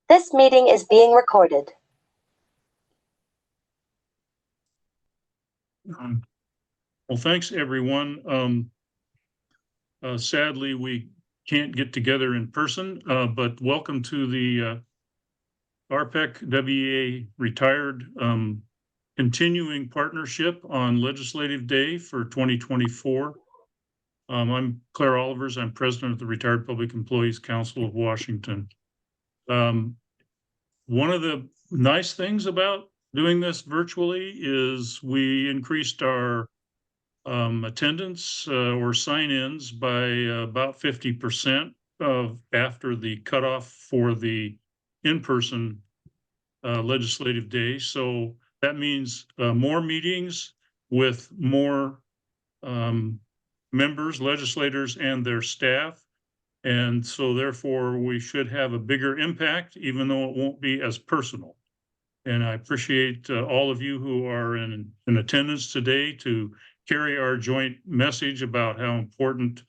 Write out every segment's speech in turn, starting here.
This meeting is being recorded. Well, thanks, everyone. Sadly, we can't get together in person, but welcome to the RPEC WEA-Retired continuing partnership on Legislative Day for 2024. I'm Claire Olivers. I'm president of the Retired Public Employees Council of Washington. One of the nice things about doing this virtually is we increased our attendance or sign-ins by about 50% after the cutoff for the in-person legislative day. So that means more meetings with more members, legislators, and their staff. And so therefore we should have a bigger impact, even though it won't be as personal. And I appreciate all of you who are in attendance today to carry our joint message about how important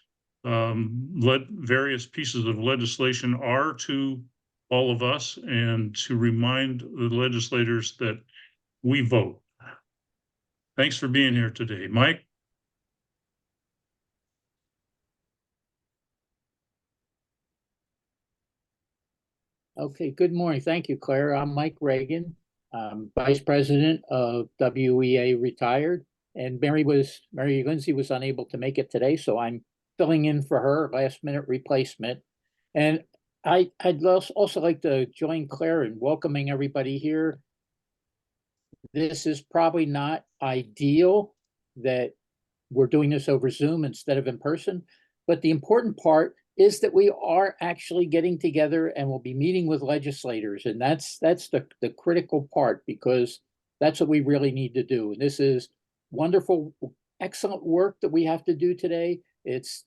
various pieces of legislation are to all of us, and to remind the legislators that we vote. Thanks for being here today. Mike? Okay, good morning. Thank you, Claire. I'm Mike Reagan, Vice President of WEA-Retired, and Mary Lindsay was unable to make it today, so I'm filling in for her, last-minute replacement. And I'd also like to join Claire in welcoming everybody here. This is probably not ideal that we're doing this over Zoom instead of in person, but the important part is that we are actually getting together and we'll be meeting with legislators. And that's the critical part, because that's what we really need to do. And this is wonderful, excellent work that we have to do today. It's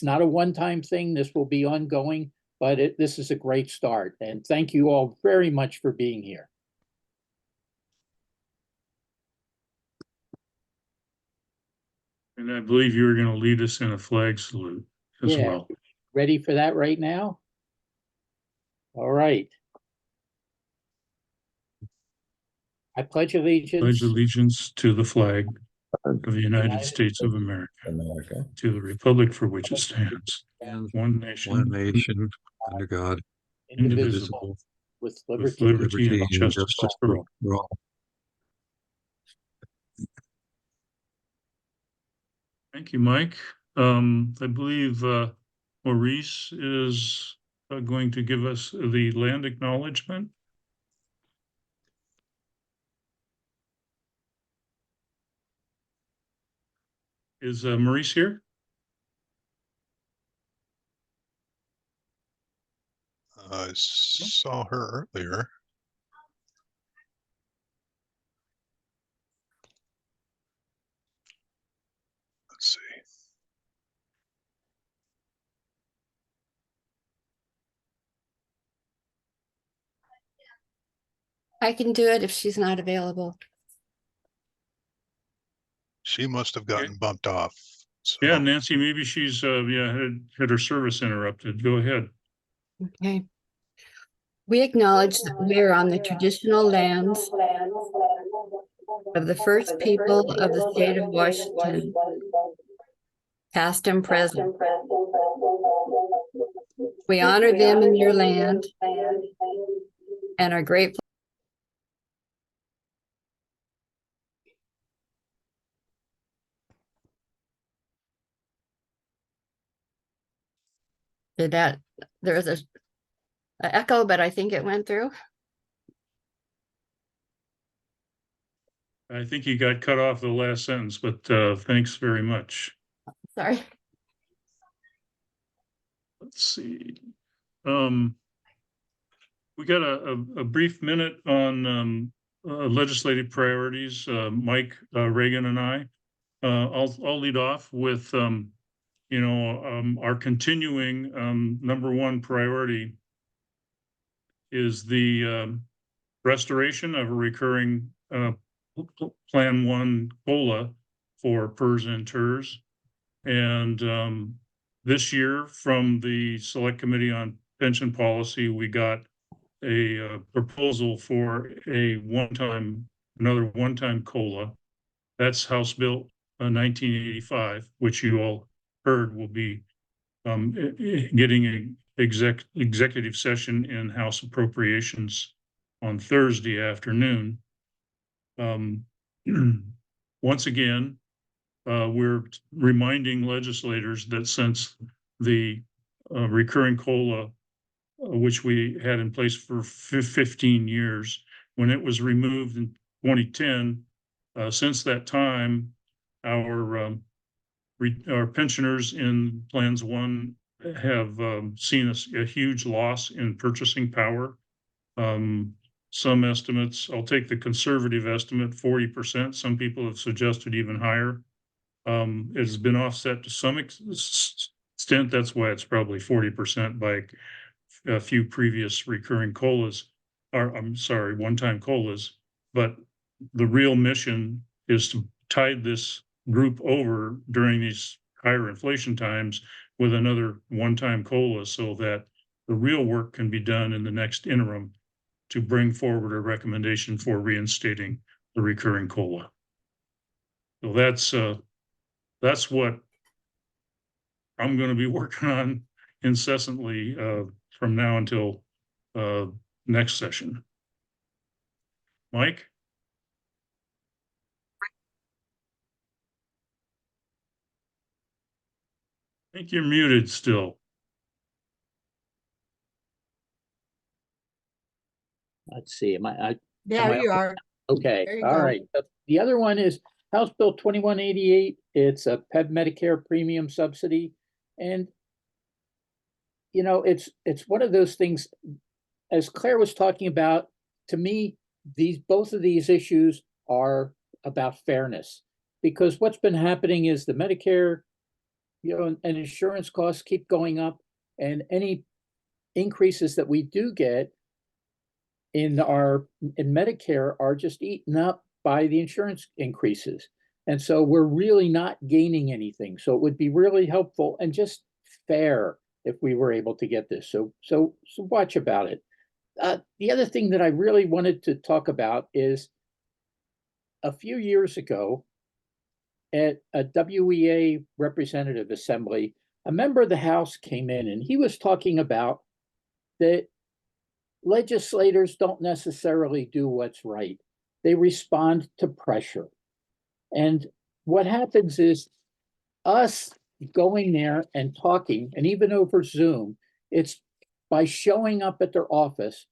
not a one-time thing. This will be ongoing, but this is a great start. And thank you all very much for being here. And I believe you were going to lead us in a flag salute as well. Ready for that right now? All right. I pledge allegiance. Pledge allegiance to the flag of the United States of America, to the republic for which it stands, one nation, under God, indivisible, with liberty and justice for all. Thank you, Mike. I believe Maurice is going to give us the land acknowledgement. Is Maurice here? I saw her earlier. Let's see. I can do it if she's not available. She must have gotten bumped off. So. Yeah, Nancy, maybe she's had her service interrupted. Go ahead. Okay. We acknowledge that we are on the traditional lands of the first people of the state of Washington, past and present. We honor them in their land and are grateful. There was an echo, but I think it went through. I think you got cut off the last sentence, but thanks very much. Sorry. Let's see. We got a brief minute on legislative priorities. Mike Reagan and I. I'll lead off with our continuing number one priority is the restoration of a recurring Plan 1 COLA for PERS and TERS. And this year from the Select Committee on Pension Policy, we got a proposal for another one-time COLA. That's House Bill 1985, which you all heard will be getting a executive session in House Appropriations on Thursday afternoon. Once again, we're reminding legislators that since the recurring COLA, which we had in place for 15 years, when it was removed in 2010, since that time, our pensioners in Plans 1 have seen a huge loss in purchasing power. Some estimates, I'll take the conservative estimate, 40%. Some people have suggested even higher. It has been offset to some extent. That's why it's probably 40% by a few previous recurring COLAs, or I'm sorry, one-time COLAs. But the real mission is to tide this group over during these higher inflation times with another one-time COLA so that the real work can be done in the next interim to bring forward a recommendation for reinstating the recurring COLA. So that's what I'm going to be working on incessantly from now until next session. Mike? I think you're muted still. Let's see, am I There you are. okay, There you all go. right. The other one is House Bill 2188. It's a PEB Medicare premium subsidy. And, you know, it's one of those things, as Claire was talking about, to me, both of these issues are about fairness. Because what's been happening is the Medicare, and insurance costs keep going up, and any increases that we do get in Medicare are just eaten up by the insurance increases. And so we're really not gaining anything. So it would be really helpful and just fair if we were able to get this. So watch about it. The other thing that I really wanted to talk about is a few years ago at a WEA representative assembly, a member of the House came in and he was talking about that legislators don't necessarily do what's right. They respond to pressure. And what happens is us going there and talking, and even over Zoom, it's by showing up at their office,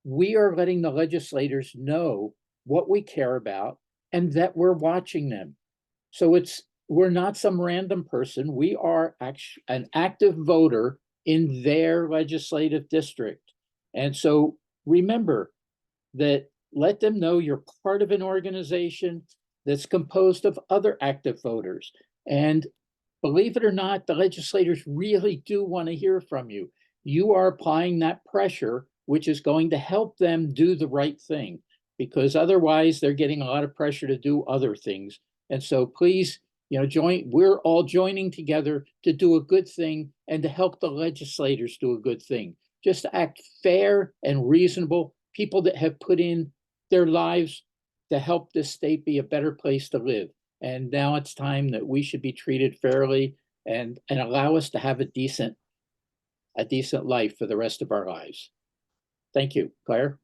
we are letting the legislators know what we care about and that we're watching them. So we're not some random person. We are an active voter in their legislative district. And so remember that, let them know you're part of an organization that's composed of other active voters. And believe it or not, the legislators really do want to hear from you. You are applying that pressure, which is going to help them do the right thing, because otherwise they're getting a lot of pressure to do other things. And so please, we're all joining together to do a good thing and to help the legislators do a good thing. Just to act fair and reasonable, people that have put in their lives to help this state be a better place to live. And now it's time that we should be treated fairly and allow us to have a decent life for the rest of our lives. Thank you. Claire?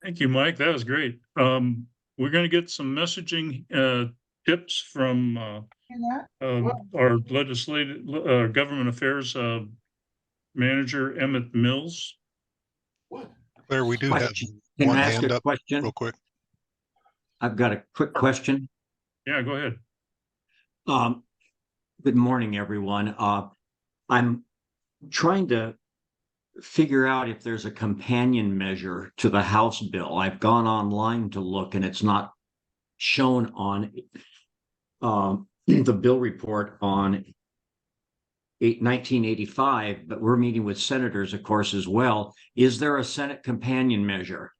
Thank you, Mike. That was great. We're going to get some messaging tips from our legislative government affairs manager, Emmett Mills. Claire, we do have Question. Can one I ask hand a up question? real quick. I've got a quick question. Yeah, go ahead. Good morning, everyone. I'm trying to figure out if there's a companion measure to the House bill. I've gone online to look and it's not shown on the bill report on 1985, but we're meeting with senators, of course, as well. Is there a Senate companion measure?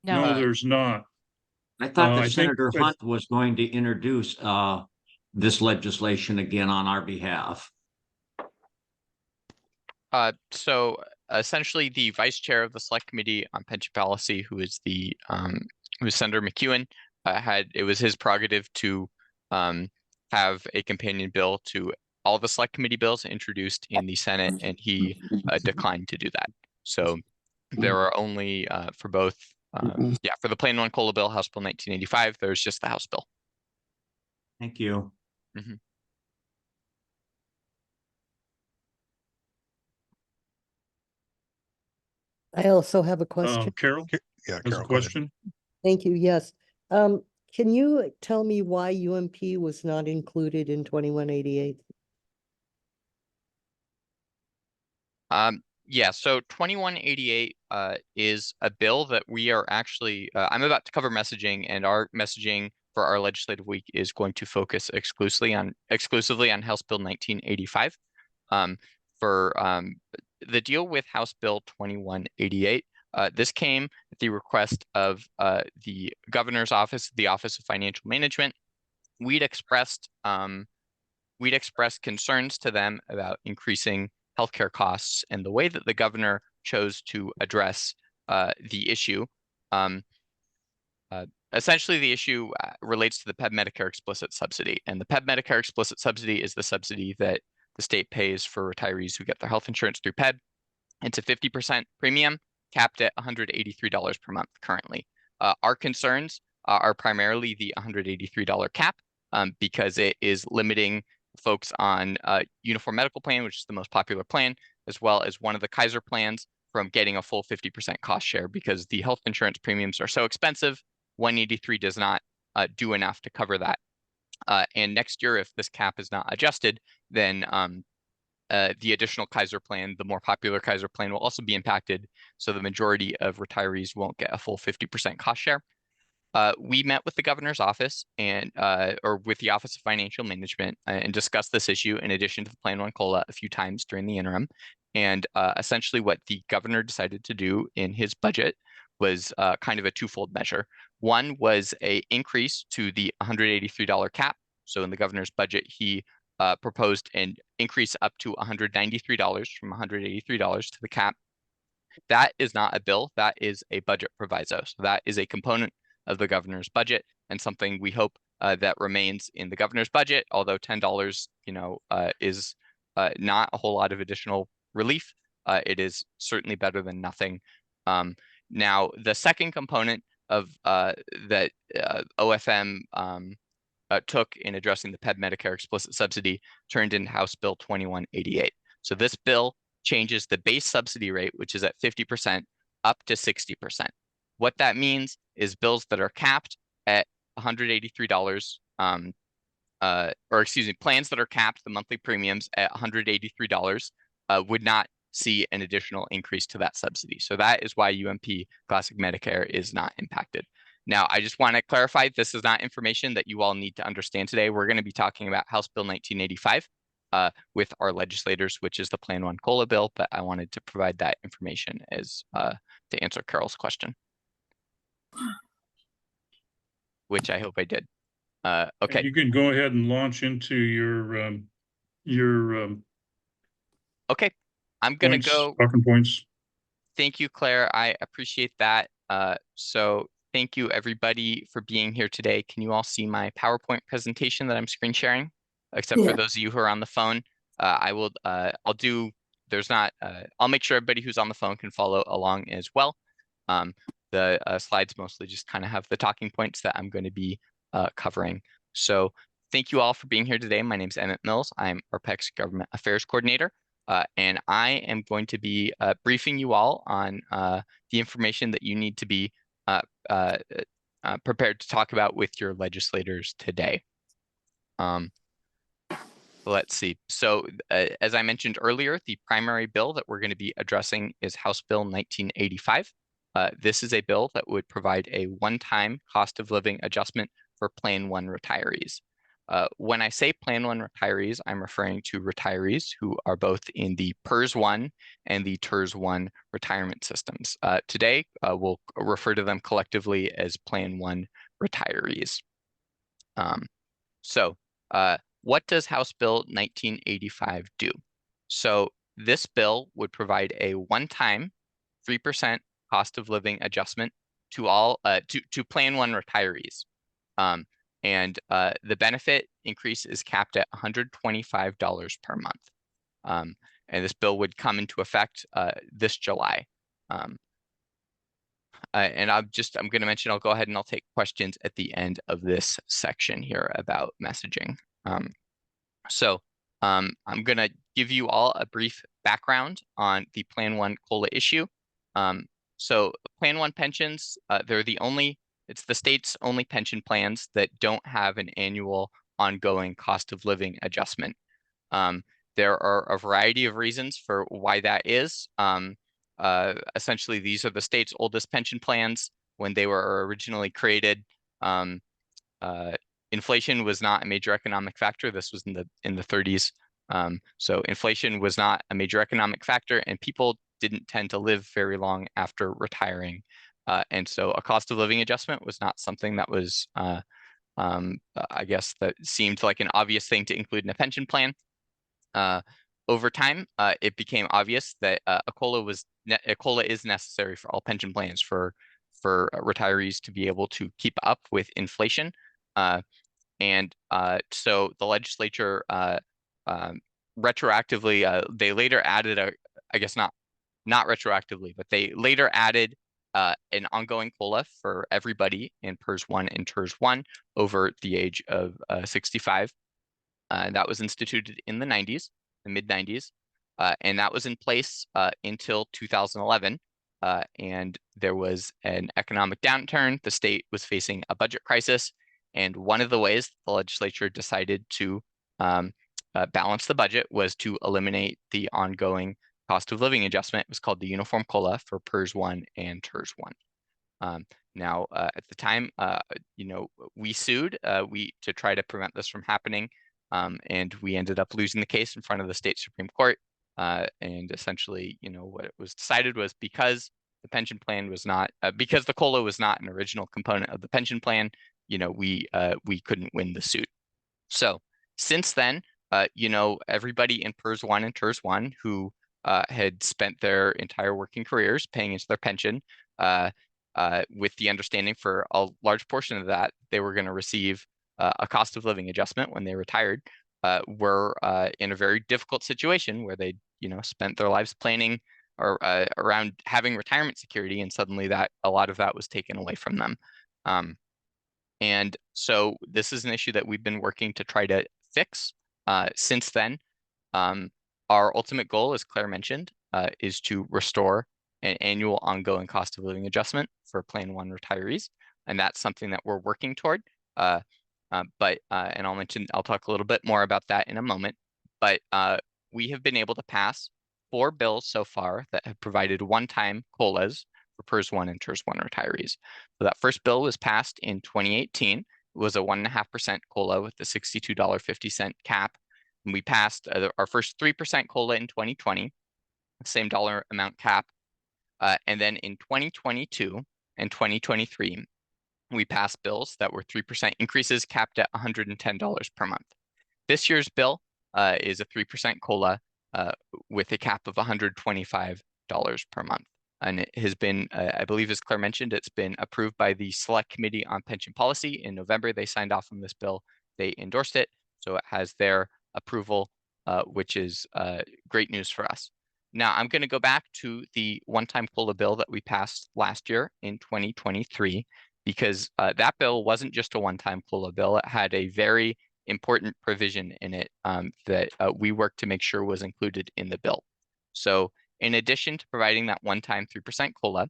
No, there's not. I thought I that think Senator that- Hunt was going to introduce this legislation again on our behalf. So essentially, the vice chair of the select committee on pension policy, who is Senator McEwen, it was his prerogative to have a companion bill to all the select committee bills introduced in the Senate, and he declined to do that. So there are only for both, for the Plan 1 COLA bill, House Bill 1985, there's just the House bill. Thank you. Mhm. I also have a question. Carol Yeah, has a Carol, go ahead. question. Thank you. Yes. Can you tell me why UMP was not included in 2188? Yeah, so 2188 is a bill that we are actually, I'm about to cover messaging, and our messaging for our legislative week is going to focus exclusively on House Bill 1985. The deal with House Bill 2188, this came at the request of the governor's office, the Office of Financial Management. We'd expressed concerns to them about increasing healthcare costs, and the way that the governor chose to address the issue. Essentially, the issue relates to the PEB Medicare explicit subsidy, and the PEB Medicare explicit subsidy is the subsidy that the state pays for retirees who get their health insurance through PEB. It's a 50% premium, capped at $183 per month currently. Our concerns are primarily the $183 cap, because it is limiting folks on Uniform Medical Plan, which is the most popular plan, as well as one of the Kaiser plans, from getting a full 50% cost share, because the health insurance premiums are so expensive. 183 does not do enough to cover that. And next year, if this cap is not adjusted, then the additional Kaiser plan, the more popular Kaiser plan, will also be impacted. So the majority of retirees won't get a full 50% cost share. We met with the governor's office or with the Office of Financial Management and discussed this issue in addition to the Plan 1 COLA a few times during the interim. And essentially what the governor decided to do in his budget was kind of a twofold measure. One was an increase to the $183 cap. So in the governor's budget, he proposed an increase up to $193 from $183 to the cap. That is not a bill, that is a budget proviso. So that is a component of the governor's budget, and something we hope that remains in the governor's budget, although $10, is not a whole lot of additional relief. It is certainly better than nothing. Now, the second component of that OFM took in addressing the PEB Medicare explicit subsidy turned into House Bill 2188. So this bill changes the base subsidy rate, which is at 50%, up to 60%. What that means is bills that are capped at $183, plans that are capped, the monthly premiums at $183, would not see an additional increase to that subsidy. So that is why UMP Classic Medicare is not impacted. Now, I just want to clarify, this is not information that you all need to understand today. We're going to be talking about House Bill 1985 with our legislators, which is the Plan 1 COLA bill, but I wanted to provide that information as to answer Carol's question, which I hope I did. Okay. You can go ahead and launch into your okay. I'm going to go. Talking points. Thank you, Claire. I appreciate that. So thank you, everybody, for being here today. Can you all see my PowerPoint presentation that I'm screen sharing? Except for those of you who are on the phone. I'll make sure everybody who's on the phone can follow along as well. The slides mostly just kind of have the talking points that I'm going to be covering. So thank you all for being here today. My name is Emmett Mills. I'm RPEC's Government Affairs Coordinator. And I am going to be briefing you all on the information that you need to be prepared to talk about with your legislators today. Let's see. So as I mentioned earlier, the primary bill that we're going to be addressing is House Bill 1985. This is a bill that would provide a one-time cost of living adjustment for Plan 1 retirees. When I say Plan 1 retirees, I'm referring to retirees who are both in the PERS 1 and the TERS 1 retirement systems. Today, we'll refer to them collectively as Plan 1 retirees. What does House Bill 1985 do? So This bill would provide a one-time 3% cost of living adjustment to all to Plan 1 retirees. The benefit increase is capped at $125 per month. And this bill would come into effect this July. And I'm going to mention, I'll go ahead and I'll take questions at the end of this section here about messaging. I'm going to give you all a brief background on the Plan 1 COLA issue. So Plan 1 pensions, it's the state's only pension plans that don't have an annual ongoing cost of living adjustment. There are a variety of reasons for why that is. Essentially, these are the state's oldest pension plans. When they were originally created, inflation was not a major economic factor. This was in the 30s. So inflation was not a major economic factor, and people didn't tend to live very long after retiring. And so a cost of living adjustment was not something that was, I guess, that seemed like an obvious thing to include in a pension plan. Over time, it became obvious that a COLA is necessary for all pension plans for retirees to be able to keep up with inflation. So the legislature retroactively, they later added I guess not retroactively, but they later added an ongoing COLA for everybody in PERS 1 and TERS 1 over the age of 65. That was instituted in the mid 90s, and that was in place until 2011. And there was an economic downturn. The state was facing a budget crisis. And one of the ways the legislature decided to balance the budget was to eliminate the ongoing cost of living adjustment. It was called the Uniform COLA for PERS 1 and TERS 1. Now, at the time, we sued to try to prevent this from happening. And we ended up losing the case in front of the state Supreme Court. And essentially, what it was decided was because the pension plan was not, because the COLA was not an original component of the pension plan, we couldn't win the suit. So since then, everybody in PERS 1 and TERS 1 who had spent their entire working careers paying into their pension, with the understanding for a large portion of that, they were going to receive a cost of living adjustment when they retired, were in a very difficult situation where they, spent their lives planning or around having retirement security, and suddenly a lot of that was taken away from them. And so this is an issue that we've been working to try to fix since then. Our ultimate goal, as Claire mentioned, is to restore an annual ongoing cost of living adjustment for Plan 1 retirees, and that's something that we're working toward. And I'll talk a little bit more about that in a moment, but we have been able to pass 4 bills so far that have provided one-time COLAs for PERS 1 and TERS 1 retirees. So that first bill was passed in 2018. It was a 1.5% COLA with the $62.50 cap. And we passed our first 3% COLA in 2020, same dollar amount cap. And then in 2022 and 2023, we passed bills that were 3% increases capped at $110 per month. This year's bill is a 3% COLA with a cap of $125 per month. And it has been, I believe, as Claire mentioned, it's been approved by the Select Committee on Pension Policy. In November, they signed off on this bill. They endorsed it. So it has their approval, which is great news for us. Now, I'm going to go back to the one-time COLA bill that we passed last year in 2023, because that bill wasn't just a one-time COLA bill. It had a very important provision in it that we worked to make sure was included in the bill. So in addition to providing that one-time 3% COLA,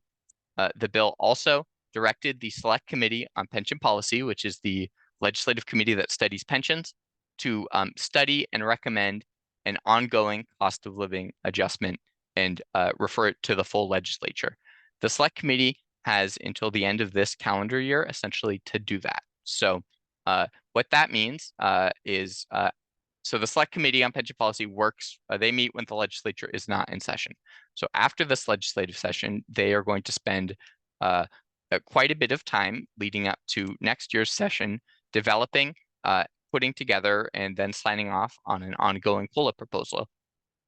the bill also directed the Select Committee on Pension Policy, which is the legislative committee that studies pensions, to study and recommend an ongoing cost of living adjustment and refer it to the full legislature. The Select Committee has until the end of this calendar year, essentially, to do that. So what that means is, so the Select Committee on Pension Policy works, they meet when the legislature is not in session. So after this legislative session, they are going to spend quite a bit of time leading up to next year's session, developing, putting together, and then signing off on an ongoing COLA proposal.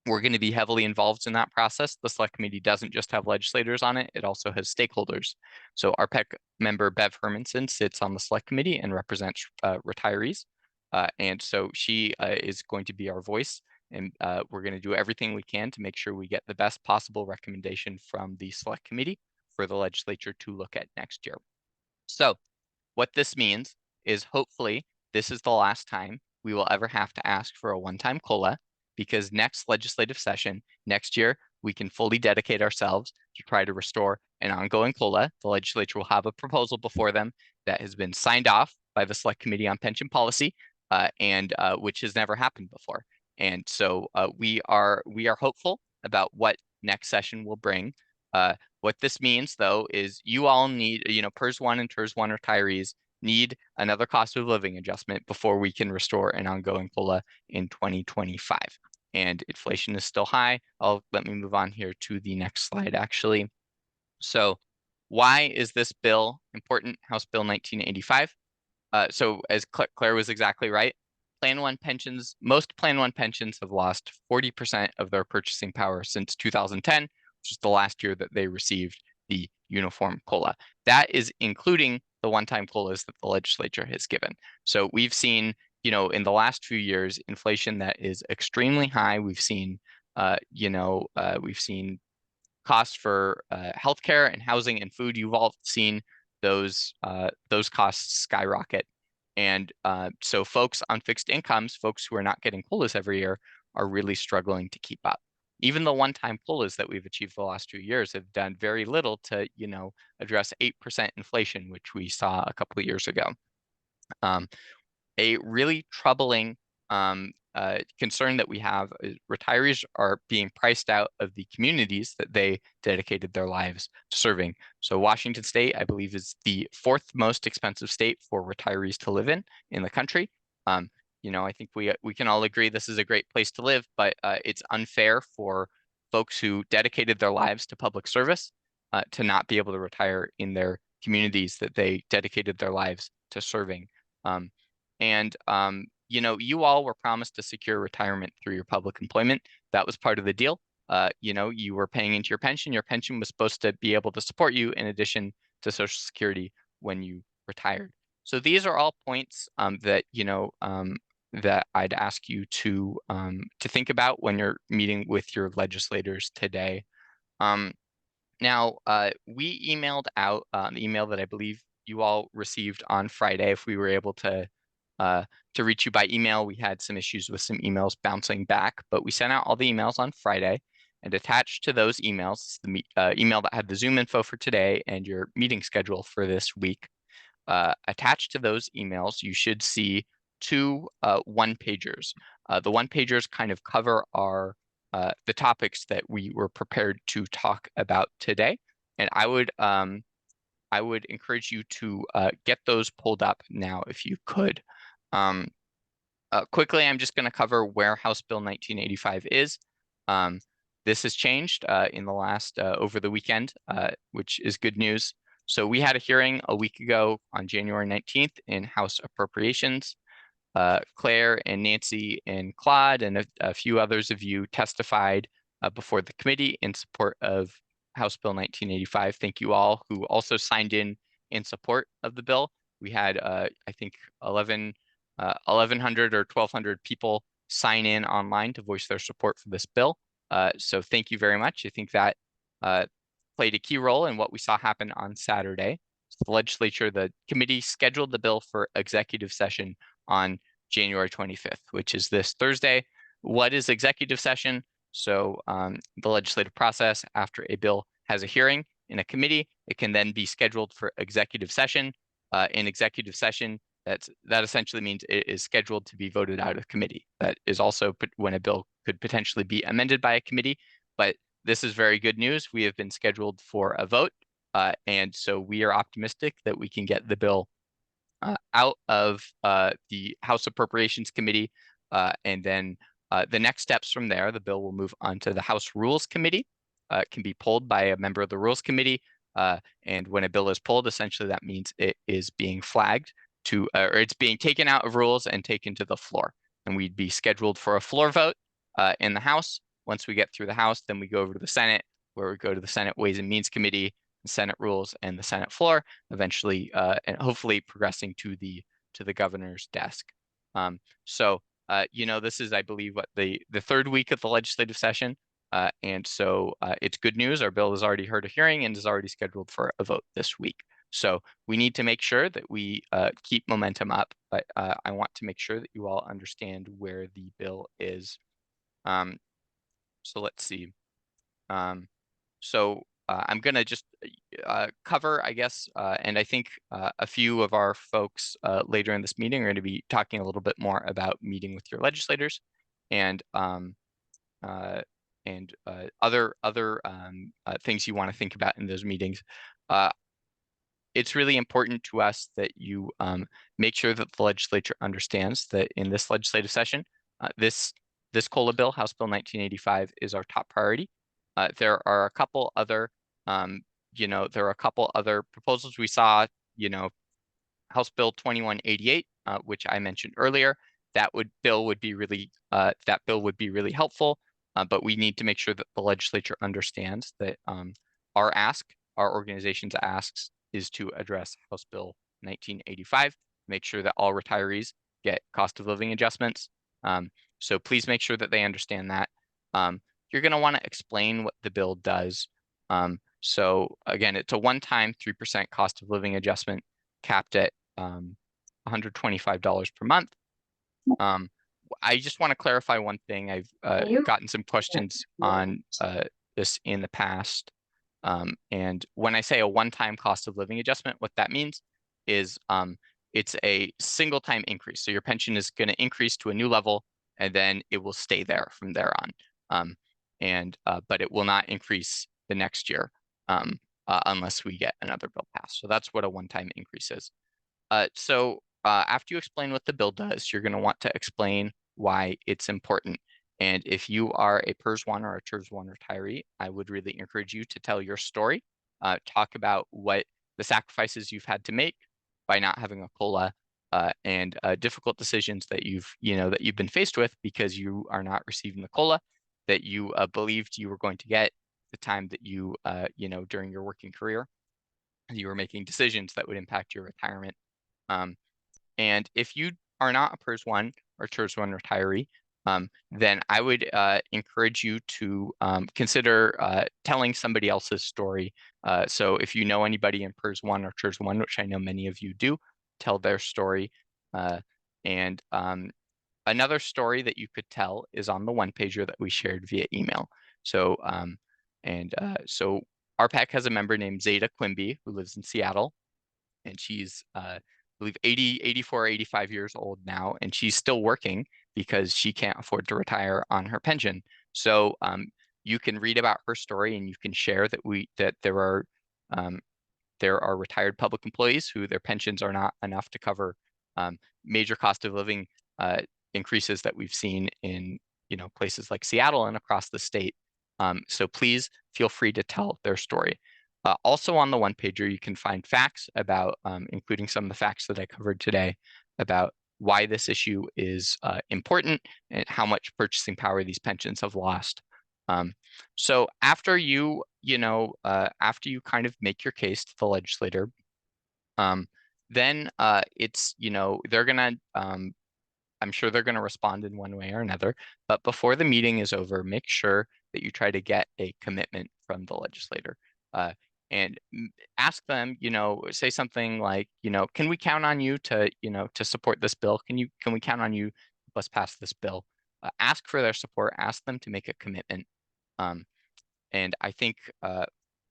We're going to be heavily involved in that process. The select committee doesn't just have legislators on it, it also has stakeholders. So RPEC member Bev Hermanson sits on the select committee and represents retirees. And so she is going to be our voice, and we're going to do everything we can to make sure we get the best possible recommendation from the select committee for the legislature to look at next year. So what this means is hopefully this is the last time we will ever have to ask for a one-time COLA, because next legislative session, next year, we can fully dedicate ourselves to try to restore an ongoing COLA. The legislature will have a proposal before them that has been signed off by the Select Committee on Pension Policy, and which has never happened before. And so we are hopeful about what next session will bring. What this means, though, is you all need, PERS 1 and TERS 1 retirees need another cost of living adjustment before we can restore an ongoing COLA in 2025. And inflation is still high. Let me move on here to the next slide, actually. So why is this bill important? House Bill 1985. So as Claire was exactly right, Plan 1 pensions, most Plan 1 pensions have lost 40% of their purchasing power since 2010, which is the last year that they received the uniform COLA. That is including the one-time COLAs that the legislature has given. So we've seen, in the last few years, inflation that is extremely high. We've seen, we've seen costs for healthcare and housing and food. You've all seen those costs skyrocket. And so folks on fixed incomes, folks who are not getting COLAs every year, are really struggling to keep up. Even the one-time COLAs that we've achieved the last 2 years have done very little to, address 8% inflation, which we saw a couple of years ago. A really troubling concern that we have is retirees are being priced out of the communities that they dedicated their lives to serving. So Washington State, I believe, is the 4th most expensive state for retirees to live in the country. I think we can all agree this is a great place to live, but it's unfair for folks who dedicated their lives to public service to not be able to retire in their communities that they dedicated their lives to serving. You all were promised to secure retirement through your public employment. That was part of the deal. You were paying into your pension. Your pension was supposed to be able to support you in addition to Social Security when you retired. So these are all points that that I'd ask you to think about when you're meeting with your legislators today. Now, we emailed out the email that I believe you all received on Friday. If we were able to reach you by email, we had some issues with some emails bouncing back, but we sent out all the emails on Friday, and attached to those emails, the email that had the Zoom info for today and your meeting schedule for this week. Attached to those emails, you should see 2 one-pagers. The one-pagers kind of cover the topics that we were prepared to talk about today, and I would encourage you to get those pulled up now if you could. Quickly, I'm just going to cover where House Bill 1985 is. This has changed in the last over the weekend, which is good news. So we had a hearing a week ago on January 19th in House Appropriations. Claire and Nancy and Claude and a few others of you testified before the committee in support of House Bill 1985. Thank you all who also signed in support of the bill. We had, I think, 1,100 or 1,200 people sign in online to voice their support for this bill. So thank you very much. I think that played a key role in what we saw happen on Saturday. So the legislature, the committee scheduled the bill for executive session on January 25th, which is this Thursday. What is executive session? So the legislative process, after a bill has a hearing in a committee, it can then be scheduled for executive session. In executive session, that essentially means it is scheduled to be voted out of committee. That is also when a bill could potentially be amended by a committee, but this is very good news. We have been scheduled for a vote, and so we are optimistic that we can get the bill out of the House Appropriations Committee, and then the next steps from there, the bill will move on to the House Rules Committee. It can be pulled by a member of the Rules Committee, and when a bill is pulled, essentially that means it is being flagged to, or it's being taken out of rules and taken to the floor. And we'd be scheduled for a floor vote in the House, Once we get through the House, then we go over to the Senate, where we go to the Senate Ways and Means Committee, the Senate Rules, and the Senate floor, eventually, and hopefully progressing to the governor's desk. This is, I believe, what the third week of the legislative session. And so it's good news. Our bill has already heard a hearing and is already scheduled for a vote this week. So we need to make sure that we keep momentum up, but I want to make sure that you all understand where the bill is. So let's see. I'm going to just cover, I guess, and I think a few of our folks later in this meeting are going to be talking a little bit more about meeting with your legislators and other things you want to think about in those meetings. It's really important to us that you make sure that the legislature understands that in this legislative session, this COLA bill, House Bill 1985, is our top priority. There are a couple other, proposals we saw. House Bill 2188, which I mentioned earlier. That bill would be really helpful. But we need to make sure that the legislature understands that our organization's asks, is to address House Bill 1985, make sure that all retirees get cost of living adjustments. So please make sure that they understand that. You're going to want to explain what the bill does. So again, it's a one-time 3% cost of living adjustment capped at $125 per month. I just want to clarify one thing. I've gotten some questions on this in the past. And when I say a one-time cost of living adjustment, what that means is it's a single time increase. So your pension is going to increase to a new level, and then it will stay there from there on. But it will not increase the next year unless we get another bill passed. So that's what a one-time increase is. After you explain what the bill does, you're going to want to explain why it's important. And if you are a PERS 1 or a TERS 1 retiree, I would really encourage you to tell your story. Talk about what the sacrifices you've had to make by not having a COLA and difficult decisions that you've been faced with because you are not receiving the COLA that you believed you were going to get the time that you during your working career, you were making decisions that would impact your retirement. And if you are not a PERS 1 or TERS 1 retiree, then I would encourage you to consider telling somebody else's story. So if you know anybody in PERS 1 or TERS 1, which I know many of you do, tell their story. And another story that you could tell is on the one-pager that we shared via email. So RPEC has a member named Zeta Quimby who lives in Seattle, and she's I believe 84 or 85 years old now, and she's still working because she can't afford to retire on her pension. So you can read about her story, and you can share that there are retired public employees who their pensions are not enough to cover major cost of living increases that we've seen in places like Seattle and across the state. So please feel free to tell their story. Also on the one-pager, you can find facts about, including some of the facts that I covered today, about why this issue is important and how much purchasing power these pensions have lost. So after you kind of make your case to the legislator, then they're gonna, I'm sure they're gonna respond in one way or another. But before the meeting is over, make sure that you try to get a commitment from the legislator. And ask them, say something like, can we count on you to support this bill? Can we count on you? Let's pass this bill. Ask for their support. Ask them to make a commitment. And I think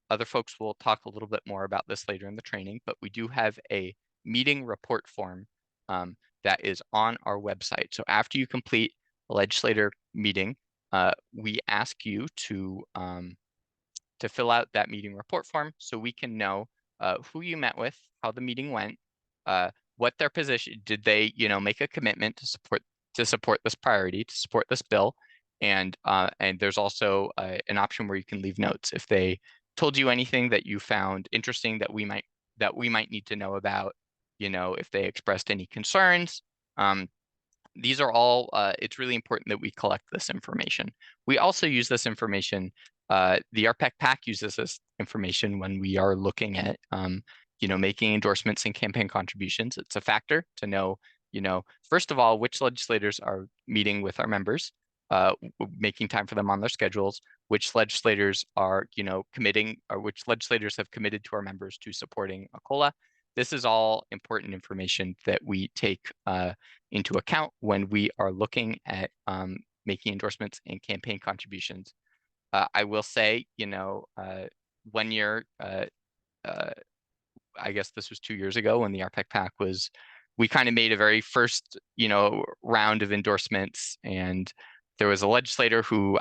other folks will talk a little bit more about this later in the training, but we do have a meeting report form that is on our website. So after you complete a legislator meeting, we ask you to fill out that meeting report form so we can know who you met with, how the meeting went, what their position, did they, make a commitment to support this priority, to support this bill. And there's also an option where you can leave notes if they told you anything that you found interesting that we might need to know about, if they expressed any concerns. these are all, it's really important that we collect this information. We also use this information, the RPEC PAC uses this information when we are looking at, making endorsements and campaign contributions. It's a factor to know, first of all, which legislators are meeting with our members, making time for them on their schedules, which legislators are, committing, or which legislators have committed to our members to supporting a COLA. This is all important information that we take into account when we are looking at making endorsements and campaign contributions. I will say, 1 year, I guess this was 2 years ago when the RPEC PAC was, we kind of made a very first, round of endorsements, and there was a legislator who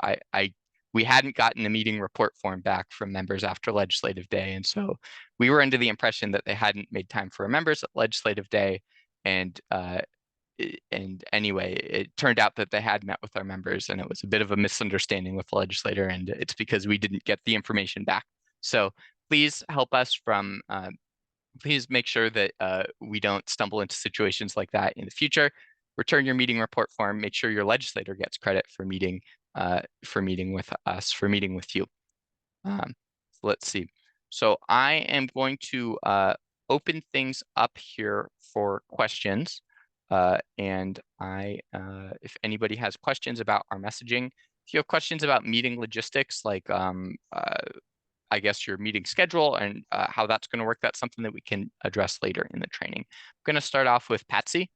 we hadn't gotten a meeting report form back from members after legislative day. And so we were under the impression that they hadn't made time for our members at legislative day. And anyway, it turned out that they had met with our members, and it was a bit of a misunderstanding with the legislator, and it's because we didn't get the information back. So please help us from, please make sure that we don't stumble into situations like that in the future. Return your meeting report form, make sure your legislator gets credit for meeting with us, for meeting with you. So let's see. So I am going to open things up here for questions. And if anybody has questions about our messaging, if you have questions about meeting logistics, like I guess your meeting schedule and how that's going to work, that's something that we can address later in the training. I'm going to start off with Patsy.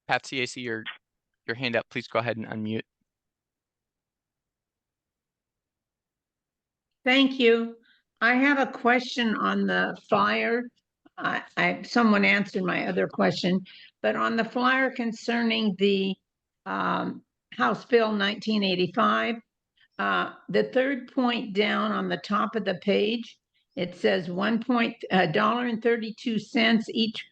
Patsy, I see your hand up. Please go ahead and unmute. Thank you. I have a question on the flyer. Someone answered my other question, but on the flyer concerning the House Bill 1985, the third point down on the top of the page, it says $1.32 each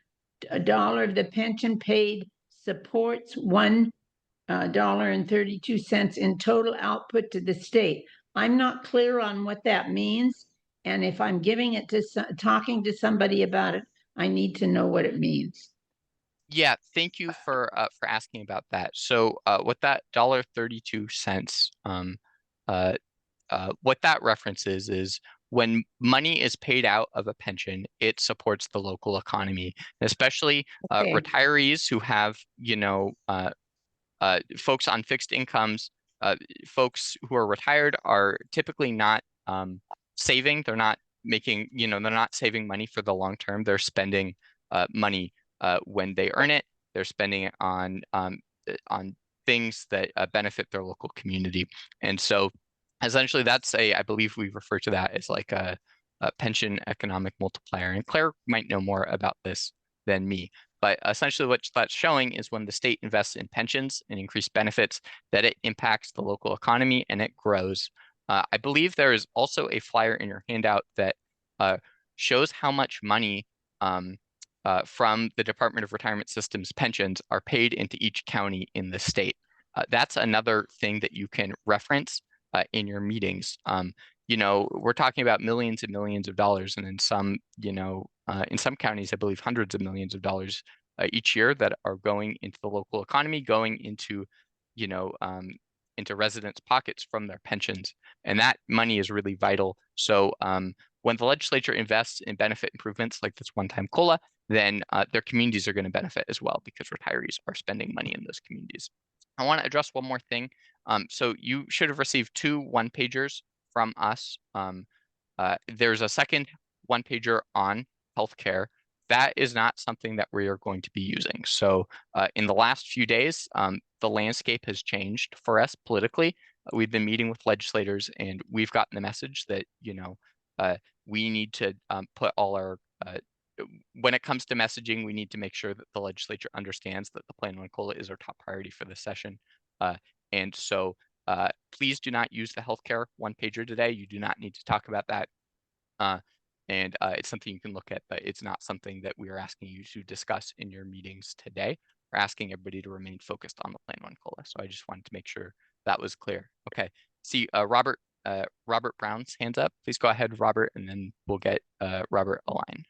dollar of the pension paid supports $1.32 in total output to the state. I'm not clear on what that means. And if I'm giving it to talking to somebody about it, I need to know what it means. Yeah, thank you for asking about that. So what that $1.32 what that references is when money is paid out of a pension, it supports the local economy, especially retirees who have, folks on fixed incomes. Folks who are retired are typically not saving. They're not making, they're not saving money for the long term. They're spending money when they earn it. They're spending it on things that benefit their local community. And so essentially that's I believe we refer to that as like a pension economic multiplier. And Claire might know more about this than me. But essentially what that's showing is when the state invests in pensions and increased benefits, that it impacts the local economy and it grows. I believe there is also a flyer in your handout that shows how much money from the Department of Retirement Systems pensions are paid into each county in the state. That's another thing that you can reference in your meetings. We're talking about millions and millions of dollars, and in some counties, I believe hundreds of millions of dollars each year that are going into the local economy, going into, into residents' pockets from their pensions. And that money is really vital. So when the legislature invests in benefit improvements like this one-time COLA, then their communities are going to benefit as well because retirees are spending money in those communities. I want to address one more thing. So you should have received 2 one-pagers from us. There's a second one-pager on healthcare. That is not something that we are going to be using. So in the last few days, the landscape has changed for us politically. We've been meeting with legislators, and we've gotten the message that, we need to put all our, when it comes to messaging, we need to make sure that the legislature understands that the Plan 1 COLA is our top priority for this session. And so please do not use the healthcare one-pager today. You do not need to talk about that. And it's something you can look at, but it's not something that we are asking you to discuss in your meetings today. We're asking everybody to remain focused on the Plan 1 COLA. So I just wanted to make sure that was clear. Okay. See, Robert Brown's hands up. Please go ahead, Robert, and then we'll get Robert a line.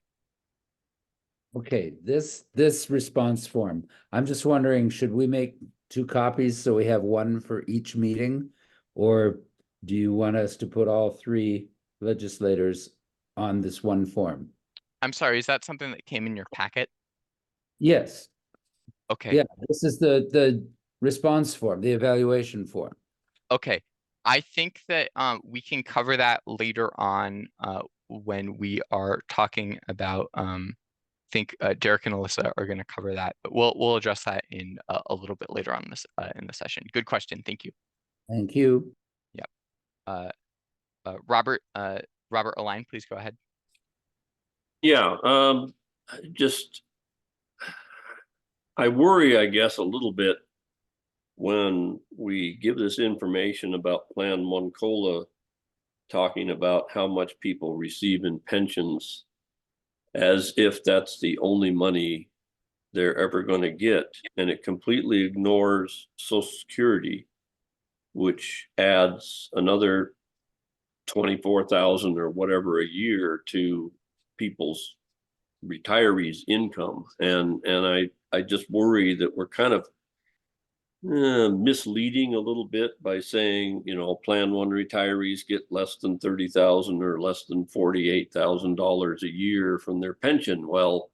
Okay, this response form, I'm just wondering, should we make 2 copies so we have one for each meeting? Or do you want us to put all 3 legislators on this one form? I'm sorry, is that something that came in your packet? Yes, Okay. yeah, this is the response form, the evaluation form. Okay, I think that we can cover that later on when we are talking about. I think Derek and Alyssa are going to cover that, but we'll address that in a little bit later on this in the session. Good question, thank you. Thank you. Yep. Robert Align, please go ahead. Yeah, just I worry, I guess, a little bit when we give this information about Plan One COLA, talking about how much people receive in pensions, as if that's the only money they're ever going to get. And it completely ignores Social Security, which adds another 24,000 or whatever a year to people's retirees' income. And I just worry that we're kind of misleading a little bit by saying, you know, Plan One retirees get less than 30,000 or less than $48,000 a year from their pension. Well,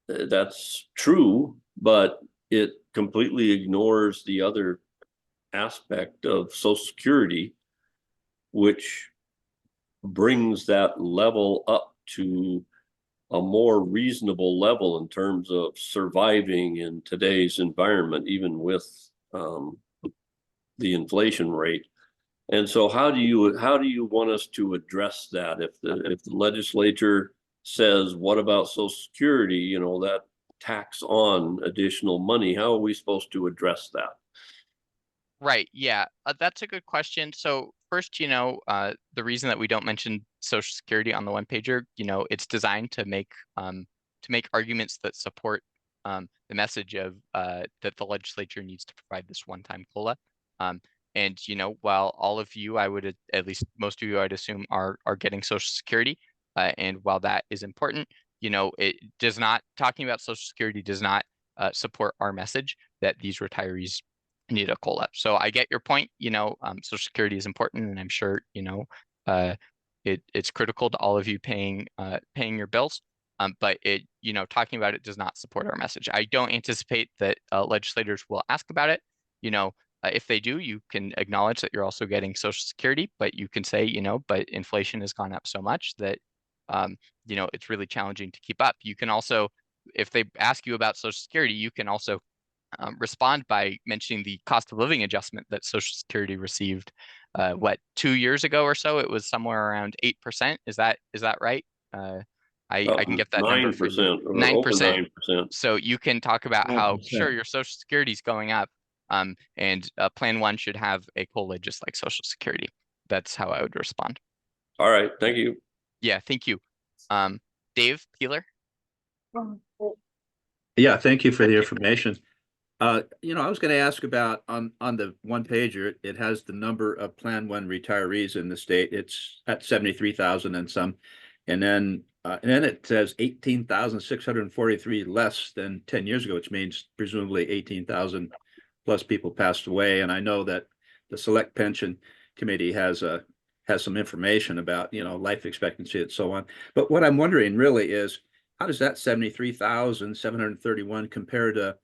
that's true, but it completely ignores the other aspect of Social Security, which brings that level up to a more reasonable level in terms of surviving in today's environment, even with the inflation rate. And so how do you want us to address that? If the legislature says, what about Social Security, you know, that tax on additional money, how are we supposed to address that? Right, yeah, that's a good question. So first, you know, the reason that we don't mention Social Security on the one pager, you know, it's designed to make arguments that support the message of that the legislature needs to provide this one-time COLA. And you know, while all of you, I would at least most of you, I'd assume are getting Social Security, and while that is important, you know, it does not talking about Social Security does not support our message that these retirees need a COLA. So I get your point, you know, Social Security is important, and I'm sure, you know, it's critical to all of you paying your bills. But it, you know, talking about it does not support our message. I don't anticipate that legislators will ask about it. You know, if they do, you can acknowledge that you're also getting Social Security, but you can say, you know, but inflation has gone up so much that, you know, it's really challenging to keep up. You can also, if they ask you about Social Security, you can also respond by mentioning the cost of living adjustment that Social Security received, what, 2 years ago or so? It was somewhere around 8%. Is that right? I can get that number for you. 9% or over 9%. So you can talk about how 9%. sure your Social Security is going up, and Plan One should have a COLA just like Social Security. That's how I would respond. All right, thank you. Yeah, thank you. Dave Peeler. Yeah, thank you for the information. You know, I was going to ask about on the one pager, it has the number of Plan One retirees in the state. It's at 73,000 and some, and then it says 18,643 less than 10 years ago, which means presumably 18,000 plus people passed away. And I know that the Select Pension Committee has some information about, you know, life expectancy and so on. But what I'm wondering really is, how does that 73,731 compare to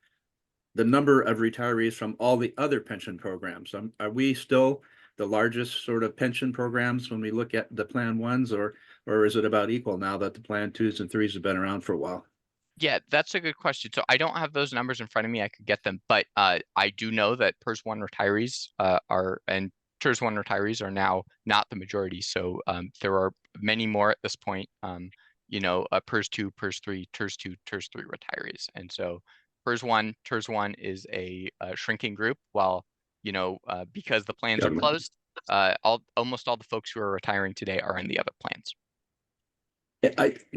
the number of retirees from all the other pension programs? Are we still the largest sort of pension programs when we look at the Plan Ones, or is it about equal now that the Plan Twos and Threes have been around for a while? Yeah, that's a good question. So I don't have those numbers in front of me. I could get them, but I do know that PERS One retirees TERS One retirees are now not the majority. So there are many more at this point. You know, PERS Two, PERS Three, TERS Two, TERS Three retirees, and so TERS One is a shrinking group. While, you know, because the plans are closed, almost all the folks who are retiring today are in the other plans.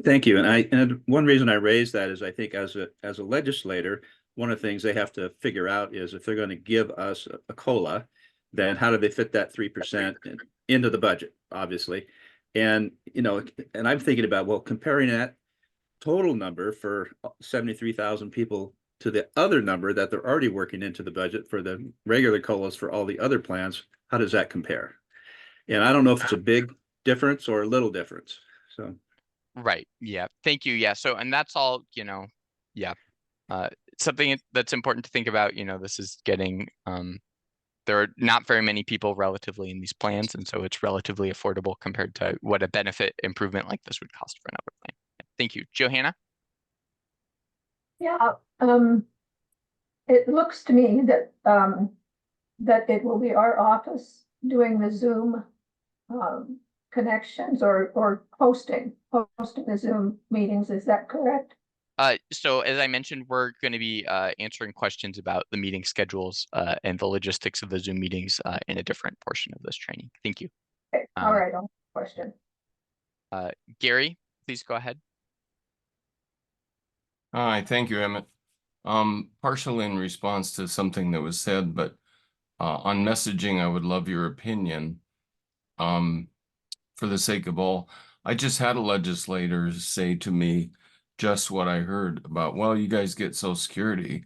Thank you. And one reason I raise that is I think as a legislator, one of the things they have to figure out is if they're going to give us a COLA, then how do they fit that 3% into the budget, obviously. And, you know, and I'm thinking about, well, comparing that total number for 73,000 people to the other number that they're already working into the budget for the regular COLAs for all the other plans, how does that compare? And I don't know if it's a big difference or a little difference, so. Right, yeah, thank you, yeah, so, and that's all, you know, yeah. Something that's important to think about, you know, this is getting, there are not very many people relatively in these plans, and so it's relatively affordable compared to what a benefit improvement like this would cost for another plan. Thank you. Johanna? Yeah, it looks to me that, that it will be our office doing the Zoom, connections or hosting the Zoom meetings. Is that correct? So as I mentioned, we're going to be answering questions about the meeting schedules and the logistics of the Zoom meetings in a different portion of this training. Thank you. Okay, all right, I'll question. Gary, please go ahead. Hi, thank you, Emmett. Partially in response to something that was said, but on messaging, I would love your opinion. For the sake of all, I just had a legislator say to me just what I heard about, well, you guys get Social Security.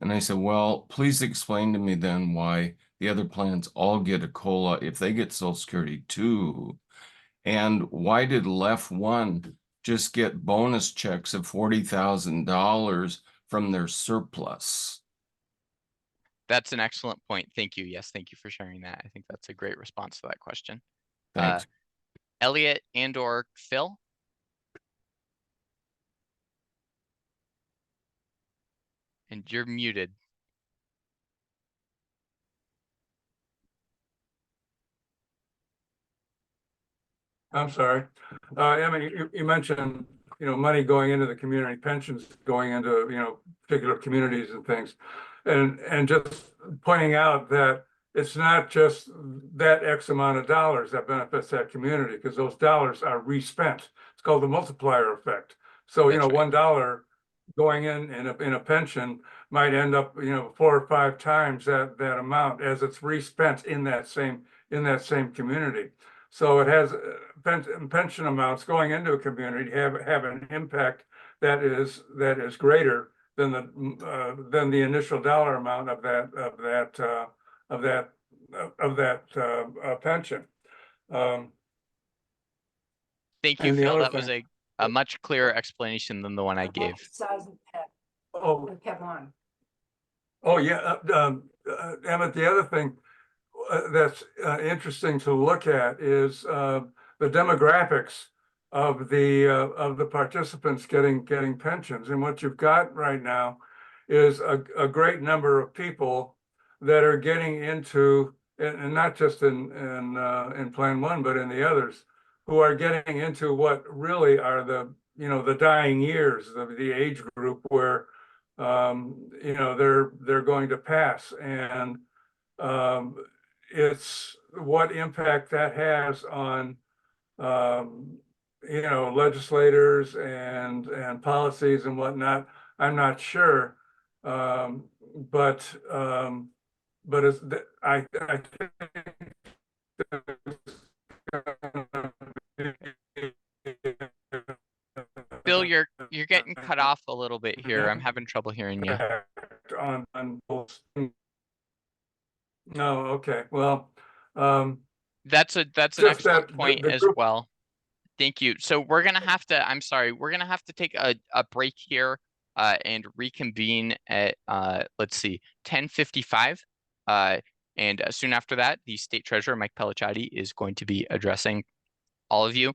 And I said, well, please explain to me then why the other plans all get a COLA if they get Social Security too. And why did Left One just get bonus checks of $40,000 from their surplus? That's an excellent point. Thank you. Yes, thank you for sharing that. I think that's a great response to that question. Thanks. Elliot and/or Phil? And you're muted. I'm sorry. Emma, you mentioned, money going into the community, pensions going into, particular communities and things. And just pointing out that it's not just that X amount of dollars that benefits that community, because those dollars are respent. It's called the multiplier effect. So, That's right. $1 going in a pension might end up, 4 or 5 times that amount as it's respent in that same community. So it has pension amounts going into a community have an impact that is greater than the initial dollar amount of that pension. Thank you, And the Phil. other That was thing- a much clearer explanation than the one I gave. Oh, Kevin. oh yeah, Emmett, the other thing that's interesting to look at is the demographics of the participants getting pensions. And what you've got right now is a great number of people that are getting into, and not just in Plan One, but in the others, who are getting into what really are the dying years of the age group where they're going to pass. And it's what impact that has on legislators and policies and whatnot. I'm not sure, but it's I Phil, you're getting cut off a little bit here. I'm having trouble hearing you. on both. No, okay, well, That's an just excellent that point the as group. well. Thank you. So we're gonna have to, I'm sorry, we're gonna have to take a break here and reconvene at let's see, 10:55. And soon after that, the State Treasurer, Mike Pellicciati, is going to be addressing all of you.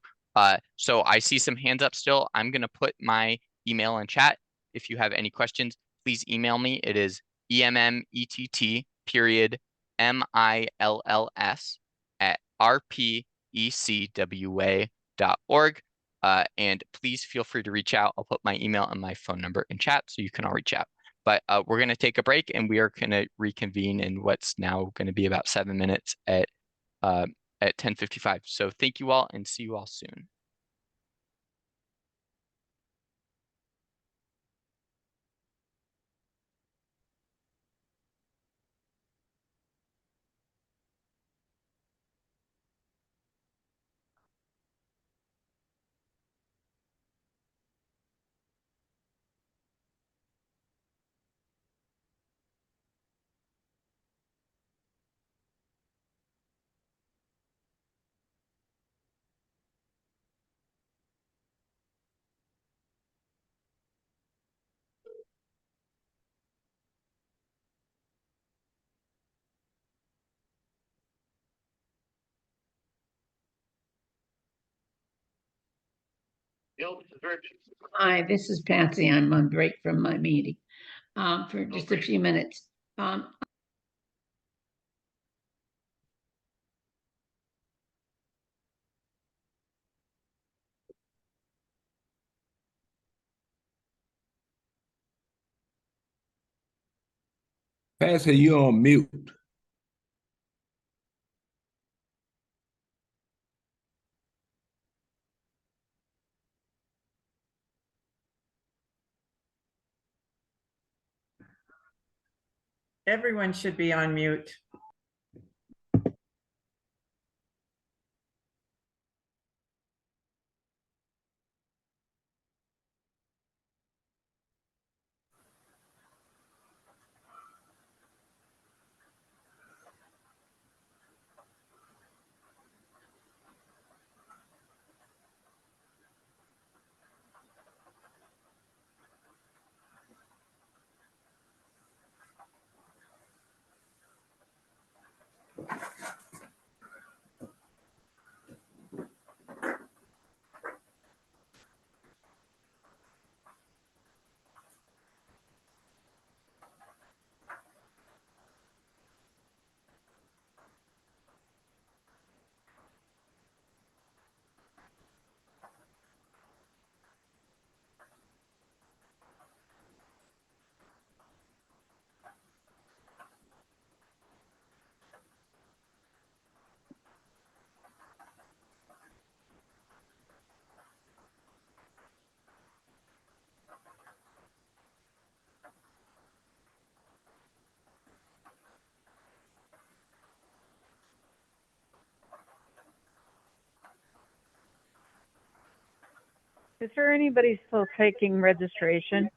So I see some hands up still. I'm gonna put my email in chat. If you have any questions, please email me. It is EMMETT.mills@rpecwa.org. And please feel free to reach out. I'll put my email and my phone number in chat so you can all reach out. But we're going to take a break and we are going to reconvene in what's now going to be about 7 minutes at 10:55. So thank you all and see you all soon. Hi, this is Patsy. I'm on break from my meeting for just a few minutes. Patsy, you on mute. Everyone should be on mute. Is there anybody still taking registration?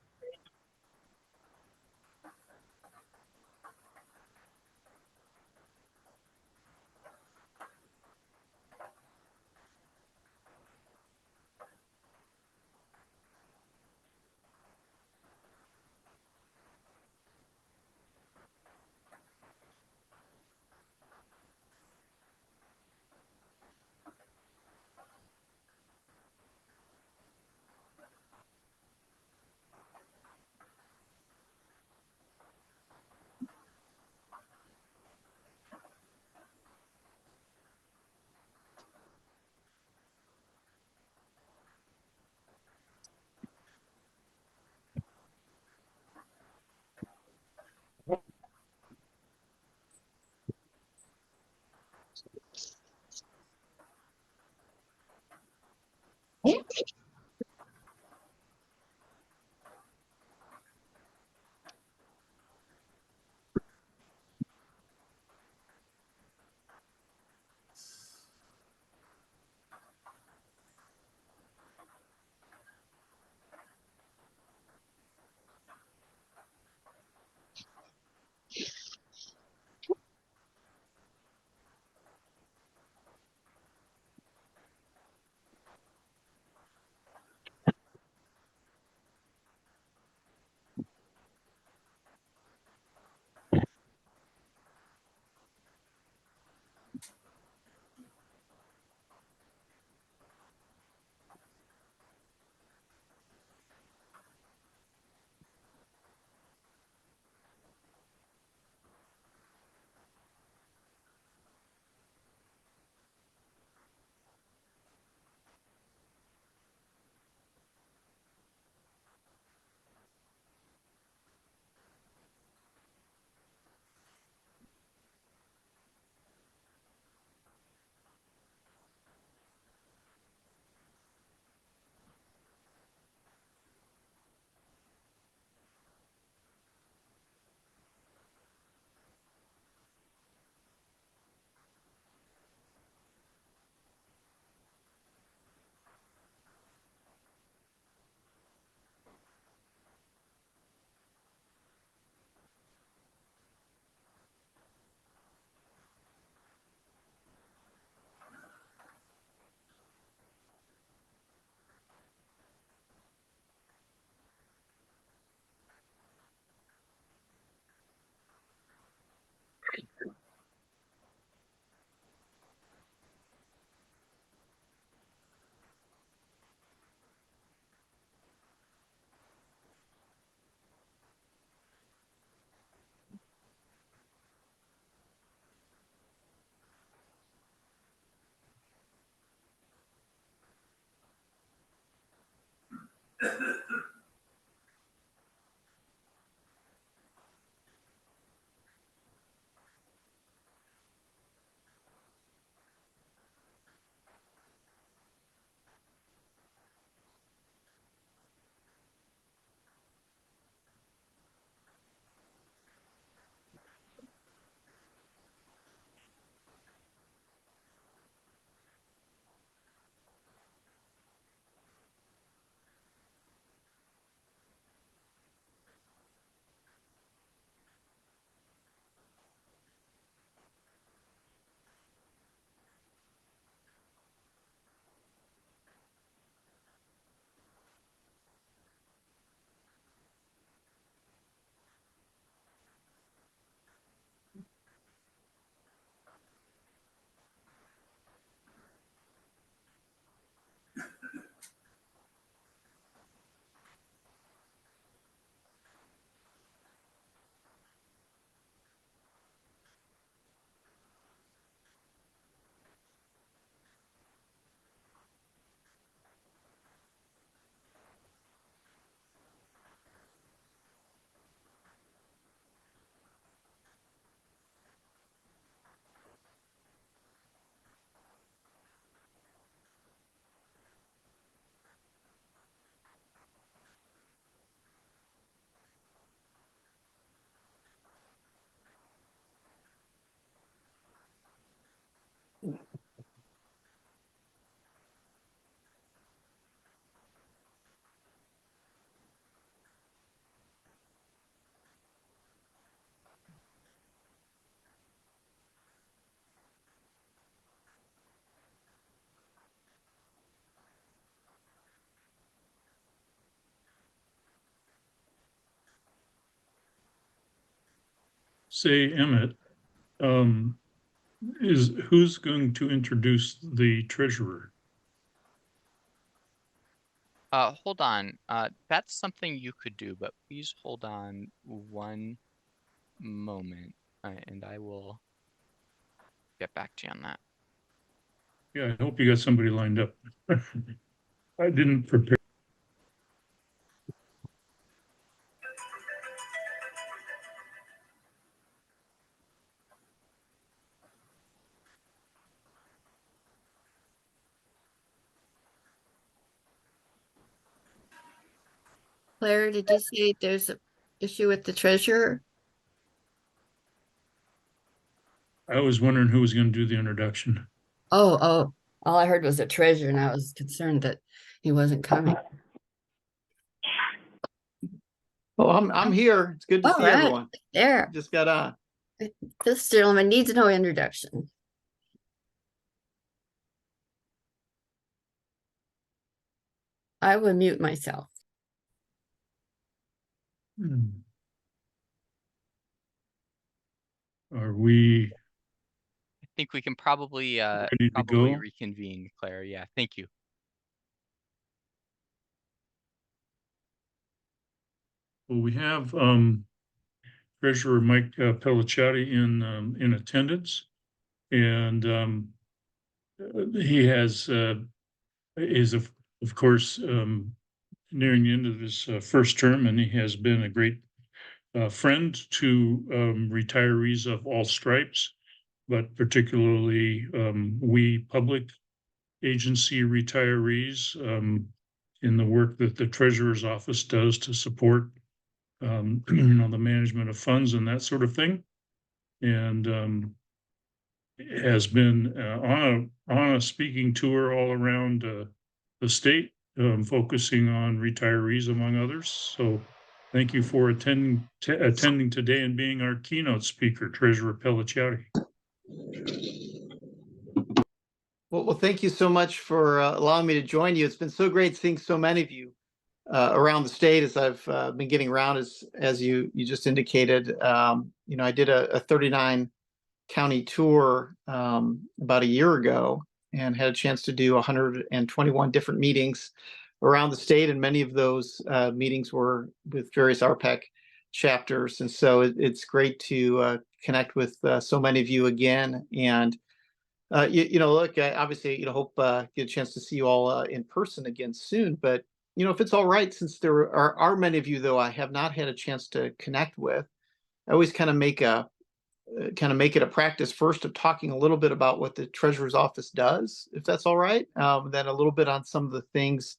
Say, Emmett, who's going to introduce the treasurer? Hold on. That's something you could do, but please hold on one moment, and I will get back to you on that. Yeah, I hope you got somebody lined up. I didn't prepare. Claire, did you say there's an issue with the treasurer? I was wondering who was going to do the introduction. Oh, all I heard was a treasurer and I was concerned that he wasn't coming. Oh, I'm here. It's good to All see right, everyone. there. Just got on. This gentleman needs no introduction. I will mute myself. Are we I think we can probably ready to go? reconvene, Claire. Yeah, thank you. Well, we have Treasurer Mike Pellicciati in attendance, and he is of course nearing the end of his first term, and he has been a great friend to retirees of all stripes, but particularly we public agency retirees in the work that the treasurer's office does to support the management of funds and that sort of thing, and has been on a speaking tour all around the state, focusing on retirees among others. So thank you for attending today and being our keynote speaker, Treasurer Pellicciati. Well, thank you so much for allowing me to join you. It's been so great seeing so many of you around the state as I've been getting around, as you just indicated. I did a 39 county tour about a year ago and had a chance to do 121 different meetings around the state, and many of those meetings were with various RPEC chapters. And so it's great to connect with so many of you again. And look, I obviously hope get a chance to see you all in person again soon. But if it's all right, since there are many of you, though, I have not had a chance to connect with, I always kind of make it a practice first of talking a little bit about what the treasurer's office does, if that's all right. Then a little bit on some of the things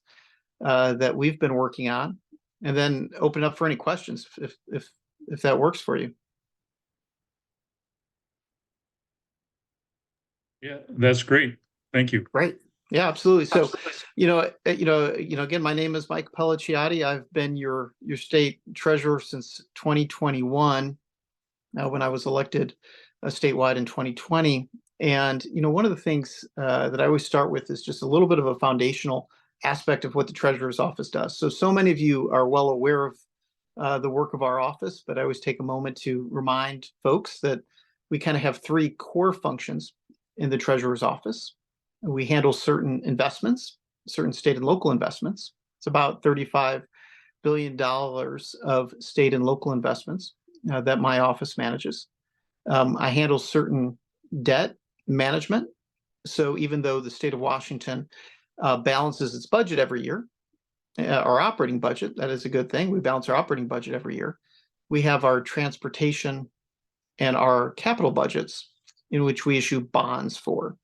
that we've been working on, and then open up for any questions if that works for you. Yeah, that's great. Thank you. Great. Yeah, absolutely. So, again, my name is Mike Pelliciotti. I've been your state treasurer since 2021, when I was elected statewide in 2020. And, one of the things that I always start with is just a little bit of a foundational aspect of what the treasurer's office does. So many of you are well aware of the work of our office, but I always take a moment to remind folks that we kind of have three core functions in the treasurer's office. We handle certain investments, certain state and local investments. It's about $35 billion of state and local investments that my office manages. I handle certain debt management. So even though the state of Washington balances its budget every year, our operating budget, that is a good thing. We balance our operating budget every year. We have our transportation and our capital budgets in which we issue bonds for.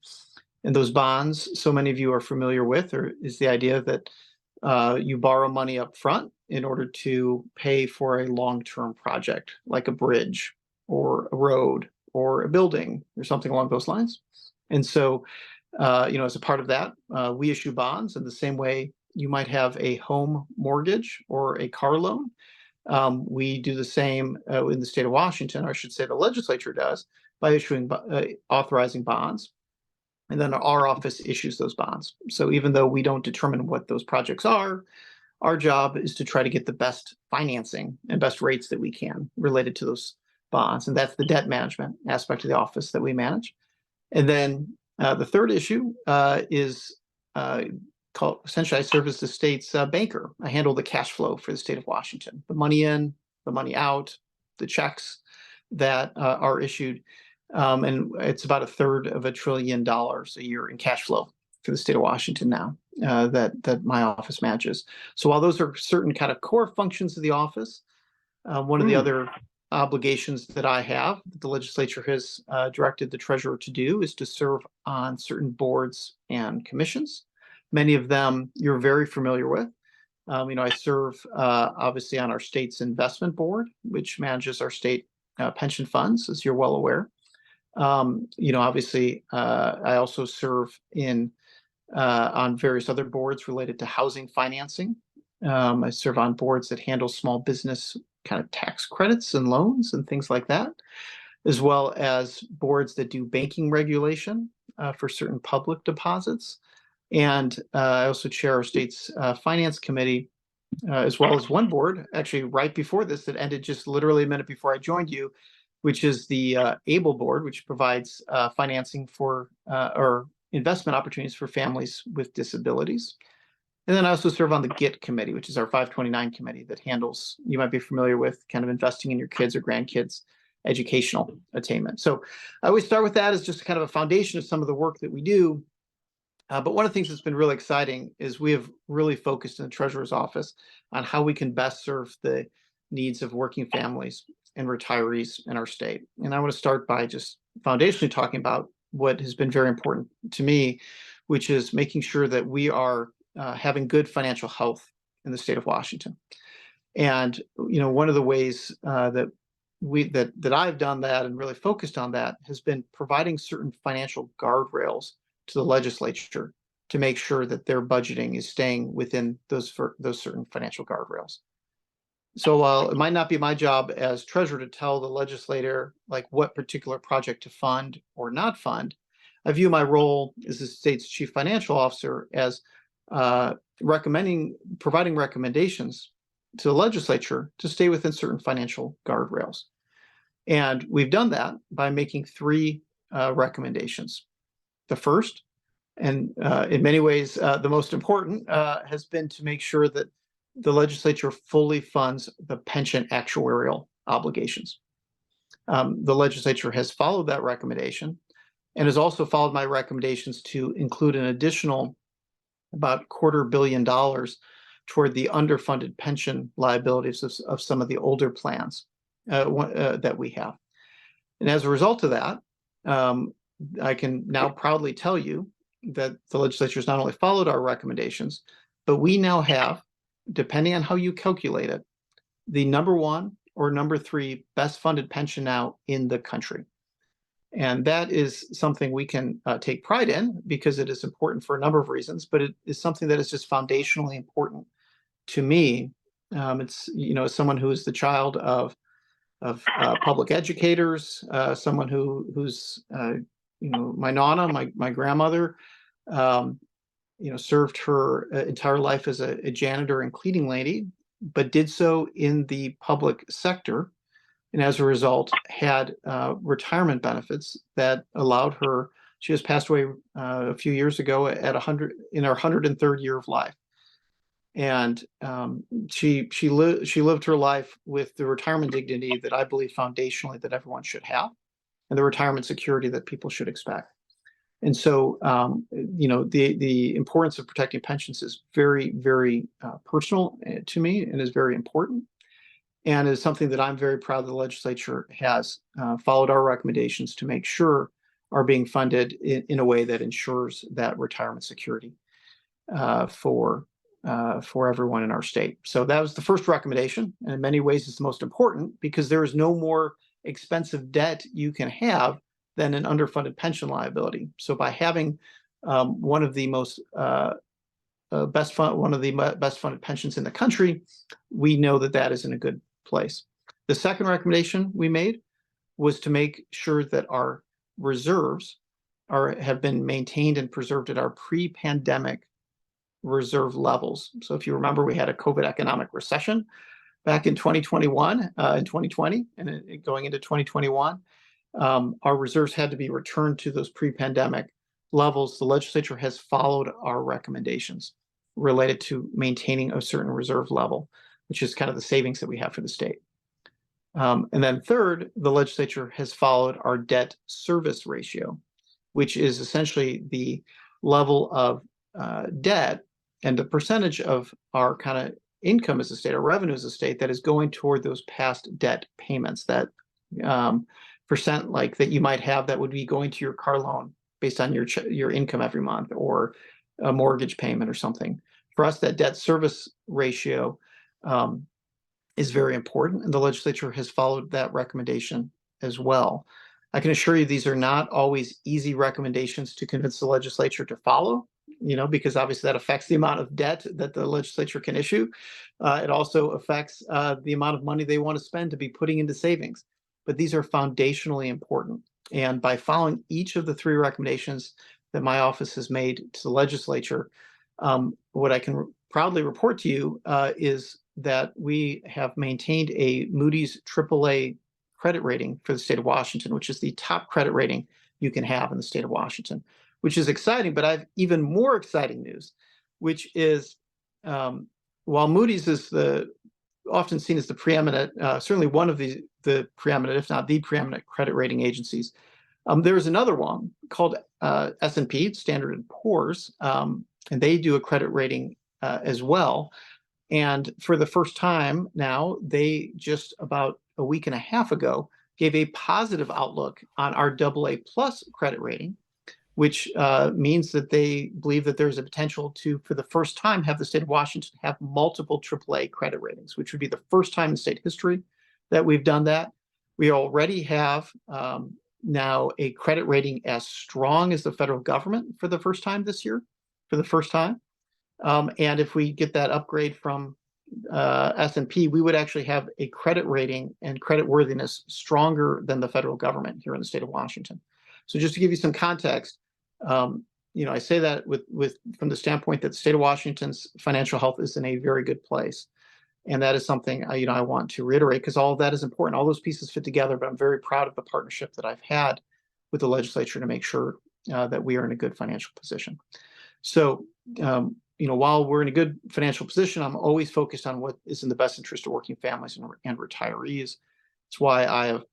And those bonds, so many of you are familiar with, is the idea that you borrow money up front in order to pay for a long-term project, like a bridge or a road or a building or something along those lines. And so, as a part of that, we issue bonds in the same way you might have a home mortgage or a car loan. We do the same in the state of Washington, or I should say the legislature does, by issuing authorizing bonds. And then our office issues those bonds. So even though we don't determine what those projects are, our job is to try to get the best financing and best rates that we can related to those bonds. And that's the debt management aspect of the office that we manage. And then the third issue is called, essentially, I serve as the state's banker. I handle the cash flow for the state of Washington, the money in, the money out, the checks that are issued. And it's about $1/3 trillion a year in cash flow for the state of Washington now that my office manages. So while those are certain kind of core functions of the office, one of the other obligations that I have, that the legislature has directed the treasurer to do, is to serve on certain boards and commissions. Many of them you're very familiar with. I serve obviously on our state's investment board, which manages our state pension funds, as you're well aware. Obviously, I also serve on various other boards related to housing financing. I serve on boards that handle small business kind of tax credits and loans and things like that, as well as boards that do banking regulation for certain public deposits. And I also chair our state's finance committee, as well as one board, actually right before this, that ended just literally a minute before I joined you, which is the ABLE board, which provides financing for or investment opportunities for families with disabilities. And then I also serve on the GET committee, which is our 529 committee that handles, you might be familiar with, kind of investing in your kids' or grandkids' educational attainment. So I always start with that as just kind of a foundation of some of the work that we do. But one of the things that's been really exciting is we have really focused in the treasurer's office on how we can best serve the needs of working families and retirees in our state. And I want to start by just foundationally talking about what has been very important to me, which is making sure that we are having good financial health in the state of Washington. And one of the ways that I've done that and really focused on that has been providing certain financial guardrails to the legislature to make sure that their budgeting is staying within those certain financial guardrails. So while it might not be my job as treasurer to tell the legislator like what particular project to fund or not fund, I view my role as the state's chief financial officer as providing recommendations to the legislature to stay within certain financial guardrails. And we've done that by making three recommendations. The first, and in many ways the most important, has been to make sure that the legislature fully funds the pension actuarial obligations. The legislature has followed that recommendation and has also followed my recommendations to include an additional about $250 million toward the underfunded pension liabilities of some of the older plans that we have. And as a result of that, I can now proudly tell you that the legislature has not only followed our recommendations, but we now have, depending on how you calculate it, the number 1 or number 3 best funded pension now in the country. And that is something we can take pride in because it is important for a number of reasons, but it is something that is just foundationally important to me. It's, as someone who is the child of public educators, someone who's my nana, my grandmother, served her entire life as a janitor and cleaning lady, but did so in the public sector, and as a result had retirement benefits that allowed her. She has passed away a few years ago at 100 in her 103rd year of life. And she lived her life with the retirement dignity that I believe foundationally that everyone should have, and the retirement security that people should expect. And so, the importance of protecting pensions is very, very personal to me and is very important, and is something that I'm very proud the legislature has followed our recommendations to make sure are being funded in a way that ensures that retirement security for everyone in our state. So that was the first recommendation, and in many ways it's the most important because there is no more expensive debt you can have than an underfunded pension liability. So by having one of the best funded pensions in the country, we know that is in a good place. The second recommendation we made was to make sure that our reserves have been maintained and preserved at our pre-pandemic reserve levels. So if you remember, we had a COVID economic recession back in 2021 and 2020, and going into 2021, our reserves had to be returned to those pre-pandemic levels. The legislature has followed our recommendations related to maintaining a certain reserve level, which is kind of the savings that we have for the state. And then third, the legislature has followed our debt service ratio, which is essentially the level of debt and the percentage of our kind of income as a state, or revenue as a state, that is going toward those past debt payments, that percent like that you might have that would be going to your car loan based on your income every month, or a mortgage payment or something. For us, that debt service ratio is very important, and the legislature has followed that recommendation as well. I can assure you these are not always easy recommendations to convince the legislature to follow, because obviously that affects the amount of debt that the legislature can issue. It also affects the amount of money they want to spend to be putting into savings. But these are foundationally important. And by following each of the 3 recommendations that my office has made to the legislature, what I can proudly report to you is that we have maintained a Moody's AAA credit rating for the state of Washington, which is the top credit rating you can have in the state of Washington, which is exciting. But I have even more exciting news, which is while Moody's is often seen as the preeminent, certainly one of the preeminent, if not the preeminent credit rating agencies, there is another one called S&P, Standard & Poor's, and they do a credit rating as well. And for the first time now, they just about a week and a half ago gave a positive outlook on our AA+ credit rating, which means that they believe that there's a potential to, for the first time, have the state of Washington have multiple AAA credit ratings, which would be the first time in state history that we've done that. We already have now a credit rating as strong as the federal government for the first time this year, for the first time. And if we get that upgrade from S&P, we would actually have a credit rating and credit worthiness stronger than the federal government here in the state of Washington. So just to give you some context, I say that from the standpoint that the state of Washington's financial health is in a very good place. And that is something I want to reiterate, because all of that is important. All those pieces fit together, but I'm very proud of the partnership that I've had with the legislature to make sure that we are in a good financial position. So, while we're in a good financial position, I'm always focused on what is in the best interest of working families and retirees. That's why I have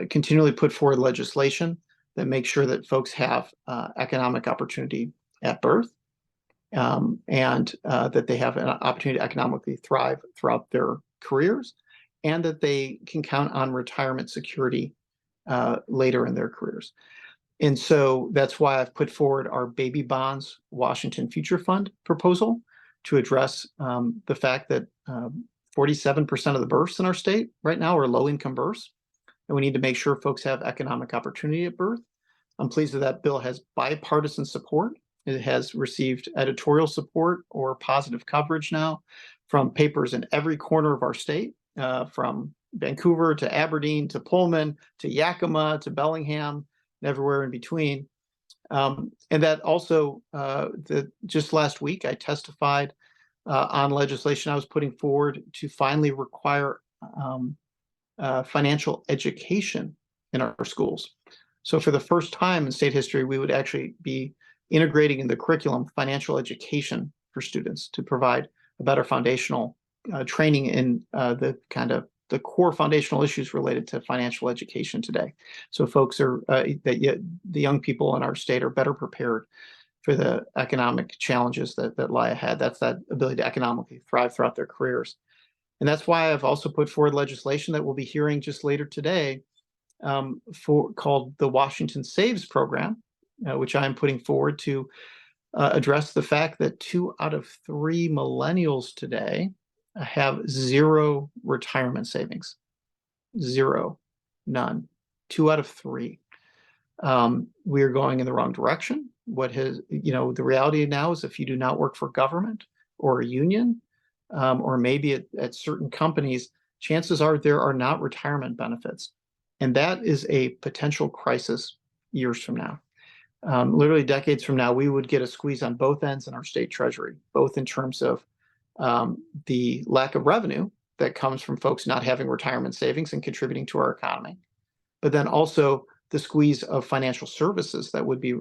continually put forward legislation that makes sure that folks have economic opportunity at birth, and that they have an opportunity to economically thrive throughout their careers, and that they can count on retirement security later in their careers. And so that's why I've put forward our Baby Bonds Washington Future Fund proposal to address the fact that 47% of the births in our state right now are low-income births, and we need to make sure folks have economic opportunity at birth. I'm pleased that bill has bipartisan support. It has received editorial support or positive coverage now from papers in every corner of our state, from Vancouver to Aberdeen to Pullman to Yakima to Bellingham, and everywhere in between. And that also, just last week, I testified on legislation I was putting forward to finally require financial education in our schools. So for the first time in state history, we would actually be integrating in the curriculum financial education for students to provide a better foundational training in the core foundational issues related to financial education today. So folks are, the young people in our state are better prepared for the economic challenges that lie ahead. That's that ability to economically thrive throughout their careers. And that's why I've also put forward legislation that we'll be hearing just later today called the Washington Saves Program, which I'm putting forward to address the fact that 2 out of 3 millennials today have zero retirement savings. Zero, none, 2 out of 3. We are going in the wrong direction. The reality now is if you do not work for government or a union, or maybe at certain companies, chances are there are not retirement benefits. And that is a potential crisis years from now. Literally decades from now, we would get a squeeze on both ends in our state treasury, both in terms of the lack of revenue that comes from folks not having retirement savings and contributing to our economy, but then also the squeeze of financial services that would be,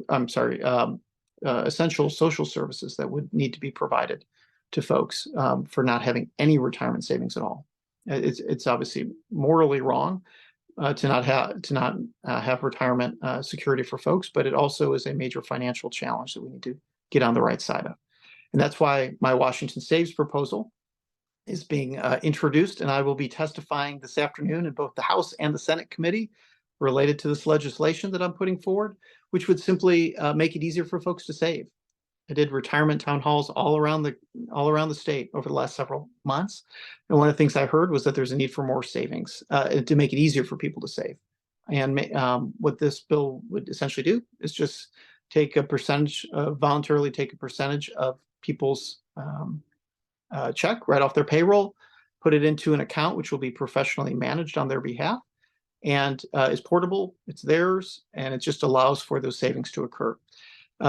essential social services that would need to be provided to folks for not having any retirement savings at all. It's obviously morally wrong to not have retirement security for folks, but it also is a major financial challenge that we need to get on the right side of. And that's why my Washington Saves proposal is being introduced, and I will be testifying this afternoon in both the House and the Senate committee related to this legislation that I'm putting forward, which would simply make it easier for folks to save. I did retirement town halls all around the state over the last several months, and one of the things I heard was that there's a need for more savings to make it easier for people to save. And what this bill would essentially do is just take a percentage, voluntarily take a percentage of people's check right off their payroll, put it into an account which will be professionally managed on their behalf, and is portable, it's theirs, and it just allows for those savings to occur.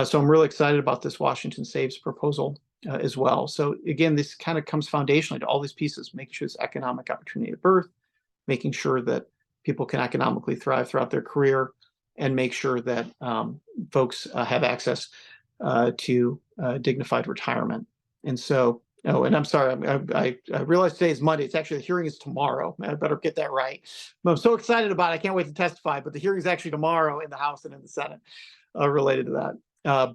So I'm really excited about this Washington Saves proposal as well. So again, this kind of comes foundationally to all these pieces, making sure it's economic opportunity at birth, making sure that people can economically thrive throughout their career, and make sure that folks have access to dignified retirement. And so, and I'm sorry, I realize today is Monday. It's actually, the hearing is tomorrow. I better get that right. I'm so excited about it. I can't wait to testify, but the hearing is actually tomorrow in the House and in the Senate related to that.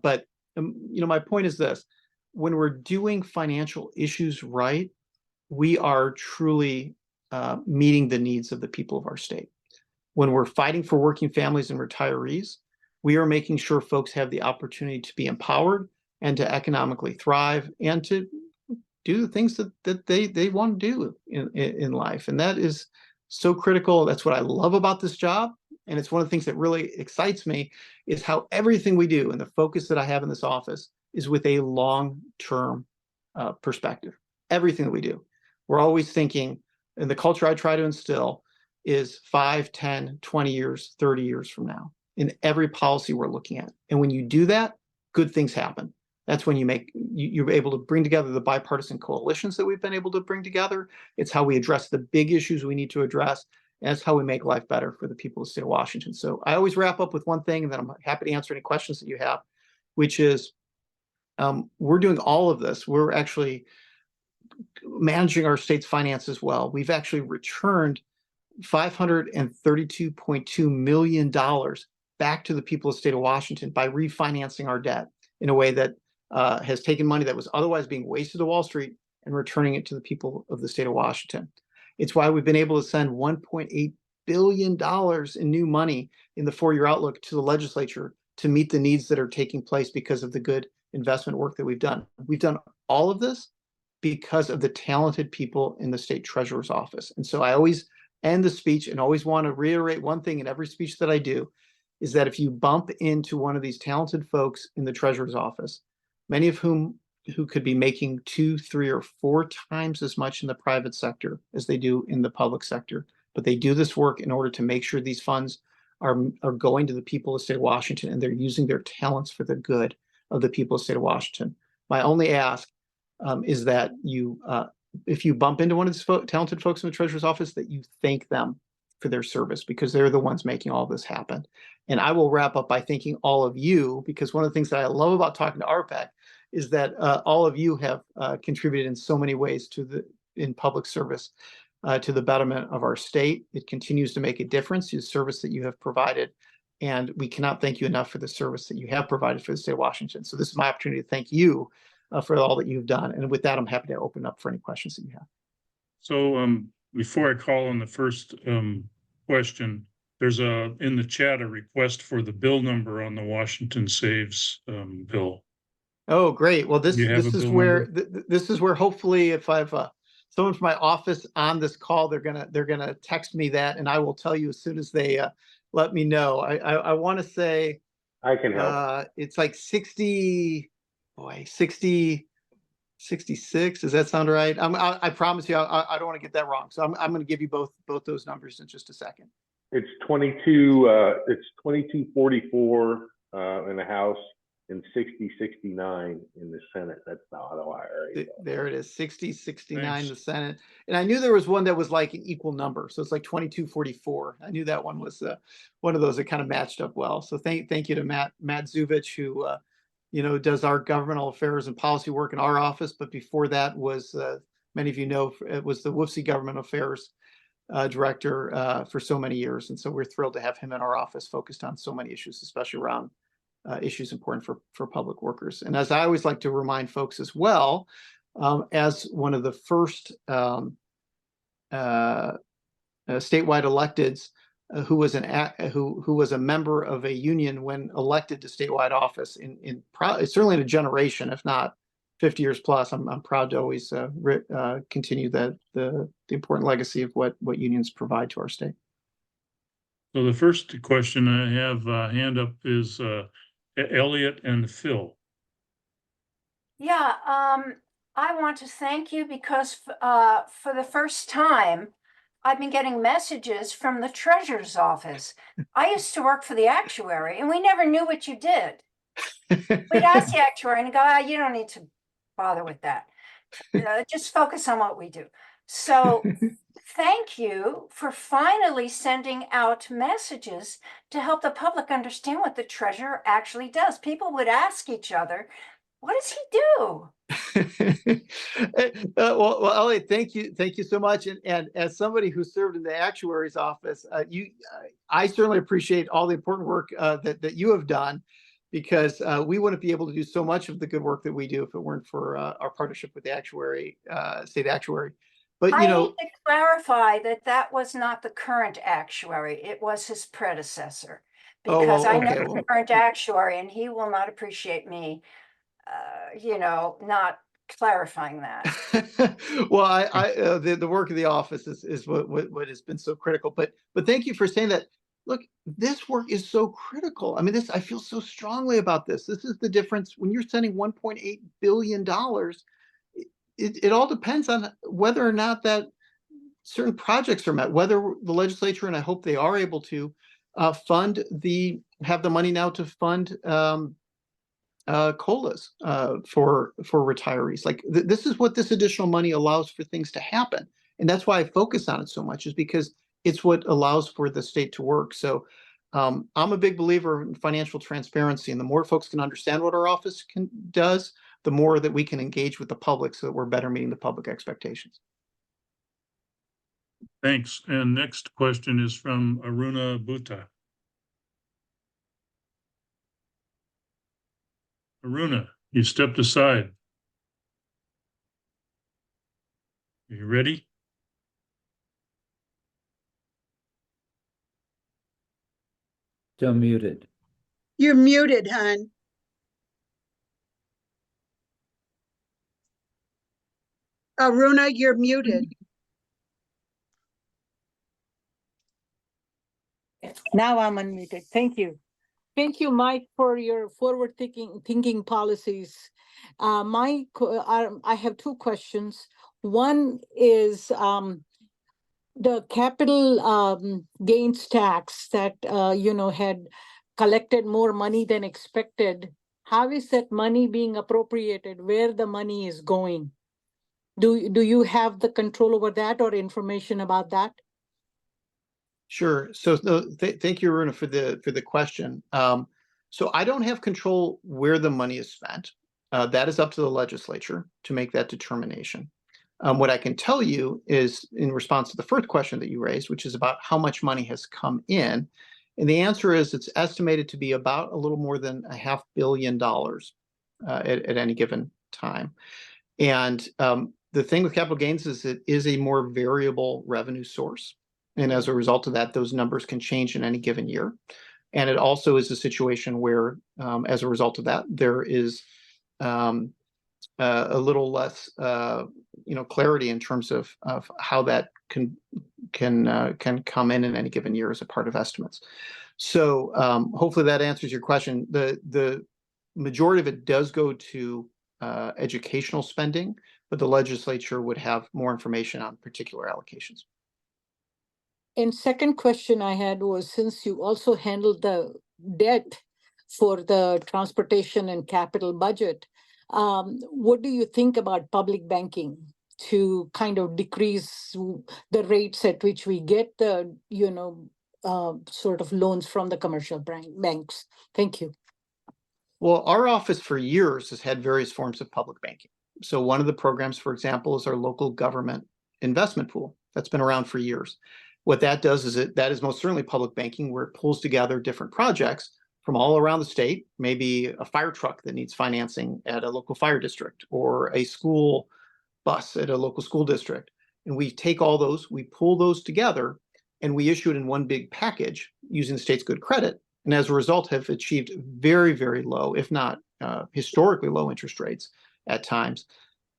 But my point is this: when we're doing financial issues right, we are truly meeting the needs of the people of our state. When we're fighting for working families and retirees, we are making sure folks have the opportunity to be empowered and to economically thrive and to do the things that they want to do in life. And that is so critical. That's what I love about this job. And it's one of the things that really excites me, is how everything we do and the focus that I have in this office is with a long-term perspective. Everything that we do, we're always thinking, and the culture I try to instill is 5, 10, 20 years, 30 years from now in every policy we're looking at. And when you do that, good things happen. That's when you're able to bring together the bipartisan coalitions that we've been able to bring together. It's how we address the big issues we need to address. And that's how we make life better for the people of the state of Washington. So I always wrap up with one thing, and then I'm happy to answer any questions that you have, which is we're doing all of this. We're actually managing our state's finances well. We've actually returned $532.2 million back to the people of the state of Washington by refinancing our debt in a way that has taken money that was otherwise being wasted to Wall Street and returning it to the people of the state of Washington. It's why we've been able to send $1.8 billion in new money in the 4-year outlook to the legislature to meet the needs that are taking place because of the good investment work that we've done. We've done all of this because of the talented people in the state treasurer's office. And so I always end the speech and always want to reiterate one thing in every speech that I do, is that if you bump into one of these talented folks in the treasurer's office, many of who could be making 2, 3, or 4 times as much in the private sector as they do in the public sector, but they do this work in order to make sure these funds are going to the people of the state of Washington, and they're using their talents for the good of the people of the state of Washington. My only ask is that you, if you bump into one of these talented folks in the treasurer's office, that you thank them for their service, because they're the ones making all this happen. And I will wrap up by thanking all of you, because one of the things that I love about talking to RPEC is that all of you have contributed in so many ways in public service to the betterment of our state. It continues to make a difference, the service that you have provided. And we cannot thank you enough for the service that you have provided for the state of Washington. So this is my opportunity to thank you for all that you've done. And with that, I'm happy to open up for any questions that you have. So before I call on the first question, there's in the chat a request for the bill number on the Washington Saves bill. Oh, great. Well, this is where this is where hopefully if I've someone from my office on this call, they're gonna text me that, and I will tell you as soon as they let me know. I want to say I can help. It's like 66. Does that sound right? I promise you, I don't want to get that wrong. So I'm going to give you both those numbers in just a second. It's 22. It's 2244 in the House and 6069 in the Senate. That's the auto IRA. There it is, 6069 in the Senate. And I knew there was one that was like an equal number, so it's like 2244. I knew that one was one of those that kind of matched up well. So thank you to Matt Zuvich, who does our governmental affairs and policy work in our office. But before that was, many of you know, it was the WFC Government Affairs Director for so many years. And so we're thrilled to have him in our office focused on so many issues, especially around issues important for public workers. And as I always like to remind folks as well, as one of the first statewide electeds who was a member of a union when elected to statewide office in certainly in a generation, if not 50 years plus, I'm proud to always continue the important legacy of what unions provide to our state. So the first question I have hand up is Elliot and Phil. Yeah, I want to thank you because for the first time, I've been getting messages from the treasurer's office. I used to work for the actuary and we never knew what you did. We'd ask the actuary and go, you don't need to bother with that. Just focus on what we do. So thank you for finally sending out messages to help the public understand what the treasurer actually does. People would ask each other, what does he do? Well, Elliot, thank you so much. And as somebody who served in the actuary's office, I certainly appreciate all the important work that you have done, because we wouldn't be able to do so much of the good work that we do if it weren't for our partnership with the actuary, state actuary. But I need to clarify that was not the current actuary; it was his predecessor. Because I know the current actuary, and he will not appreciate me, not clarifying that. Well, the work of the office is what has been so critical. But thank you for saying that. Look, this work is so critical. I mean, I feel so strongly about this. This is the difference when you're sending $1.8 billion. It all depends on whether or not that certain projects are met, whether the legislature, and I hope they are able to have the money now to fund COLAs for retirees. Like this is what this additional money allows for things to happen. And that's why I focus on it so much, is because it's what allows for the state to work. So I'm a big believer in financial transparency, and the more folks can understand what our office does, the more that we can engage with the public so that we're better meeting the public expectations. Thanks. And next question is from Aruna Bhutta. Aruna. You stepped aside. Are you ready? Still muted. You're muted, hon. Runa, you're muted. Now I'm unmuted. Thank you. Thank you, Mike, for your forward-thinking policies. I have two questions. One is the capital gains tax that had collected more money than expected. How is that money being appropriated? Where the money is going? Do you have the control over that or information about that? Sure. So thank you, Aruna, for the question. So I don't have control where the money is spent. That is up to the legislature to make that determination. What I can tell you is in response to the first question that you raised, which is about how much money has come in. And the answer is it's estimated to be about a little more than $500 million at any given time. And the thing with capital gains is it is a more variable revenue source. And as a result of that, those numbers can change in any given year. And it also is a situation where, as a result of that, there is a little less, clarity in terms of how that can come in any given year as a part of estimates. So hopefully that answers your question. The majority of it does go to educational spending, but the legislature would have more information on particular allocations. And second question I had was, since you also handled the debt for the transportation and capital budget, what do you think about public banking to kind of decrease the rates at which we get the, sort of loans from the commercial banks? Thank you. Well, our office for years has had various forms of public banking. So one of the programs, for example, is our local government investment pool. That's been around for years. What that does is that is most certainly public banking, where it pulls together different projects from all around the state, maybe a fire truck that needs financing at a local fire district or a school bus at a local school district. And we take all those, we pull those together, and we issue it in one big package using the state's good credit. And as a result, have achieved very, very low, if not historically low interest rates at times.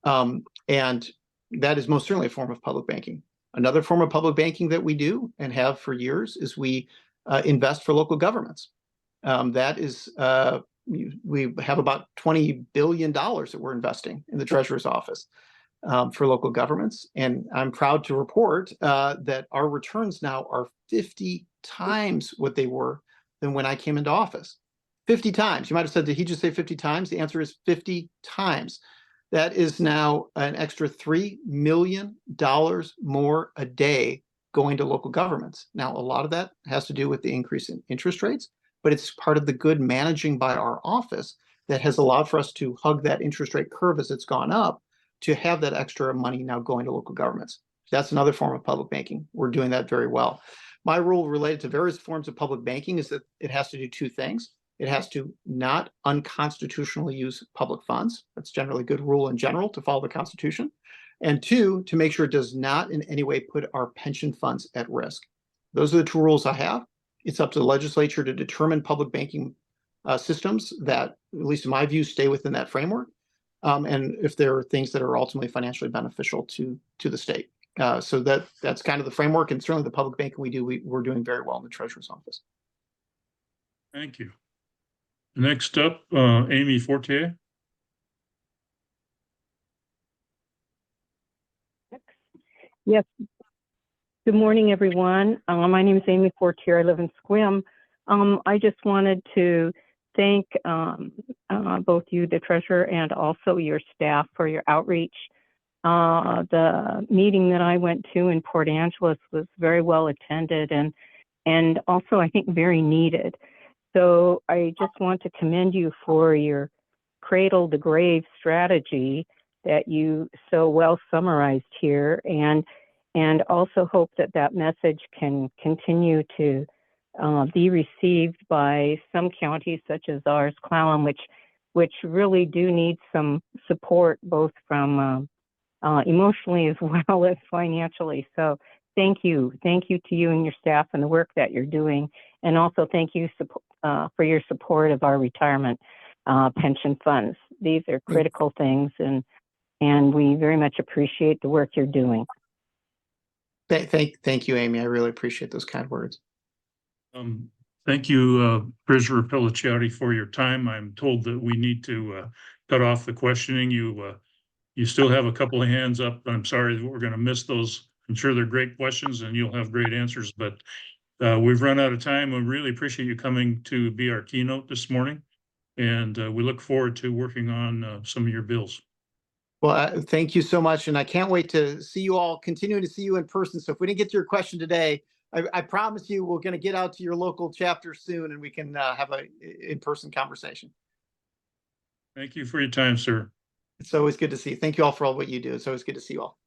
And that is most certainly a form of public banking. Another form of public banking that we do and have for years is we invest for local governments. That is, we have about $20 billion that we're investing in the Treasurer's office for local governments. And I'm proud to report that our returns now are 50 times what they were than when I came into office. 50 times. You might have said, did he just say 50 times? The answer is 50 times. That is now an extra $3 million more a day going to local governments. Now, a lot of that has to do with the increase in interest rates, but it's part of the good managing by our office that has allowed for us to hug that interest rate curve as it's gone up, to have that extra money now going to local governments. That's another form of public banking. We're doing that very well. My rule related to various forms of public banking is that it has to do two things. It has to not unconstitutionally use public funds. That's generally a good rule in general, to follow the Constitution. And two, to make sure it does not in any way put our pension funds at risk. Those are the two rules I have. It's up to the legislature to determine public banking systems that, at least in my view, stay within that framework. And if there are things that are ultimately financially beneficial to the state. So that's kind of the framework, and certainly the public banking we do, we're doing very well in the Treasurer's office. Thank you. Next up, Amy Fortier. Yes. Good morning, everyone. My name is Amy Fortier. I live in Sequim. I just wanted to thank both you, the treasurer, and also your staff for your outreach. The meeting that I went to in Port Angeles was very well attended and also, I think, very needed. So I just want to commend you for your cradle to grave strategy that you so well summarized here, and also hope that that message can continue to be received by some counties such as ours, Clallam, which really do need some support, both from emotionally as well as financially. So thank you to you and your staff and the work that you're doing, and also thank you for your support of our retirement pension funds. These are critical things, and we very much appreciate the work you're doing. Thank you, Amy. I really appreciate those kind words. Thank you, Treasurer Pelliciotti, for your time. I'm told that we need to cut off the questioning. You still have a couple of hands up. I'm sorry that we're going to miss those. I'm sure they're great questions and you'll have great answers, but we've run out of time. We really appreciate you coming to be our keynote this morning. And we look forward to working on some of your bills. Well, thank you so much. And I can't wait to see you all, continuing to see you in person. So if we didn't get to your question today, I promise you we're going to get out to your local chapter soon and we can have an in-person conversation. Thank you for your time, sir. It's always good to see you. Thank you all for all what you do. It's always good to see you all.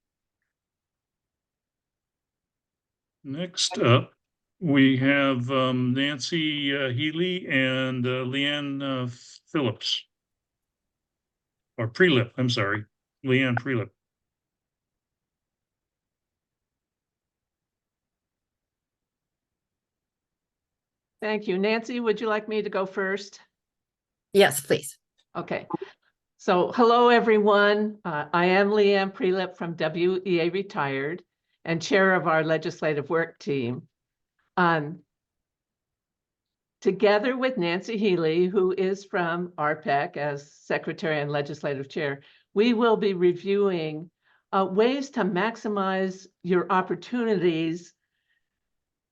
Next up, we have Nancy Healy and Leanne Phillips. Or Prelip, I'm sorry, Leanne Prelip. Thank you. Nancy, would you like me to go first? Yes, please. Okay. So hello, everyone. I am Leanne Prelip from WEA-Retired and chair of our legislative work team. Together with Nancy Healy, who is from RPEC as secretary and legislative chair, we will be reviewing ways to maximize your opportunities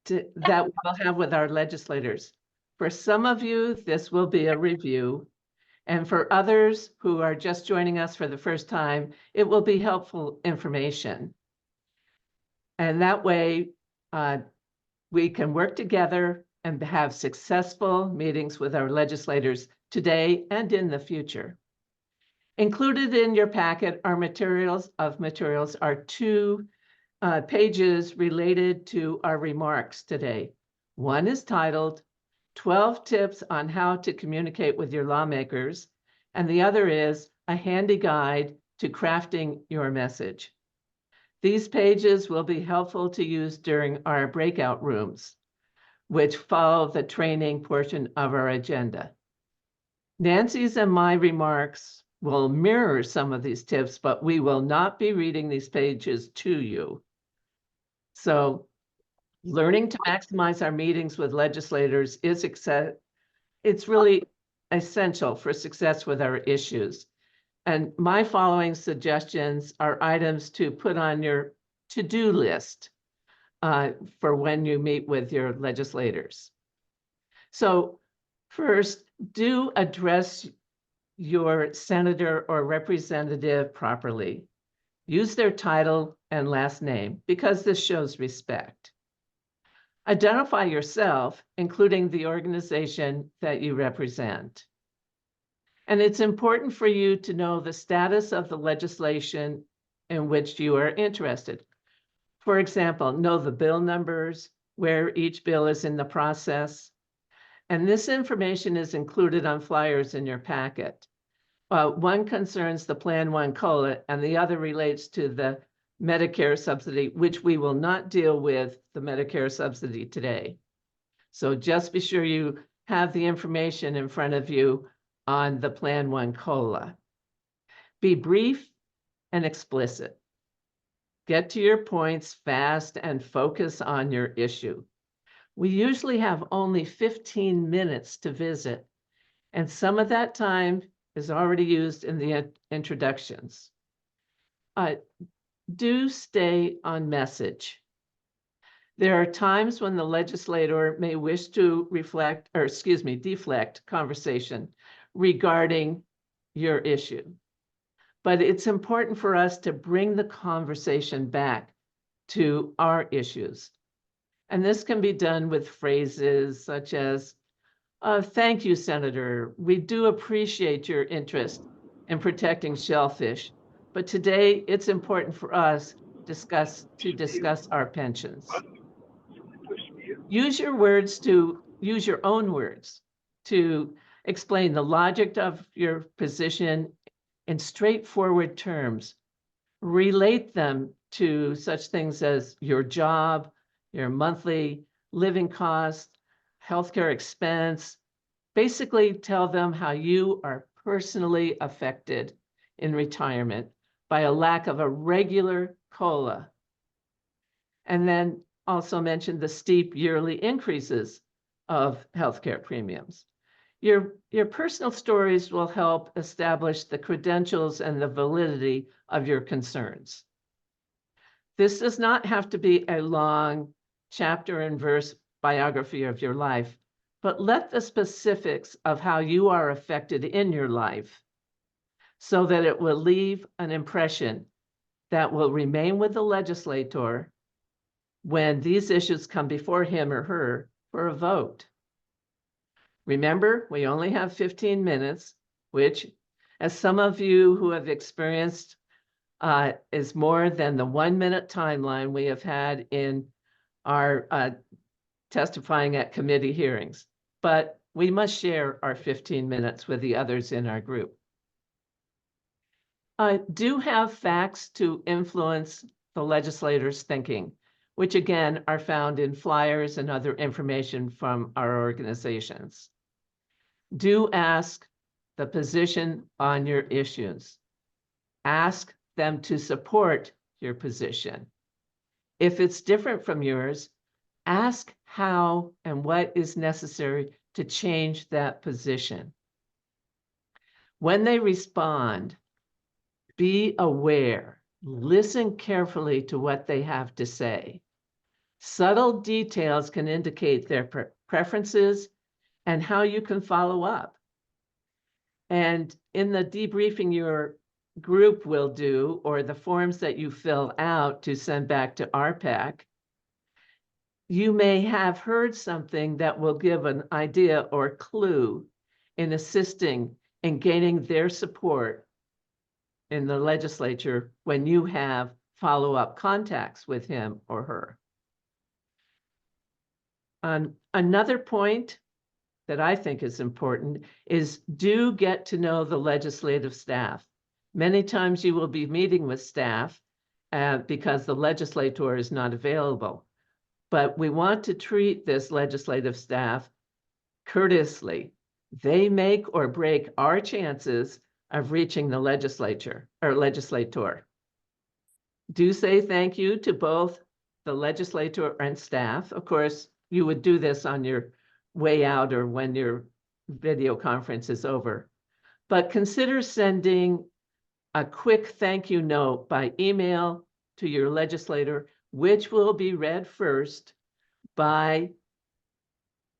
that we'll have with our legislators. For some of you, this will be a review. And for others who are just joining us for the first time, it will be helpful information. And that way, we can work together and have successful meetings with our legislators today and in the future. Included in your packet are materials are two pages related to our remarks today. One is titled 12 Tips on How to Communicate with Your Lawmakers, and the other is a handy guide to crafting your message. These pages will be helpful to use during our breakout rooms, which follow the training portion of our agenda. Nancy's and my remarks will mirror some of these tips, but we will not be reading these pages to you. So learning to maximize our meetings with legislators is it's really essential for success with our issues. And my following suggestions are items to put on your to-do list for when you meet with your legislators. So first, do address your senator or representative properly. Use their title and last name because this shows respect. Identify yourself, including the organization that you represent. And it's important for you to know the status of the legislation in which you are interested. For example, know the bill numbers, where each bill is in the process. And this information is included on flyers in your packet. One concerns the Plan 1 COLA and the other relates to the Medicare subsidy, which we will not deal with the Medicare subsidy today. So just be sure you have the information in front of you on the Plan 1 COLA. Be brief and explicit. Get to your points fast and focus on your issue. We usually have only 15 minutes to visit, and some of that time is already used in the introductions. Do stay on message. There are times when the legislator may wish to deflect conversation regarding your issue. But it's important for us to bring the conversation back to our issues. And this can be done with phrases such as, thank you, Senator. We do appreciate your interest in protecting shellfish, but today it's important for us to discuss our pensions. Use your own words to Explain the logic of your position in straightforward terms. Relate them to such things as your job, your monthly living costs, healthcare expense. Basically, tell them how you are personally affected in retirement by a lack of a regular COLA. And then also mention the steep yearly increases of healthcare premiums. Your personal stories will help establish the credentials and the validity of your concerns. This does not have to be a long chapter and verse biography of your life, but let the specifics of how you are affected in your life so that it will leave an impression that will remain with the legislator when these issues come before him or her for a vote. Remember, we only have 15 minutes, which, as some of you who have experienced, is more than the 1-minute timeline we have had in our testifying at committee hearings. But we must share our 15 minutes with the others in our group. Do have facts to influence the legislators' thinking, which again are found in flyers and other information from our organizations. Do ask the position on your issues. Ask them to support your position. If it's different from yours, ask how and what is necessary to change that position. When they respond, be aware, listen carefully to what they have to say. Subtle details can indicate their preferences and how you can follow up. And in the debriefing your group will do, or the forms that you fill out to send back to RPEC, you may have heard something that will give an idea or clue in assisting in gaining their support in the legislature when you have follow-up contacts with him or her. Another point that I think is important is do get to know the legislative staff. Many times you will be meeting with staff because the legislator is not available. But we want to treat this legislative staff courteously. They make or break our chances of reaching the legislature or legislator. Do say thank you to both the legislator and staff. Of course, you would do this on your way out or when your video conference is over. But consider sending a quick thank you note by email to your legislator, which will be read first by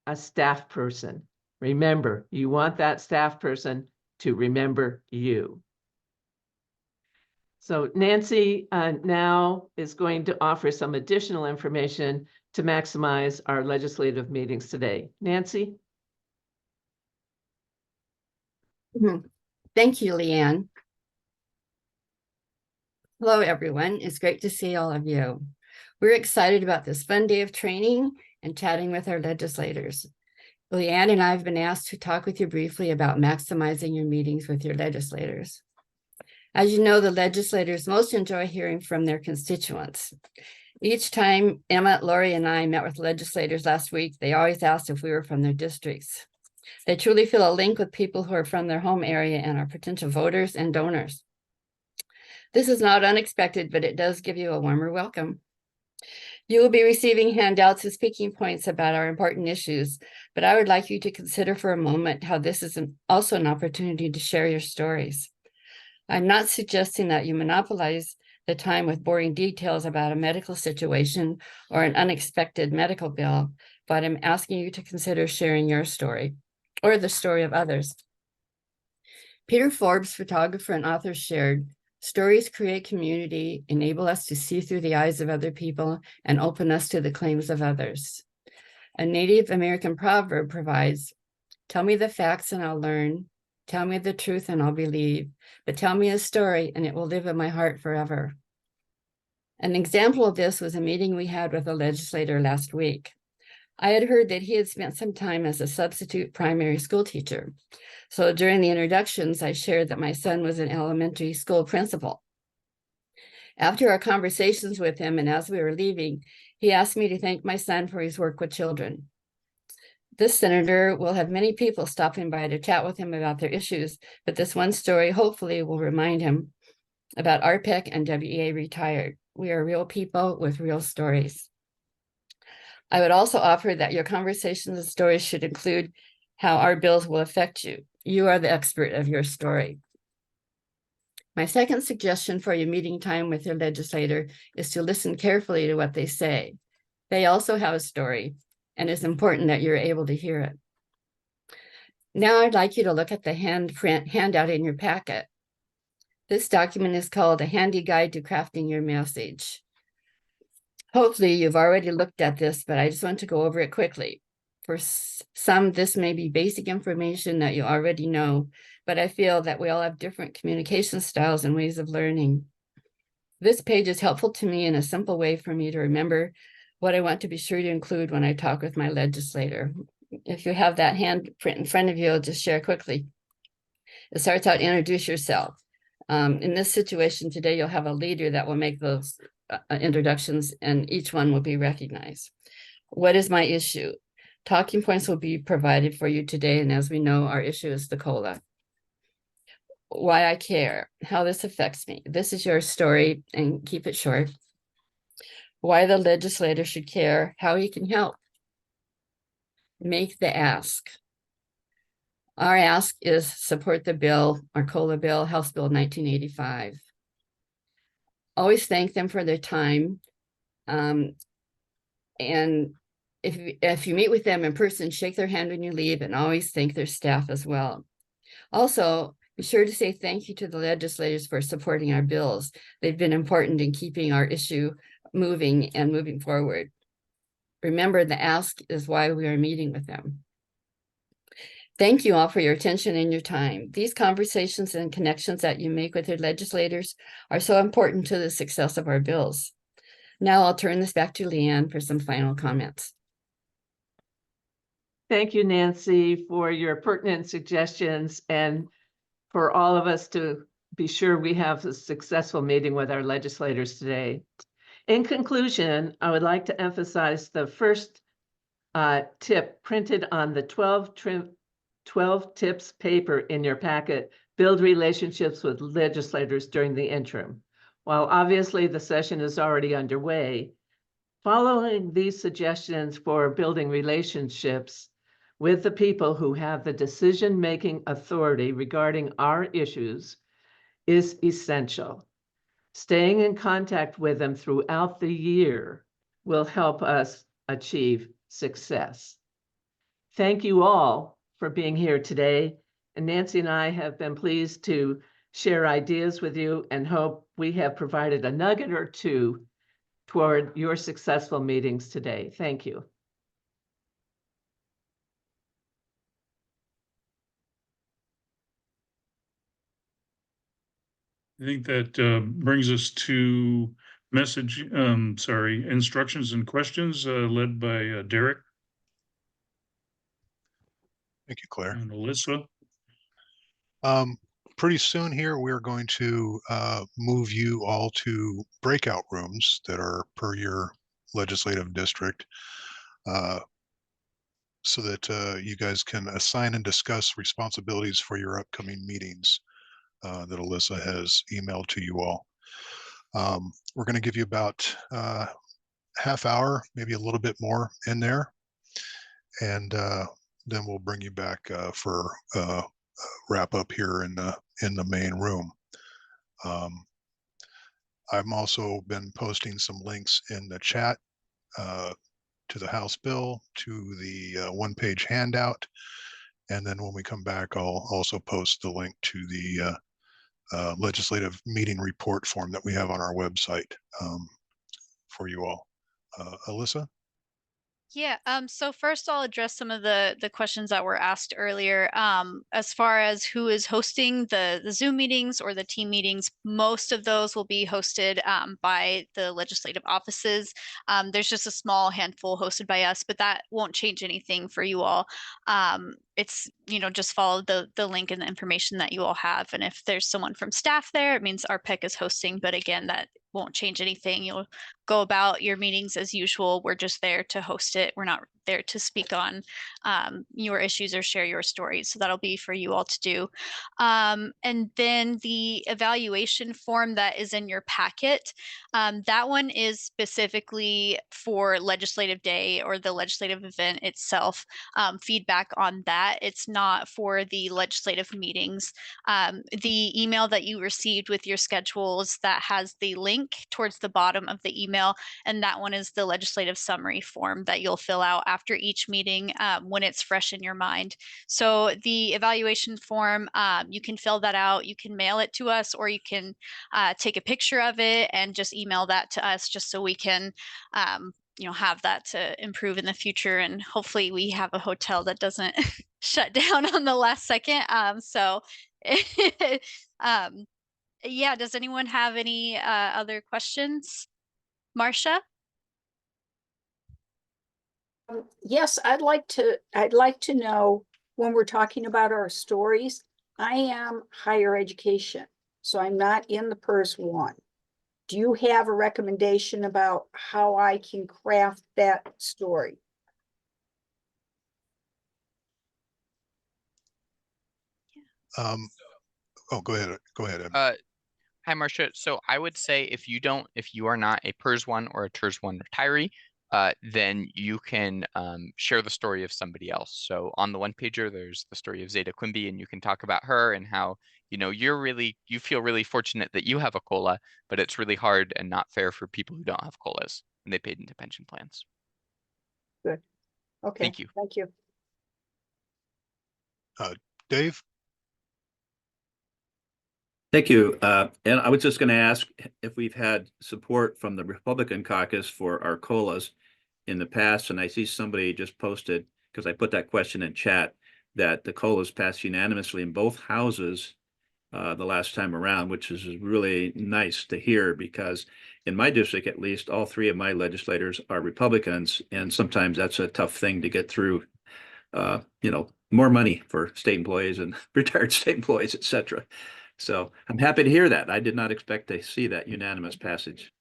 a staff person. Remember, you want that staff person to remember you. So Nancy now is going to offer some additional information to maximize our legislative meetings today. Nancy? Thank you, Leanne. Hello, everyone. It's great to see all of you. We're excited about this fun day of training and chatting with our legislators. Leanne and I have been asked to talk with you briefly about maximizing your meetings with your legislators. As you know, the legislators most enjoy hearing from their constituents. Each time Emma, Lori, and I met with legislators last week, they always asked if we were from their districts. They truly feel a link with people who are from their home area and are potential voters and donors. This is not unexpected, but it does give you a warmer welcome. You will be receiving handouts and speaking points about our important issues, but I would like you to consider for a moment how this is also an opportunity to share your stories. I'm not suggesting that you monopolize the time with boring details about a medical situation or an unexpected medical bill, but I'm asking you to consider sharing your story or the story of others. Peter Forbes, photographer and author, shared, "Stories create community, enable us to see through the eyes of other people, and open us to the claims of others." A Native American proverb provides, "Tell me the facts and I'll learn. Tell me the truth and I'll believe. But tell me a story and it will live in my heart forever." An example of this was a meeting we had with a legislator last week. I had heard that he had spent some time as a substitute primary school teacher. So during the introductions, I shared that my son was an elementary school principal. After our conversations with him and as we were leaving, he asked me to thank my son for his work with children. This senator will have many people stopping by to chat with him about their issues, but this one story hopefully will remind him about RPEC and WEA-Retired. We are real people with real stories. I would also offer that your conversations and stories should include how our bills will affect you. You are the expert of your story. My second suggestion for your meeting time with your legislator is to listen carefully to what they say. They also have a story, and it's important that you're able to hear it. Now I'd like you to look at the handout in your packet. This document is called A Handy Guide to Crafting Your Message. Hopefully you've already looked at this, but I just want to go over it quickly. For some, this may be basic information that you already know, but I feel that we all have different communication styles and ways of learning. This page is helpful to me in a simple way for me to remember what I want to be sure to include when I talk with my legislator. If you have that handprint in front of you, I'll just share quickly. It starts out, introduce yourself. In this situation today, you'll have a leader that will make those introductions, and each one will be recognized. What is my issue? Talking points will be provided for you today, and as we know, our issue is the COLA. Why I care, how this affects me. This is your story, and keep it short. Why the legislator should care, how he can help. Make the ask. Our ask is support the bill, our COLA bill, House Bill 1985. Always thank them for their time. And if you meet with them in person, shake their hand when you leave, and always thank their staff as well. Also, be sure to say thank you to the legislators for supporting our bills. They've been important in keeping our issue moving and moving forward. Remember, the ask is why we are meeting with them. Thank you all for your attention and your time. These conversations and connections that you make with your legislators are so important to the success of our bills. Now I'll turn this back to Leanne for some final comments. Thank you, Nancy, for your pertinent suggestions and for all of us to be sure we have a successful meeting with our legislators today. In conclusion, I would like to emphasize the first tip printed on the 12 tips paper in your packet: build relationships with legislators during the interim. While obviously the session is already underway, following these suggestions for building relationships with the people who have the decision-making authority regarding our issues is essential. Staying in contact with them throughout the year will help us achieve success. Thank you all for being here today. And Nancy and I have been pleased to share ideas with you and hope we have provided a nugget or two toward your successful meetings today. Thank you. I think that brings us to instructions and questions led by Derek. Thank you, Claire. And Alyssa. Pretty soon here, we're going to move you all to breakout rooms that are per your legislative district so that you guys can assign and discuss responsibilities for your upcoming meetings that Alyssa has emailed to you all. We're going to give you about half hour, maybe a little bit more in there. And then we'll bring you back for wrap up here in the main room. I've also been posting some links in the chat to the House bill, to the one-page handout, and then when we come back, I'll also post the link to the legislative meeting report form that we have on our website for you all. Alyssa? Yeah, so first I'll address some of the questions that were asked earlier. As far as who is hosting the Zoom meetings or the team meetings, most of those will be hosted by the legislative offices. There's just a small handful hosted by us, but that won't change anything for you all. It's, you know, just follow the link and the information that you all have. And if there's someone from staff there, it means RPEC is hosting, but again, that won't change anything. You'll go about your meetings as usual. We're just there to host it. We're not there to speak on your issues or share your stories. So that'll be for you all to do. And then the evaluation form that is in your packet, that one is specifically for legislative day or the legislative event itself. Feedback on that. It's not for the legislative meetings. The email that you received with your schedules that has the link towards the bottom of the email, and that one is the legislative summary form that you'll fill out after each meeting when it's fresh in your mind. So the evaluation form, you can fill that out, you can mail it to us, or you can take a picture of it and just email that to us just so we can you know, have that to improve in the future. And hopefully we have a hotel that doesn't shut down on the last second. Yeah, does anyone have any other questions? Marcia? Yes, I'd like to know, when we're talking about our stories, I am higher education, so I'm not in the PERS 1. Do you have a recommendation about how I can craft that story? Oh, go ahead. Go ahead, Ed. Hi, Marcia. So I would say if you are not a PERS 1 or a TERS 1 retiree, then you can share the story of somebody else. So on the one pager, there's the story of Zeta Quimby, and you can talk about her and how, you know, you feel really fortunate that you have a COLA, but it's really hard and not fair for people who don't have COLAs and they paid into pension plans. Good. Okay. Thank you. Thank you. Dave? Thank you. And I was just going to ask if we've had support from the Republican caucus for our COLAs in the past. And I see somebody just posted, because I put that question in chat, that the COLAs passed unanimously in both houses the last time around, which is really nice to hear, because in my district, at least, all three of my legislators are Republicans. And sometimes that's a tough thing to get through, you know, more money for state employees and retired state employees, et cetera. So I'm happy to hear that. I did not expect to see that unanimous passage.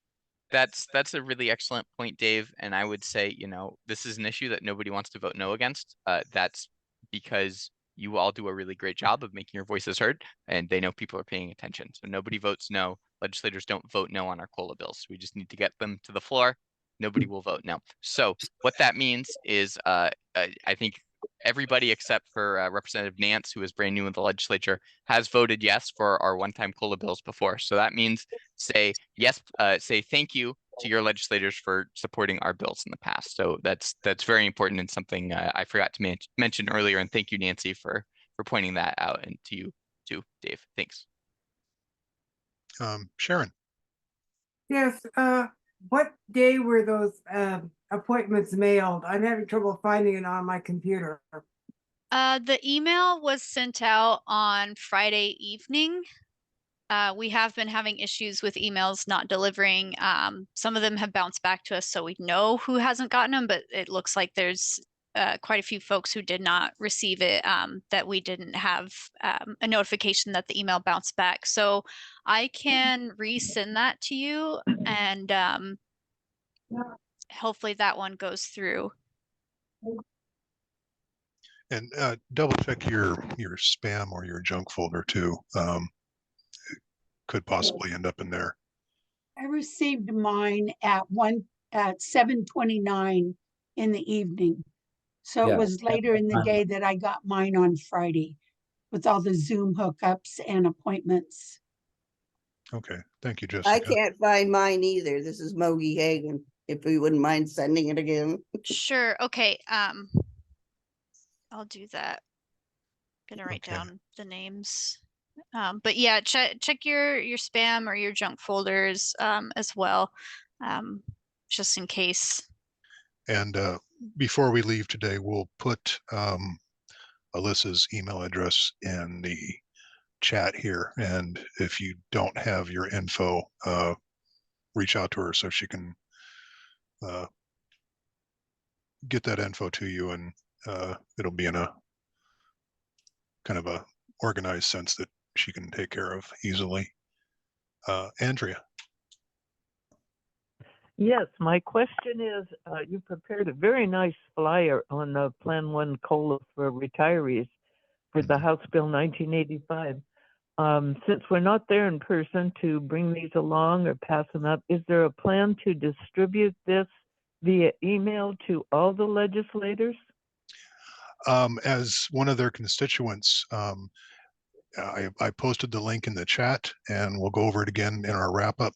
That's a really excellent point, Dave. And I would say, you know, this is an issue that nobody wants to vote no against. That's because you all do a really great job of making your voices heard, and they know people are paying attention. So nobody votes no. Legislators don't vote no on our COLA bills. We just need to get them to the floor. Nobody will vote no. So what that means is, I think everybody except for Representative Nance, who is brand new in the legislature, has voted yes for our one-time COLA bills before. So that means say yes, say thank you to your legislators for supporting our bills in the past. So that's very important and something I forgot to mention earlier. And thank you, Nancy, for pointing that out, and to you too, Dave. Thanks. Sharon? Yes, what day were those appointments mailed? I'm having trouble finding it on my computer. The email was sent out on Friday evening. We have been having issues with emails not delivering. Some of them have bounced back to us, so we know who hasn't gotten them, but it looks like there's quite a few folks who did not receive it, that we didn't have a notification that the email bounced back. So I can resend that to you, and hopefully that one goes through. And double check your spam or your junk folder too. It could possibly end up in there. I received mine at 7:29 in the evening. So Yeah. it was later in the day that I got mine on Friday with all the Zoom hookups and appointments. Okay, thank you, Jessica. I can't find mine either. This is Mogi Hagan. If we wouldn't mind sending it again. Sure. Okay. I'll do that. Gonna write down the names. But yeah, check your spam or your junk folders as well, just in case. And before we leave today, we'll put Alyssa's email address in the chat here. And if you don't have your info, reach out to her so she can get that info to you, and it'll be in a kind of a organized sense that she can take care of easily. Andrea. Yes, my question is, you prepared a very nice flyer on the Plan 1 COLA for retirees for the House Bill 1985. Since we're not there in person to bring these along or pass them up, is there a plan to distribute this via email to all the legislators? As one of their constituents, I posted the link in the chat, and we'll go over it again in our wrap up.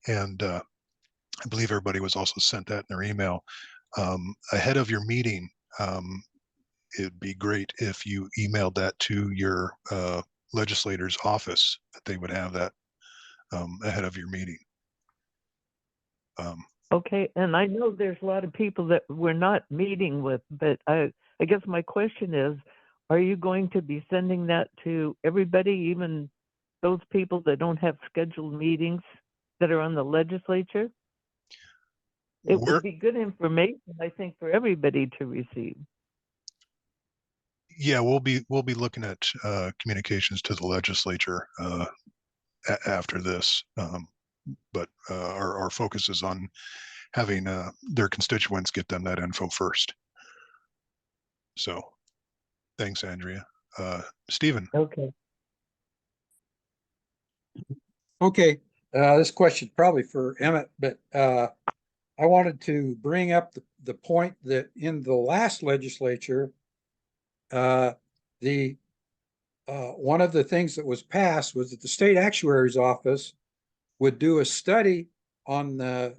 And I believe everybody was also sent that in their email. Ahead of your meeting, it'd be great if you emailed that to your legislator's office, that they would have that ahead of your meeting. Okay, and I know there's a lot of people that we're not meeting with, but I guess my question is, are you going to be sending that to everybody, even those people that don't have scheduled meetings that are on the legislature? It would be good information, I think, for everybody to receive. Yeah, we'll be looking at communications to the legislature after this, but our focus is on having their constituents get them that info first. So, thanks, Andrea. Stephen. Okay. Okay, this question probably for Emmett, but I wanted to bring up the point that in the last legislature, one of the things that was passed was that the state actuary's office would do a study on the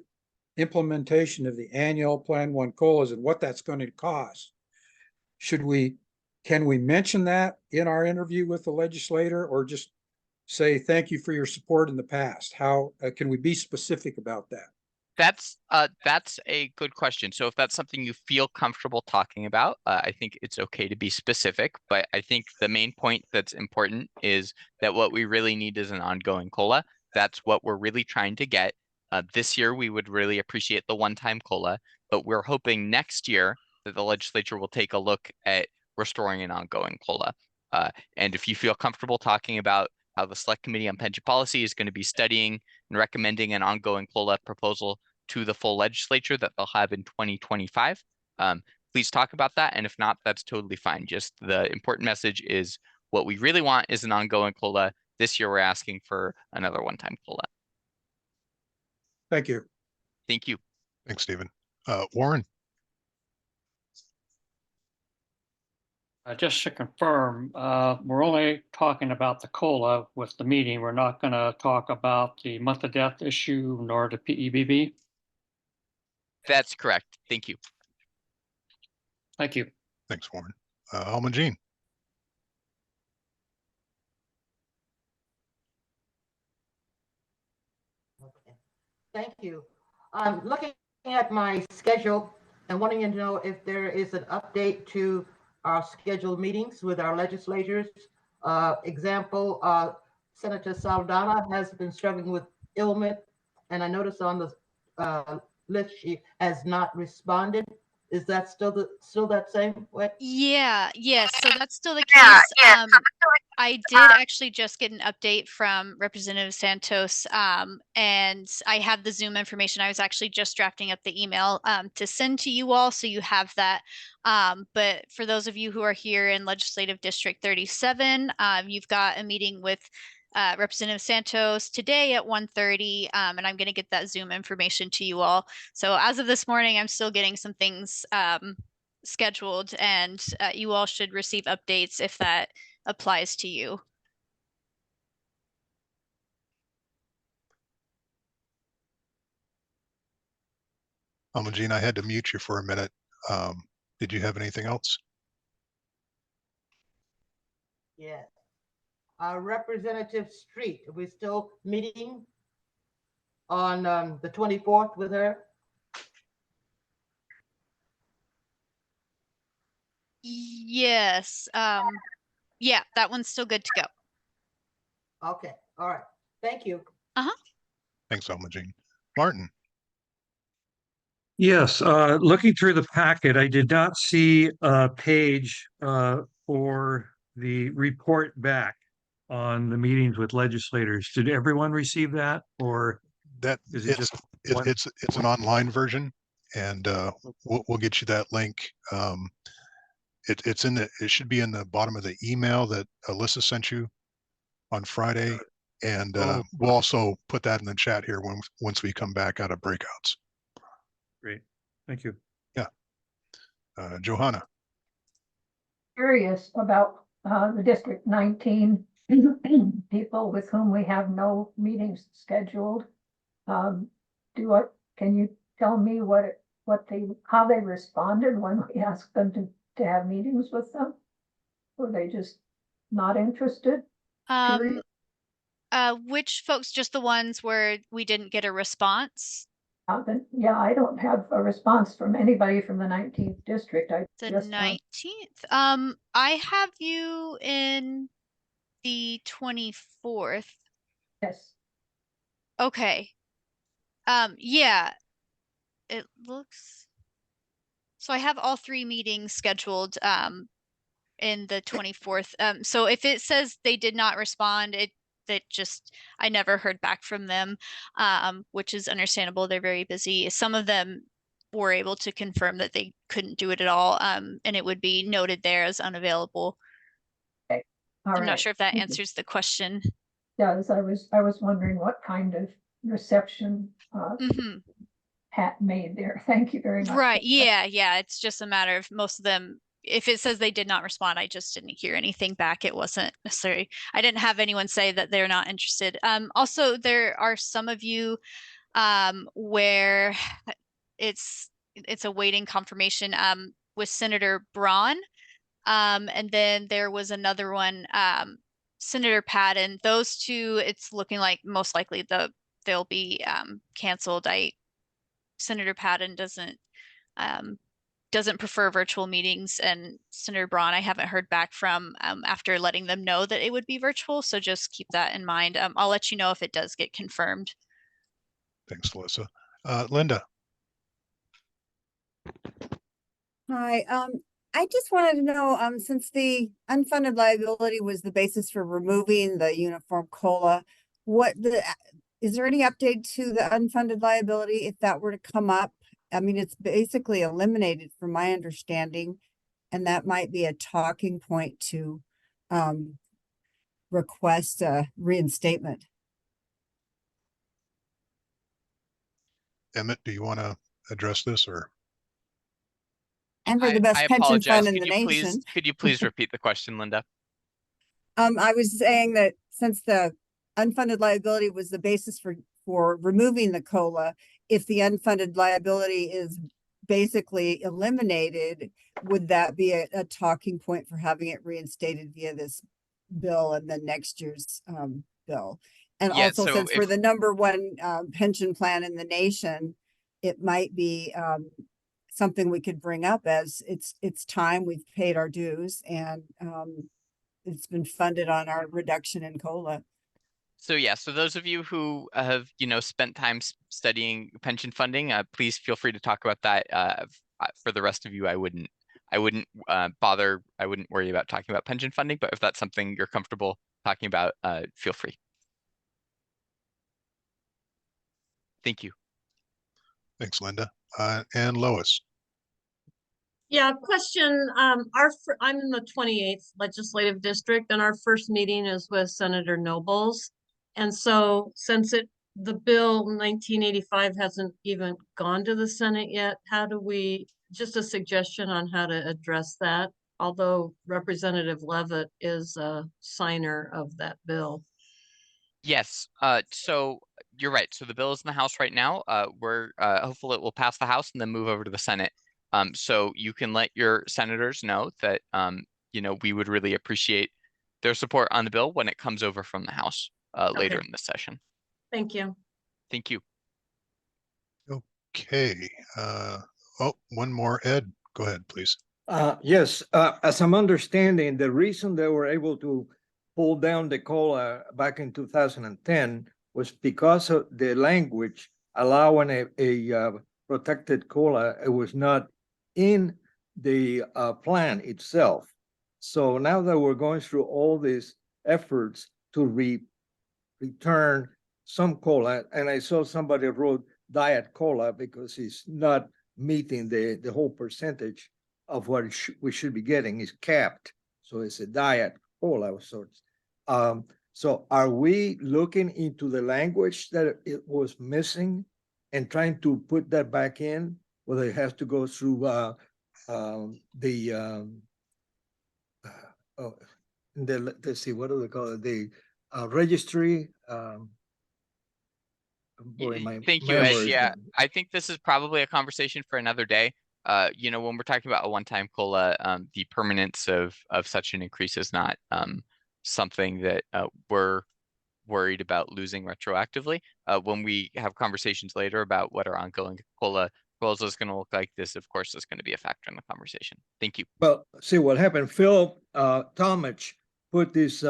implementation of the annual Plan 1 COLAs and what that's going to cost. Can we mention that in our interview with the legislator, or just say thank you for your support in the past? How can we be specific about that? That's a good question. So if that's something you feel comfortable talking about, I think it's okay to be specific. But I think the main point that's important is that what we really need is an ongoing COLA. That's what we're really trying to get. This year, we would really appreciate the one-time COLA, but we're hoping next year that the legislature will take a look at restoring an ongoing COLA. And if you feel comfortable talking about how the Select Committee on Pension Policy is going to be studying and recommending an ongoing COLA proposal to the full legislature that they'll have in 2025, please talk about that. And if not, that's totally fine. Just the important message is what we really want is an ongoing COLA. This year, we're asking for another one-time COLA. Thank you. Thank you. Thanks, Stephen. Warren. Just to confirm, we're only talking about the COLA with the meeting. We're not going to talk about the month of death issue nor the PEBB. That's correct. Thank you. Thank you. Thanks, Warren. Alma Jean. Thank you. I'm looking at my schedule and wanting to know if there is an update to our scheduled meetings with our legislators. Example, Senator Saldana has been struggling with ailment, and I noticed on the list she has not responded. Is that still that same way? Yeah, yes. So that's still the case. I did actually just get an update from Representative Santos, and I have the Zoom information. I was actually just drafting up the email to send to you all, so you have that. But for those of you who are here in Legislative District 37, you've got a meeting with Representative Santos today at 1:30, and I'm going to get that Zoom information to you all. So as of this morning, I'm still getting some things scheduled, and you all should receive updates if that applies to you. Alma Jean, I had to mute you for a minute. Did you have anything else? Yes. Representative Street, are we still meeting on the 24th with her? Yes, yeah, that one's still good to go. Okay, all right. Thank you. Thanks, Alma Jean. Martin, Yes, looking through the packet, I did not see a page for the report back on the meetings with legislators. Did everyone receive that, or that is it just one? it's an online version, and we'll get you that link. It should be in the bottom of the email that Alyssa sent you on Friday, and we'll also put that in the chat here once we come back out of breakouts. Great, thank you. Yeah, Johanna. Curious about the District 19 people with whom we have no meetings scheduled. Can you tell me how they responded when we asked them to have meetings with them? Were they just not interested? Period? Which folks, just the ones where we didn't get a response? Yeah, I don't have a response from anybody from the 19th district. The 19th. I have you in the 24th. Yes. Okay. Yeah. It looks. So I have all 3 meetings scheduled in the 24th. So if it says they did not respond, I never heard back from them, which is understandable. They're very busy. Some of them were able to confirm that they couldn't do it at all, and it would be noted there as unavailable. Okay. I'm not sure if that answers the question. Yes, I was wondering what kind of reception Pat made there. Thank you very much. Right. Yeah. It's just a matter of most of them. If it says they did not respond, I just didn't hear anything back. It wasn't necessary. I didn't have anyone say that they're not interested. Also, there are some of you where it's awaiting confirmation with Senator Braun. And then there was another one, Senator Patton. Those two, it's looking like most likely they'll be canceled. Senator Patton doesn't prefer virtual meetings, and Senator Braun I haven't heard back from after letting them know that it would be virtual. So just keep that in mind. I'll let you know if it does get confirmed. Thanks, Alyssa. Linda. Hi, I just wanted to know, since the unfunded liability was the basis for removing the uniform COLA, is there any update to the unfunded liability if that were to come up? I mean, it's basically eliminated from my understanding, and that might be a talking point to request a reinstatement. Emmett, do you want to address this, or? And for the best I pension apologize. fund in the nation. Could you please repeat the question, Linda? I was saying that since the unfunded liability was the basis for removing the COLA, if the unfunded liability is basically eliminated, would that be a talking point for having it reinstated via this bill and then next year's bill? And Yeah, also, so since we're the #1 pension plan in the nation, it might be something we could bring up as it's time. We've paid our dues, and it's been funded on our reduction in COLA. So yeah, so those of you who have, spent time studying pension funding, please feel free to talk about that. For the rest of you, I wouldn't bother. I wouldn't worry about talking about pension funding, but if that's something you're comfortable talking about, feel free. Thank you. Thanks, Linda. And Lois. Yeah, question. I'm in the 28th legislative district, and our first meeting is with Senator Nobles. And so since the bill 1985 hasn't even gone to the Senate yet, just a suggestion on how to address that, although Representative Levitt is a signer of that bill. Yes, so you're right. So the bill is in the House right now. We're hopeful it will pass the House and then move over to the Senate. So you can let your senators know that, we would really appreciate their support on the bill when it comes over from the House later in this session. Thank you. Thank you. Okay. Oh, one more. Ed, go ahead, please. Yes, as I'm understanding, the reason they were able to pull down the COLA back in 2010 was because of the language allowing a protected COLA. It was not in the plan itself. So now that we're going through all these efforts to return some COLA, and I saw somebody wrote diet COLA because it's not meeting the whole percentage of what we should be getting is capped. So it's a diet COLA of sorts. So are we looking into the language that it was missing and trying to put that back in, whether it has to go through let's see, what do they call it? The registry. Boy, my Thank you, Ed. memory is Yeah, gone. I think this is probably a conversation for another day. You know, when we're talking about a one-time COLA, the permanence of such an increase is not something that we're worried about losing retroactively. When we have conversations later about what our ongoing COLA proposal is going to look like, this, of course, is going to be a factor in the conversation. Thank you. Well, see what happened. Phil Tomich put this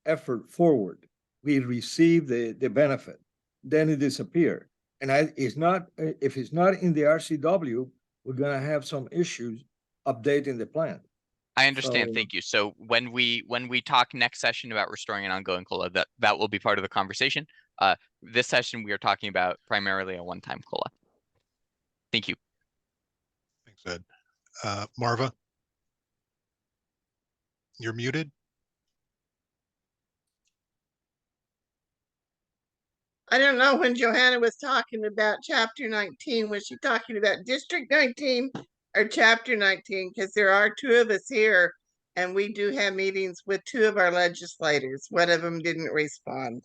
effort forward. We received the benefit, then it disappeared. And it's not, if it's not in the RCW, we're gonna have some issues updating the plan. I understand. So- Thank you. So when we talk next session about restoring an ongoing COLA, that will be part of the conversation. This session, we are talking about primarily a one-time COLA. Thank you. Thanks, Ed. Marva? You're muted? I don't know when Johanna was talking about chapter 19, was she talking about district 19 or chapter 19? Because there are two of us here and we do have meetings with two of our legislators. One of them didn't respond.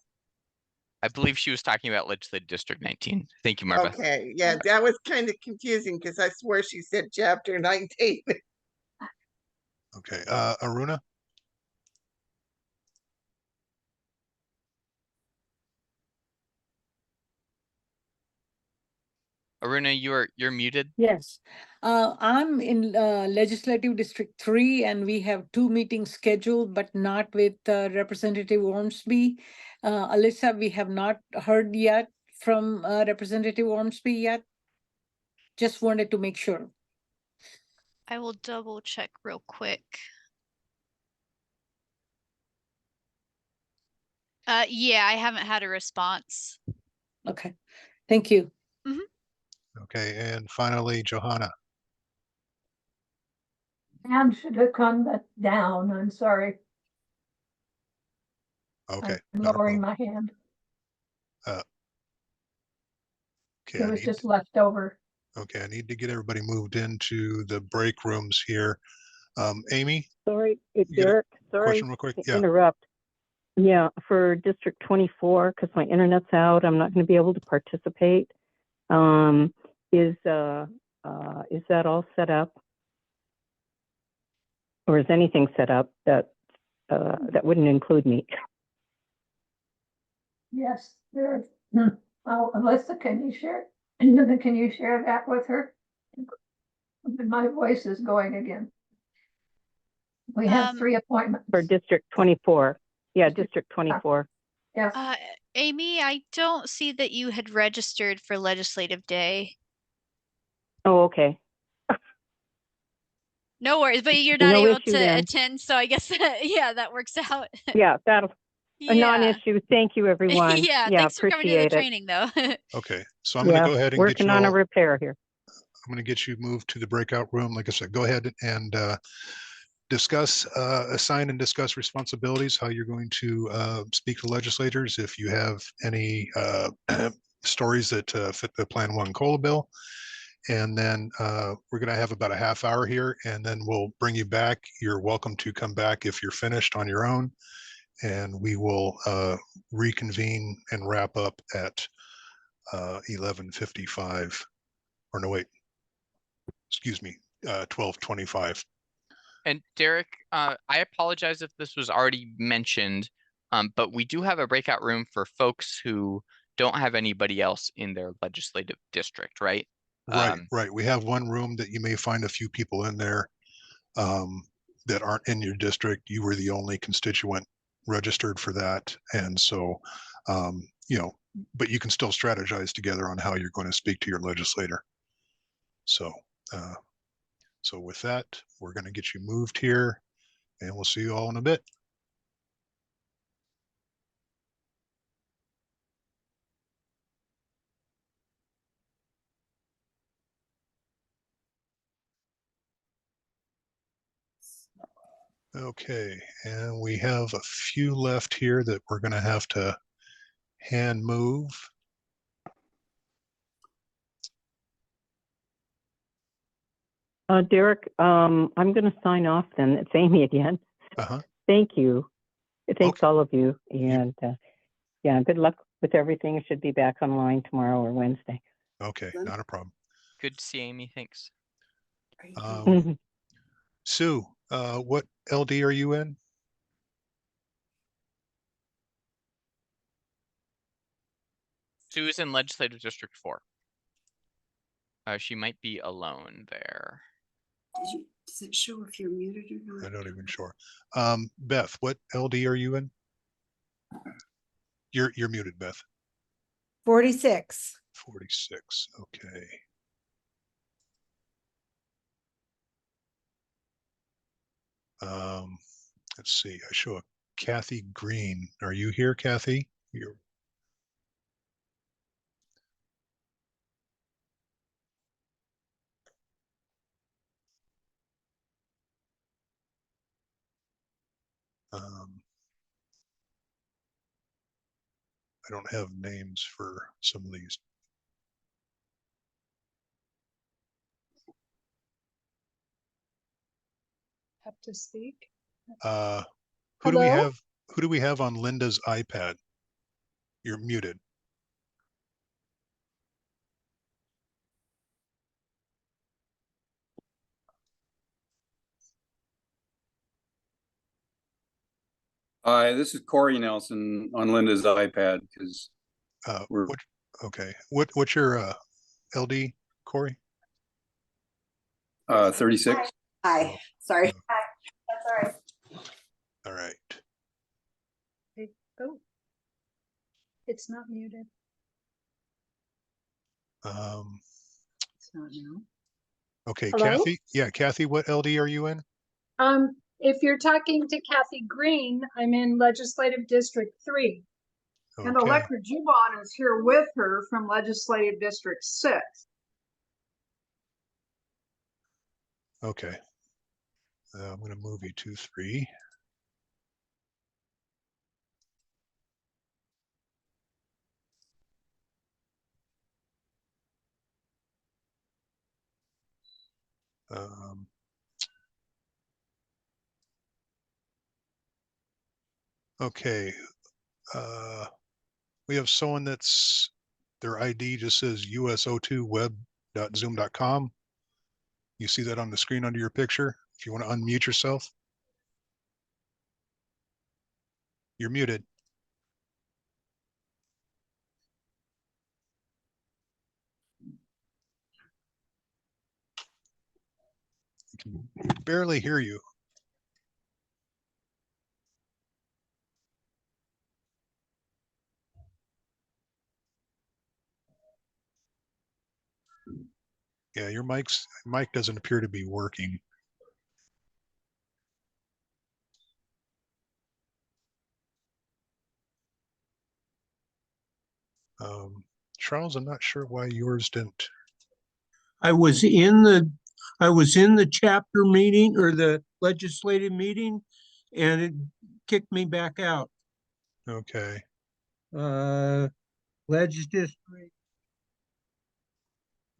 I believe she was talking about legislative district 19. Thank you, Marva. Okay, yeah, that was kind of confusing because I swear she said chapter 19. Okay, Aruna? Aruna, you're muted. Yes, I'm in Legislative District 3 and we have 2 meetings scheduled, but not with Representative Ormsby. Alyssa, we have not heard yet from Representative Ormsby yet. Just wanted to make sure. I will double check real quick. Yeah, I haven't had a response. Okay, thank you. Okay, and finally, Johanna. Hand should have come down. I'm sorry. Okay. I'm not a lowering problem. my hand. Okay, It was just left over. okay, I need to get everybody moved into the break rooms here. Amy? Sorry, it's You got a Derek. Sorry question real quick? to Yeah. interrupt. Yeah, for District 24, because my internet's out, I'm not going to be able to participate. Is that all set up? Or is anything set up that wouldn't include me? Yes, there. Oh, Alyssa, can you share? Can you share that with her? My voice is going again. We have 3 appointments. For District 24. Yeah, District 24. Yes. Amy, I don't see that you had registered for Legislative Day. Oh, okay. No worries, but you're not No able issue to then. attend, so I guess yeah, that works out. Yeah, that'll a Yeah. non-issue. Thank you, everyone. Yeah, thanks for coming to the appreciate it. training though. Okay, so I'm gonna go ahead and get working you on a all, repair here. I'm gonna get you moved to the breakout room. Like I said, go ahead and discuss, assign and discuss responsibilities, how you're going to speak to legislators. If you have any stories that fit the Plan 1 COLA bill. And then we're going to have about a half hour here, and then we'll bring you back. You're welcome to come back if you're finished on your own, and we will reconvene and wrap up at 11:55, or no, wait, excuse me, 12:25. And Derek, I apologize if this was already mentioned, but we do have a breakout room for folks who don't have anybody else in their legislative district, right? Right, right. We have one room that you may find a few people in there. that aren't in your district. You were the only constituent registered for that. And so, you know, but you can still strategize together on how you're going to speak to your legislator. So, so with that, we're going to get you moved here, and we'll see you all in a bit. Okay, and we have a few left here that we're going to have to hand move. Derek, I'm going to sign off then. It's Amy again. Thank you. Thanks all of you. And yeah, good luck with everything. It should be back online tomorrow or Wednesday. Okay, not a problem. Good to see Amy. Thanks. Sue, what LD are you in? Sue is in Legislative District 4. She might be alone there. Does it show if you're muted or not? I'm not even sure. Beth, what LD are you in? You're muted, Beth. 46. 46. Okay. Let's see. I show a Kathy Green. Are you here, Kathy? You're I don't have names for some of these. Have to speak. Who do we have? Who do we have on Linda's iPad? You're muted. Hi, this is Corey Nelson on Linda's iPad because we're okay. What's your LD, Corey? 36. Hi. Sorry. Hi. That's all right. All right. Oh, it's not muted. It's not now. Okay, Hello? Kathy. Yeah, Kathy, what LD are you in? If you're talking to Kathy Green, I'm in Legislative District 3. And Okay. Electra Jubon is here with her from Legislative District 6. Okay. I'm going to move you to 3. Okay. We have someone that's their ID just says uso2web.zoom.com. You see that on the screen under your picture? If you want to unmute yourself, you're muted. I can barely hear you. Yeah, your mic doesn't appear to be working. Charles, I'm not sure why yours didn't. I was in the chapter meeting or the legislative meeting, and it kicked me back out. Okay. Ledge District.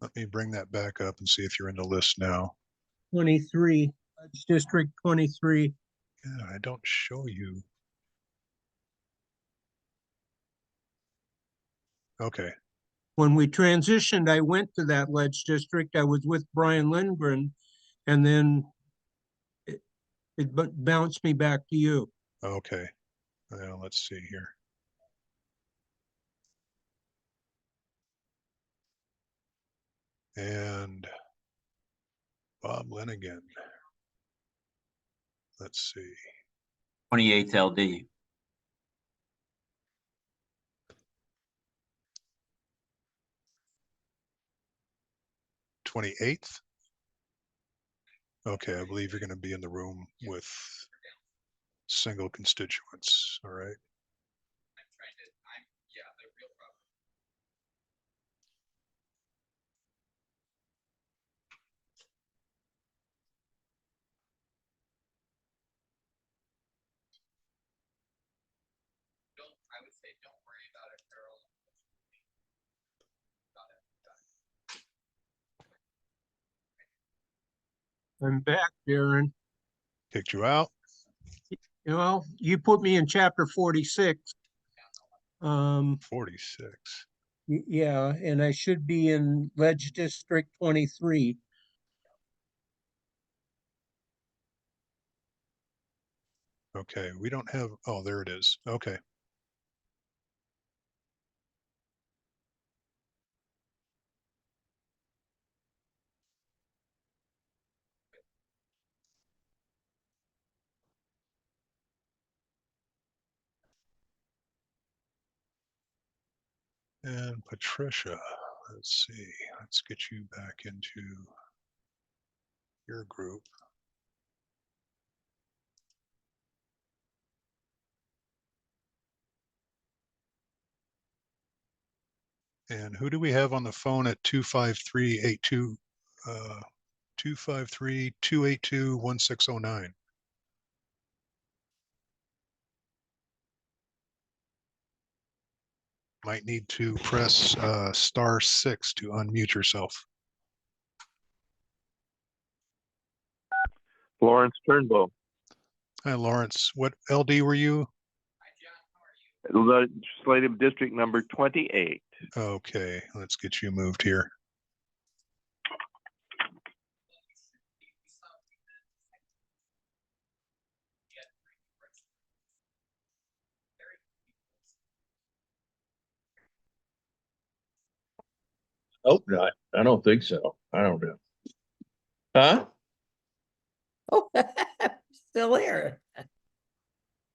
Let me bring that back up and see if you're in the list now. 23, District 23. Yeah, I don't show you. Okay. When we transitioned, I went to that Ledge District. I was with Brian Lindgren, and then it bounced me back to you. Okay. Well, let's see here. And Bob Lenigan. let's see. 28th LD. '28th. Okay, I believe you're going to be in the room with single constituents. All right. I'm back, Darren. Kicked you out. Well, you put me in chapter 46. 46. Yeah, and I should be in Ledge District 23. Okay, we don't have, oh, there it is. Okay. And Patricia, let's see, let's get you back into your group. And who do we have on the phone at 253-82, 253-282-1609? Might need to press *6 to unmute yourself. Lawrence Turnbow. Hi, Lawrence. What LD were you? Legislative District number 28. Okay, let's get you moved here. Hope not. I don't think so. I don't know. Huh? Oh, still here. Did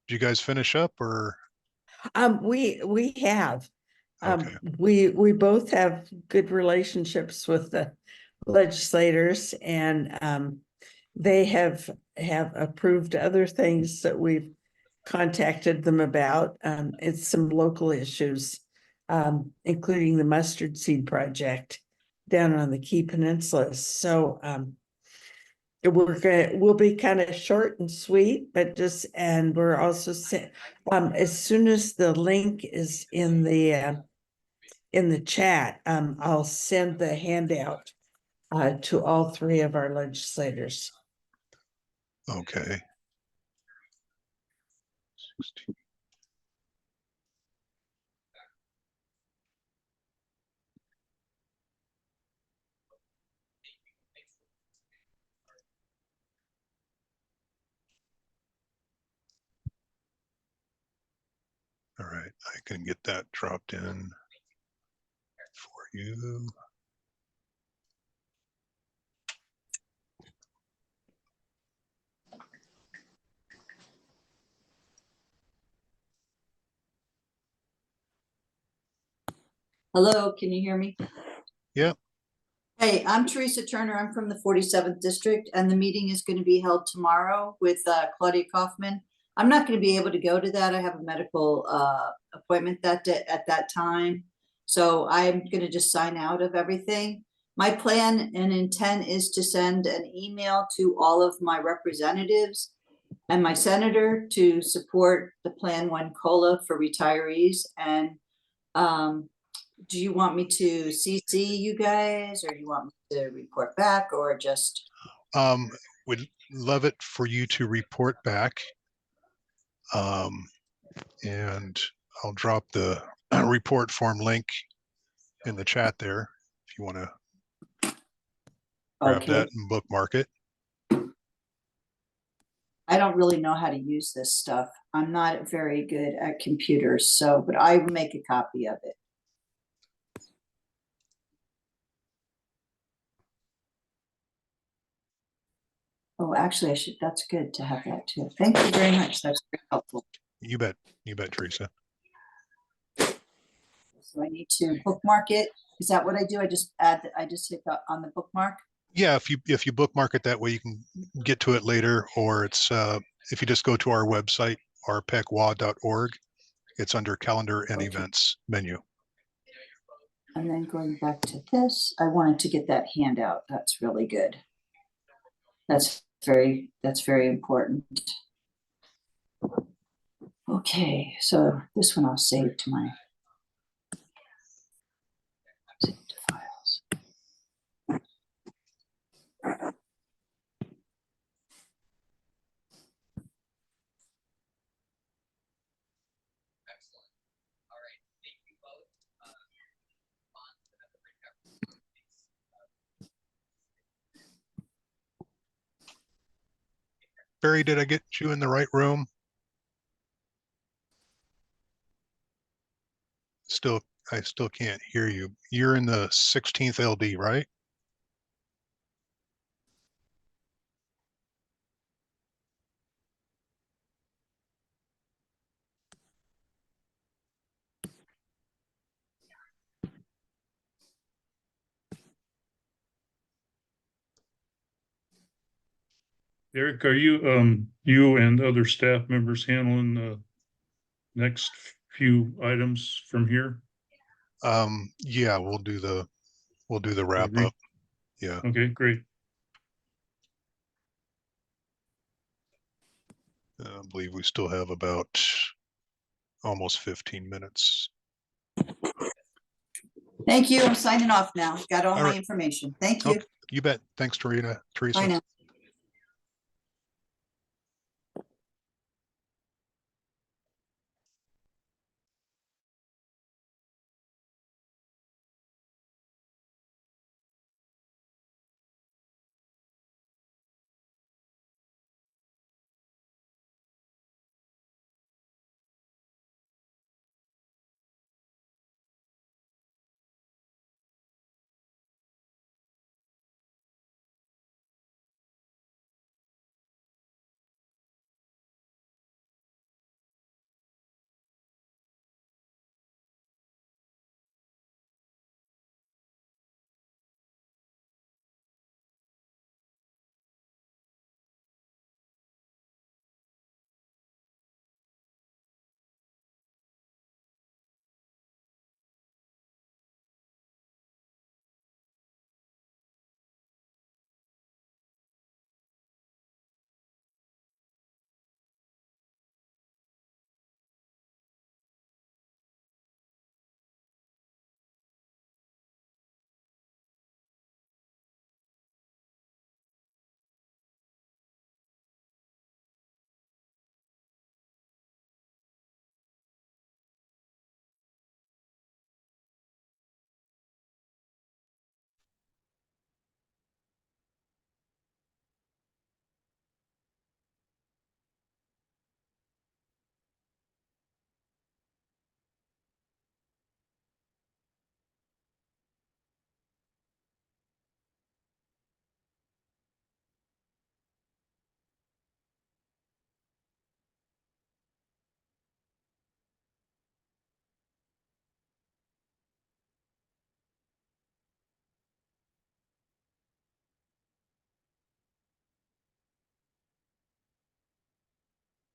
you guys finish up or? We have. Okay. We both have good relationships with the legislators, and they have approved other things that we've contacted them about. It's some local issues, including the mustard seed project down on the Key Peninsula. So we'll be kind of short and sweet, but and we're also as soon as the link is in the chat, I'll send the handout to all three of our legislators. Okay. 16. All right, I can get that dropped in for you. Hello, can you hear me? Yep. Hey, I'm Teresa Turner. I'm from the 47th District, and the meeting is going to be held tomorrow with Claudia Kaufman. I'm not going to be able to go to that. I have a medical appointment that day, at that time. So I'm going to just sign out of everything. My plan and intent is to send an email to all of my representatives and my senator to support the Plan 1 COLA for retirees. And do you want me to CC you guys, or do you want me to report back, or just? Would love it for you to report back. And I'll drop the report form link in the chat there if you want to grab that and bookmark it. I don't really know how to use this stuff. I'm not very good at computers, so, but I will make a copy of it. Oh, actually, I should, that's good to have that too. Thank you very much. That's very helpful. You bet, Teresa. So I need to bookmark it. Is that what I do? I just hit on the bookmark. Yeah, if you bookmark it that way, you can get to it later, or it's if you just go to our website, rpecwa.org, it's under calendar and events menu. And then going back to this, I wanted to get that handout. That's really good. That's very important. Okay, so this one I'll save to my files. Barry, did I get you in the right room? I still can't hear you. You're in the 16th LD, right? Eric, are you and other staff members handling the next few items from here? Yeah, we'll do the wrap up. Yeah. Okay, great. I believe we still have about almost 15 minutes. Thank you. I'm signing off now. Got all my right. information. Thank you. Okay, you bet. Thanks, Teresa. Bye now.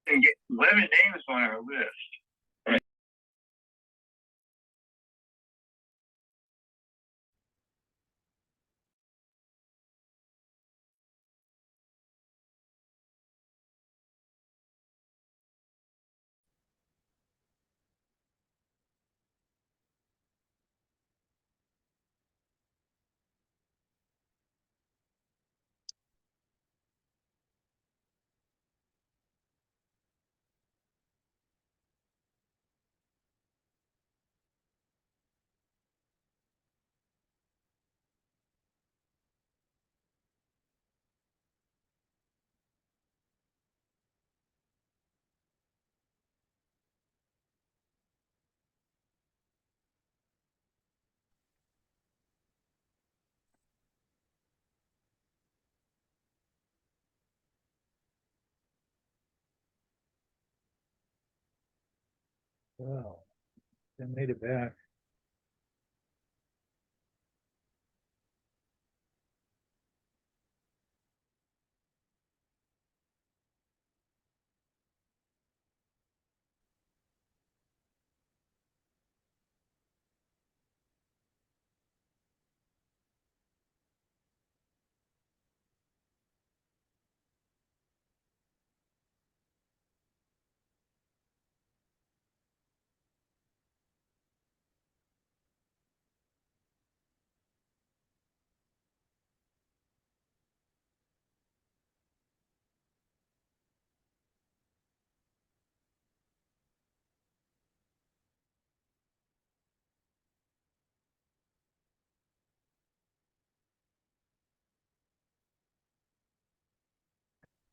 And get 11 names on our list. Wow, they made it back.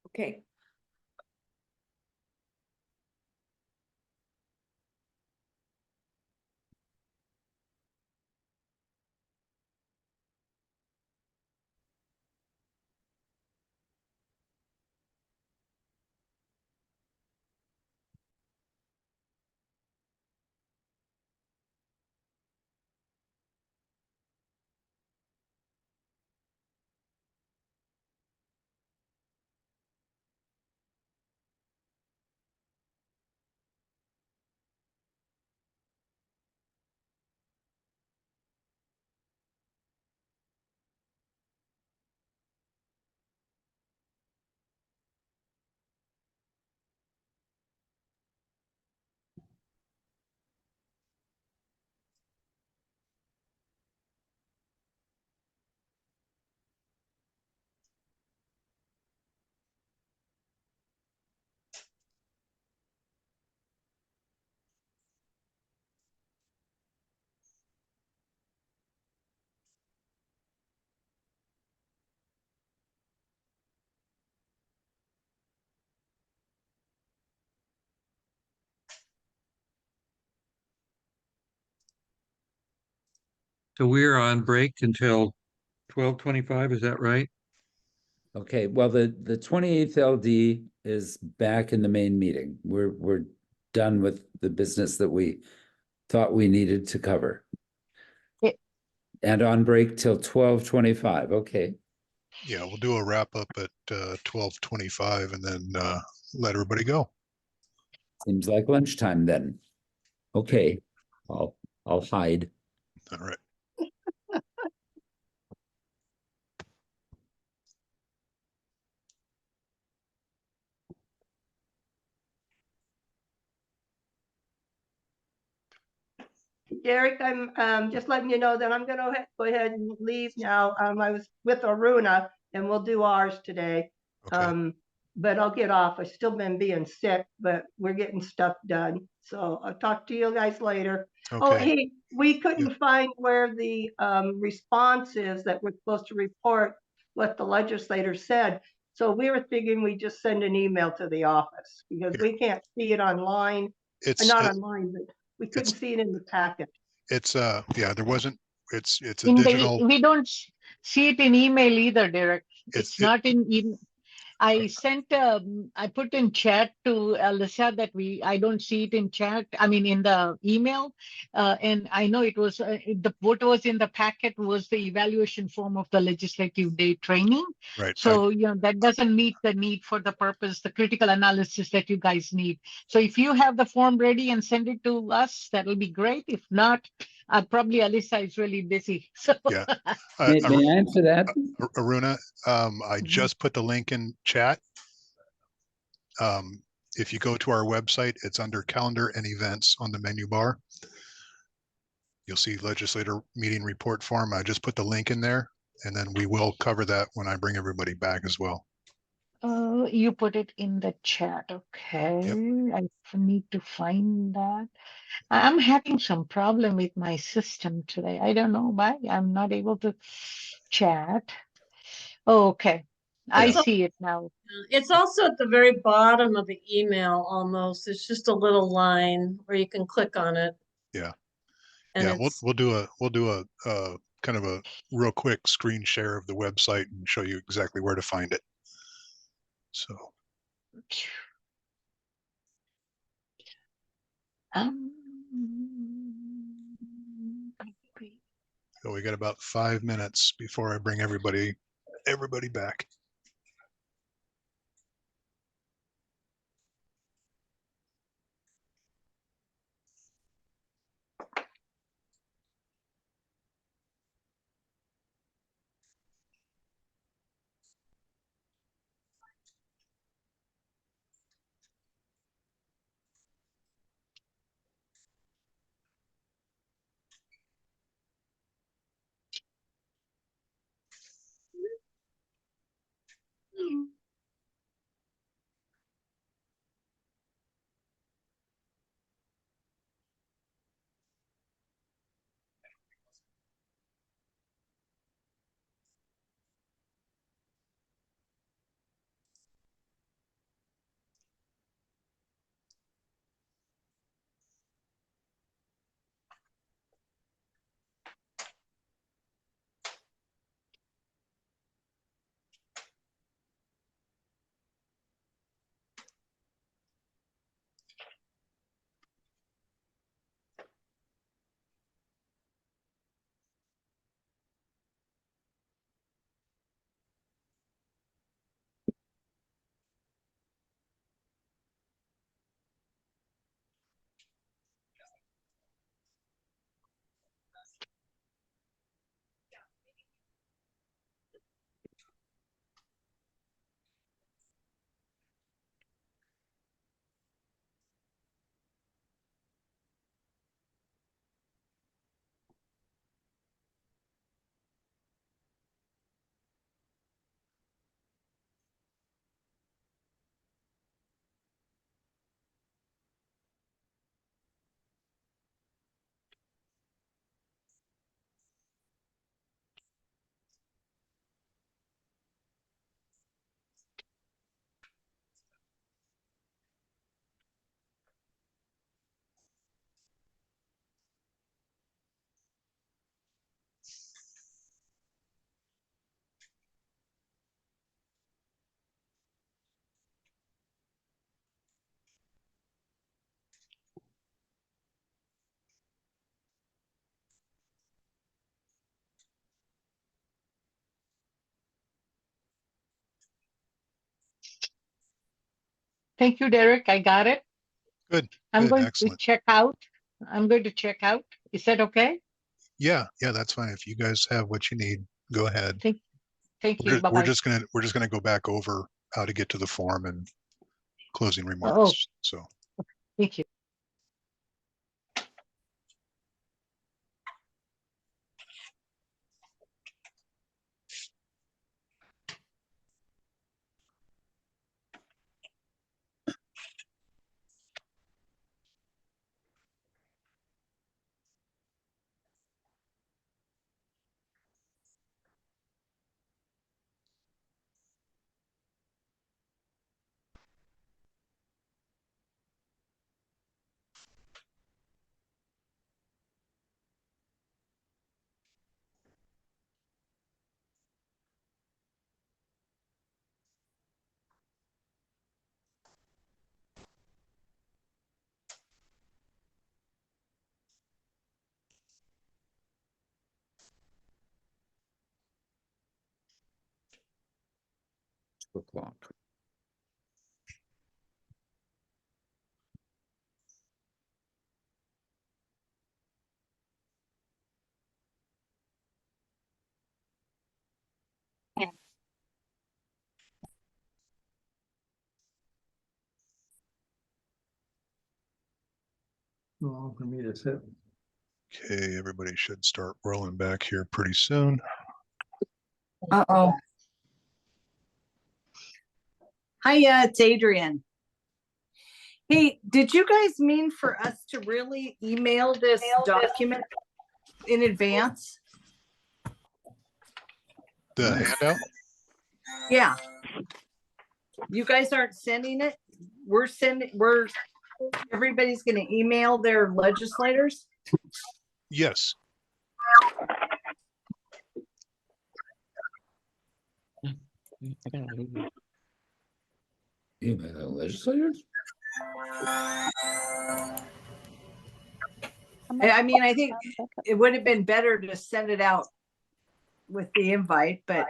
Okay. So we're on break until 12:25, is that right? Okay, well, the 28th LD is back in the main meeting. We're done with the business that we thought we needed to cover. And on break till 12:25. Okay. Yeah, we'll do a wrap up at 12:25 and then let everybody go. Seems like lunchtime then. Okay, I'll hide. All right. Derek, I'm just letting you know that I'm gonna go ahead and leave now. I was with Aruna and we'll do ours today. Okay. But I'll get off. I've still been being sick, but we're getting stuff done. So I'll talk to you guys later. Oh, Okay. hey, we couldn't find where the response is that we're supposed to report what the legislator said. So we were thinking we just send an email to the office because we can't see it online. Not online, but we couldn't see it in the packet. It's yeah, there wasn't, it's a In digital. we don't see it in email either, Derek. It's not in email. I sent, I put in chat to Alyssa that I don't see it in chat, I mean, in the email. And I know it was, what was in the packet was the evaluation form of the legislative day training. Right. So, you know, that doesn't meet the need for the purpose, the critical analysis that you guys need. So if you have the form ready and send it to us, that'll be great. If not, probably Alyssa is really busy. So Yeah. May I answer that? Aruna, I just put the link in chat. If you go to our website, it's under calendar and events on the menu bar. You'll see legislator meeting report form. I just put the link in there and then we will cover that when I bring everybody back as well. You put it in the chat. Okay. Yep. I need to find that. I'm having some problem with my system today. I don't know why I'm not able to chat. Oh, okay. I see it now. It's also at the very bottom of the email almost. It's just a little line where you can click on it. Yeah. And yeah, we'll do a kind of a real quick screen share of the website and show you exactly where to find it. So So we got about 5 minutes before I bring everybody back. Thank you, Derek. I got it. Good. I'm Good. going Excellent. to check out. I'm going to check out. Is that okay? Yeah, that's fine. If you guys have what you need, go ahead. Thank We're you. just, Bye-bye. we're just gonna go back over how to get to the form and closing Oh, remarks. So thank you. O'clock. Long for me to sit. okay, everybody should start rolling back here pretty soon. Uh-oh. Hiya, it's Adrian. Hey, did you guys mean for us to really email this document in advance? The handout? Yeah. You guys aren't sending it? Everybody's gonna email their legislators? Yes. Email the legislators? I mean, I think it would have been better to send it out with the invite, but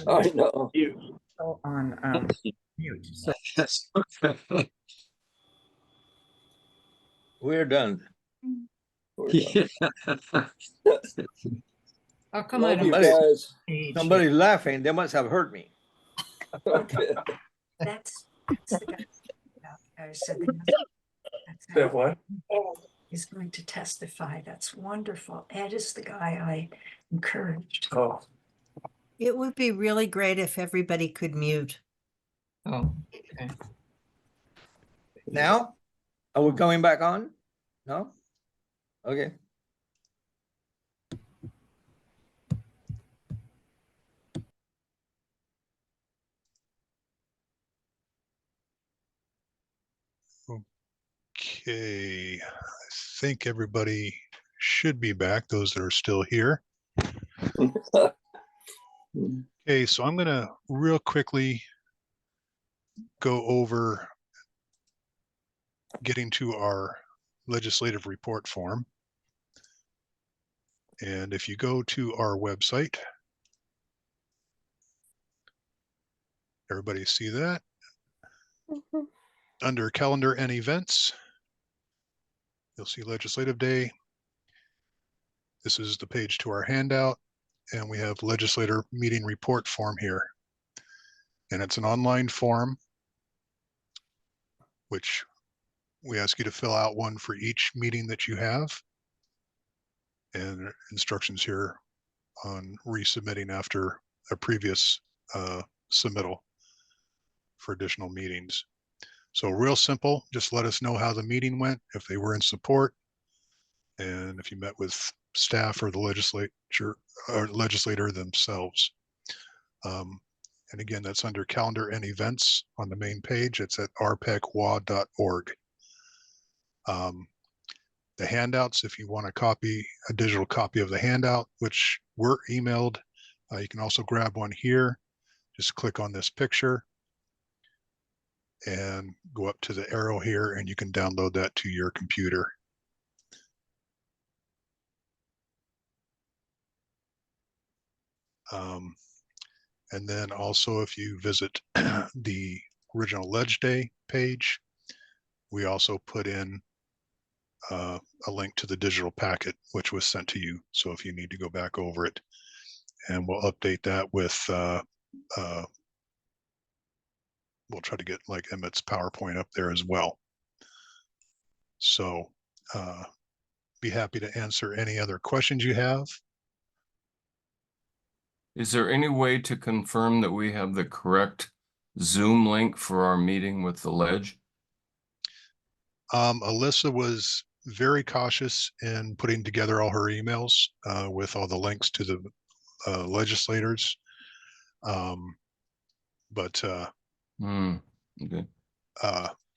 I know. On mute. So Yes. We're done. Oh, come on. Somebody's laughing. They must have heard me. Okay. That's the guy. I said That what? he's going to testify. That's wonderful. Ed is the guy I encouraged. Oh. It would be really great if everybody could mute. Oh. Okay. Now, are we coming back on? No? Okay. Okay, I think everybody should be back, those that are still here. Okay, so I'm gonna real quickly go over getting to our legislative report form. And if you go to our website, everybody see that? Under calendar and events, you'll see legislative day. This is the page to our handout, and we have legislator meeting report form here. And it's an online form, which we ask you to fill out one for each meeting that you have. And instructions here on resubmitting after a previous submittal for additional meetings. So real simple, just let us know how the meeting went, if they were in support, and if you met with staff or the legislature or legislator themselves. And again, that's under calendar and events on the main page. It's at rpecwa.org. The handouts, if you want a digital copy of the handout, which were emailed, you can also grab one here. Just click on this picture and go up to the arrow here, and you can download that to your computer. And then also, if you visit the original Ledge Day page, we also put in a link to the digital packet, which was sent to you. So if you need to go back over it, and we'll update that with, we'll try to get like Emmett's PowerPoint up there as well. So be happy to answer any other questions you have. Is there any way to confirm that we have the correct Zoom link for our meeting with the Ledge? Alyssa was very cautious in putting together all her emails with all the links to the legislators. Okay.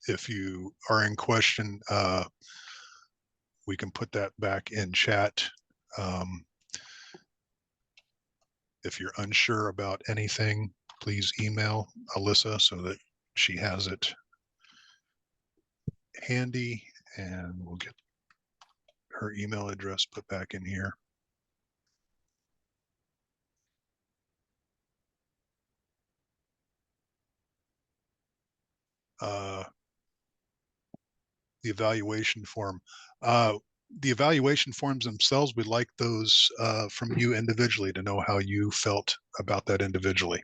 If you are in question, we can put that back in chat. If you're unsure about anything, please email Alyssa so that she has it handy, and we'll get her email address put back in here. the evaluation form. The evaluation forms themselves, we'd like those from you individually to know how you felt about that individually.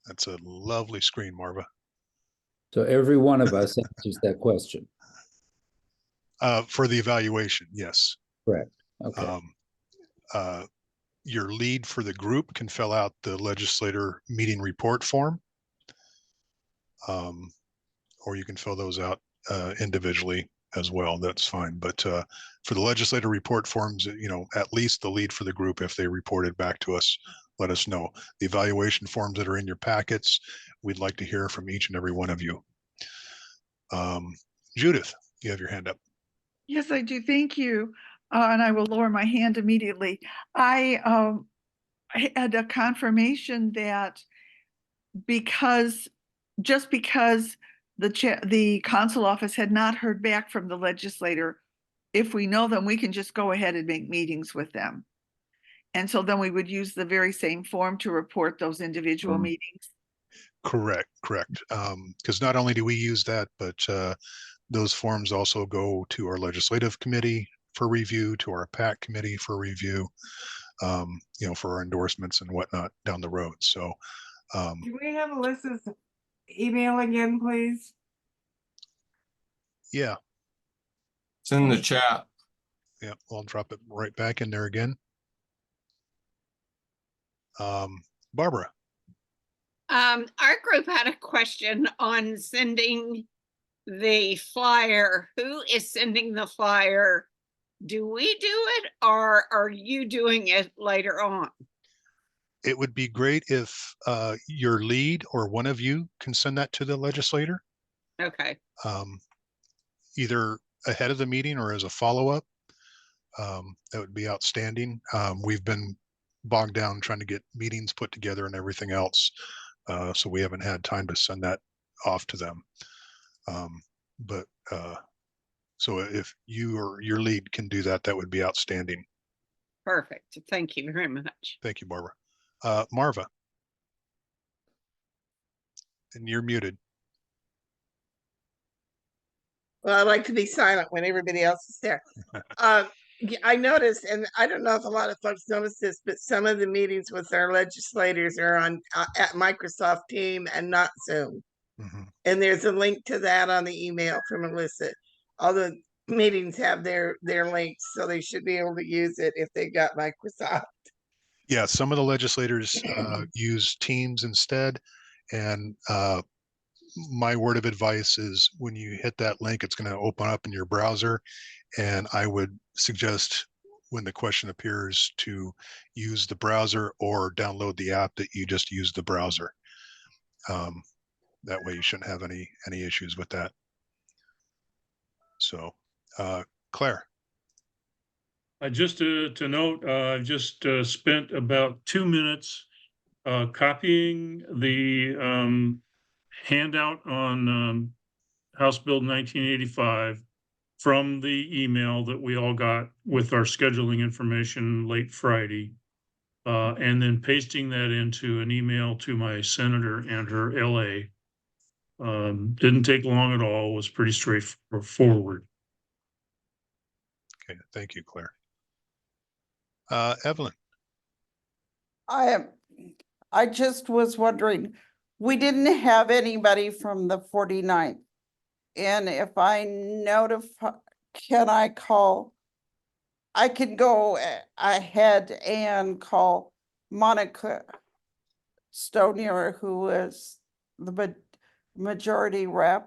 That's a lovely screen, Marva. So every one of us answers that question. For the evaluation, yes. Correct. Okay. Your lead for the group can fill out the legislator meeting report form. Or you can fill those out individually as well. That's fine. But for the legislator report forms, you know, at least the lead for the group, if they reported back to us, let us know. The evaluation forms that are in your packets, we'd like to hear from each and every one of you. Judith, you have your hand up. Yes, I do. Thank you. And I will lower my hand immediately. I had a confirmation that just because the consul office had not heard back from the legislator, if we know them, we can just go ahead and make meetings with them. And so then we would use the very same form to report those individual meetings. Correct. Because not only do we use that, but those forms also go to our legislative committee for review, to our PAC committee for review, you know, for our endorsements and whatnot down the road. So Can we have Alyssa's email again, please? yeah. It's in the chat. Yeah, I'll drop it right back in there again. Barbara. Our group had a question on sending the flyer. Who is sending the flyer? Do we do it, or are you doing it later on? It would be great if your lead or one of you can send that to the legislator. Okay. Either ahead of the meeting or as a follow-up. That would be outstanding. We've been bogged down trying to get meetings put together and everything else. So we haven't had time to send that off to them. So if you or your lead can do that, that would be outstanding. Perfect. Thank you very much. Thank you, Barbara. Marva. And you're muted. Well, I like to be silent when everybody else is there. I noticed, and I don't know if a lot of folks notice this, but some of the meetings with our legislators are on at Microsoft Team and not Zoom. And there's a link to that on the email from Alyssa. All the meetings have their links, so they should be able to use it if they got Microsoft. Yeah, some of the legislators use Teams instead. And my word of advice is when you hit that link, it's going to open up in your browser. And I would suggest when the question appears to use the browser or download the app that you just use the browser. That way you shouldn't have any issues with that. So, Claire. Just to note, I've just spent about 2 minutes copying the handout on House Bill 1985 from the email that we all got with our scheduling information late Friday, and then pasting that into an email to my senator and her LA. Didn't take long at all, was pretty straightforward. Okay, thank you, Claire. Evelyn. I just was wondering, we didn't have anybody from the 49th. And if I notify, can I call? I can go ahead and call Monica Stonier, who is the majority whip,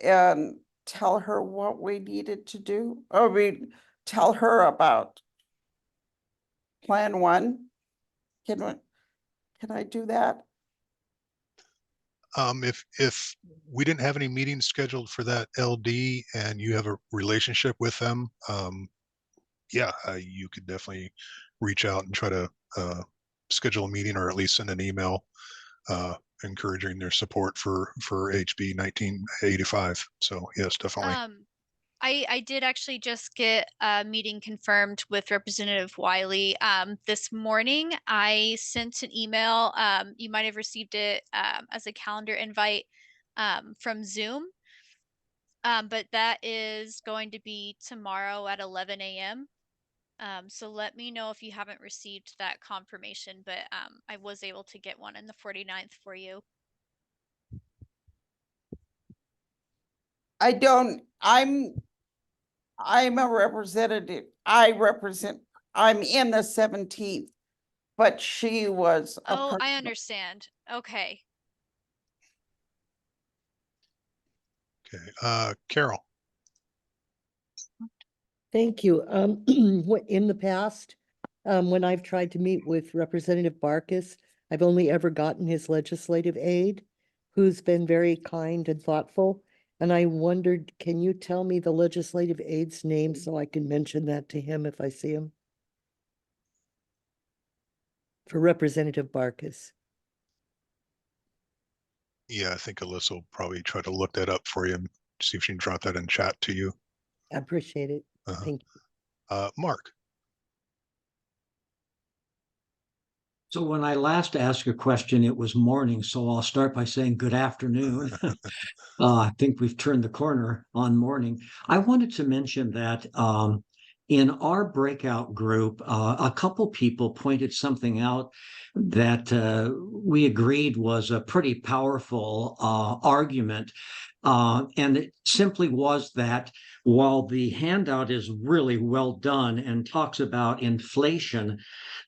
and tell her what we needed to do. I mean, tell her about Plan 1. Can I do that? If we didn't have any meetings scheduled for that LD and you have a relationship with them, yeah, you could definitely reach out and try to schedule a meeting or at least send an email encouraging their support for HB 1985. So yes, definitely. I did actually just get a meeting confirmed with Representative Wiley. This morning, I sent an email. You might have received it as a calendar invite from Zoom. But that is going to be tomorrow at 11 a.m. So let me know if you haven't received that confirmation, but I was able to get one in the 49th for you. I'm a representative. I'm in the 17th, but she was a Oh, part. I understand. Okay. Okay, Carol. Thank you. In the past, when I've tried to meet with Representative Barkus, I've only ever gotten his legislative aide, who's been very kind and thoughtful. And I wondered, can you tell me the legislative aide's name so I can mention that to him if I see him? For Representative Barkus. Yeah, I think Alyssa will probably try to look that up for you and see if she can drop that in chat to you. I appreciate it. Thank you. Mark. So when I last asked a question, it was morning, so I'll start by saying good afternoon. I think we've turned the corner on morning. I wanted to mention that in our breakout group, a couple people pointed something out that we agreed was a pretty powerful argument. And it simply was that while the handout is really well done and talks about inflation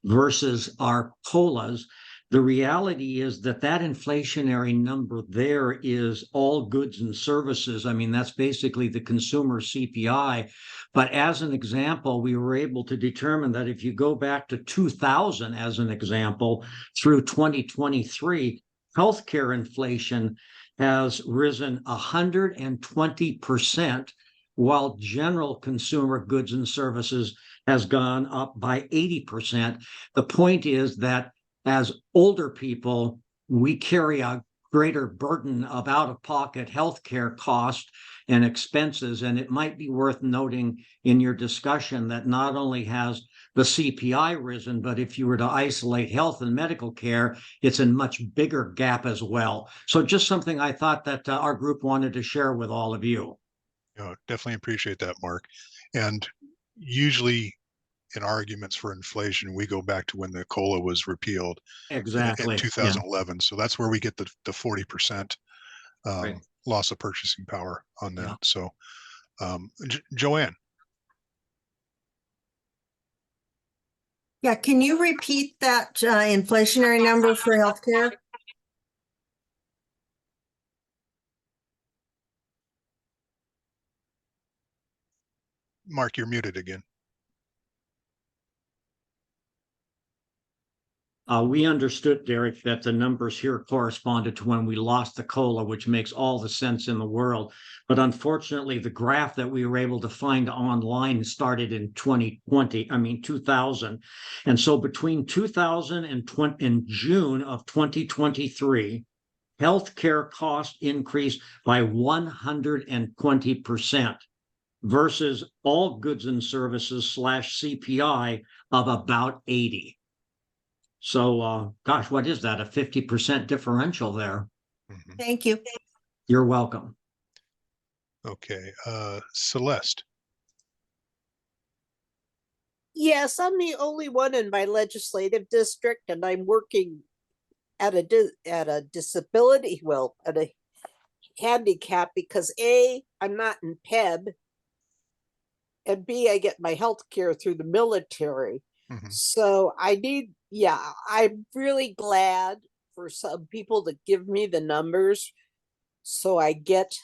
versus our COLAs, the reality is that that inflationary number there is all goods and services. I mean, that's basically the consumer CPI. But as an example, we were able to determine that if you go back to 2000 as an example, through 2023, healthcare inflation has risen 120%, while general consumer goods and services has gone up by 80%. The point is that as older people, we carry a greater burden of out-of-pocket healthcare costs and expenses. And it might be worth noting in your discussion that not only has the CPI risen, but if you were to isolate health and medical care, it's a much bigger gap as well. So just something I thought that our group wanted to share with all of you. Definitely appreciate that, Mark. And usually in arguments for inflation, we go back to when the COLA was repealed Exactly. in 2011. So that's where we get the 40% Right. loss of purchasing power on that. So Joanne. Yeah, can you repeat that inflationary number for healthcare? Mark, you're muted again. We understood, Derek, that the numbers here corresponded to when we lost the COLA, which makes all the sense in the world. But unfortunately, the graph that we were able to find online started in 2000. And so between 2000 and June of 2023, healthcare costs increased by 120% versus all goods and services / CPI of about 80. So, gosh, what is that? A 50% differential there. Thank you. You're welcome. Okay, Celeste. Yes, I'm the only one in my legislative district, and I'm working at a disability, well, at a handicap because A, I'm not in PEB, and B, I get my health care through the military. So I'm really glad for some people to give me the numbers so I get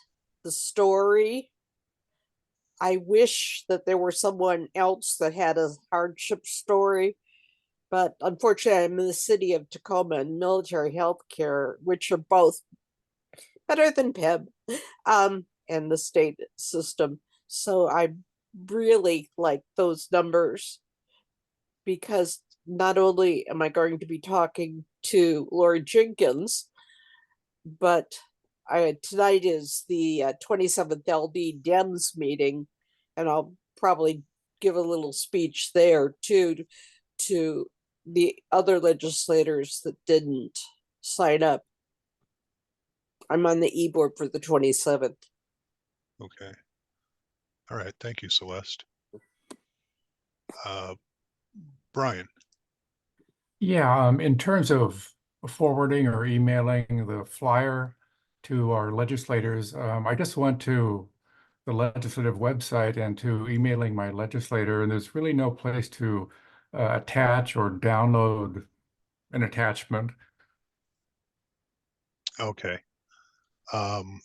the story. I wish that there were someone else that had a hardship story, but unfortunately I'm in the city of Tacoma and military health care, which are both better than PEB and the state system. So I really like those numbers, because not only am I going to be talking to Lori Jenkins, but tonight is the 27th LD Dems meeting, and I'll probably give a little speech there too, to the other legislators that didn't sign up. I'm on the e-board for the 27th. Okay. All right. Thank you, Celeste. Brian. Yeah, in terms of forwarding or emailing the flyer to our legislators, I just went to the legislative website and to emailing my legislator, and there's really no place to attach or download an attachment. Okay. Let's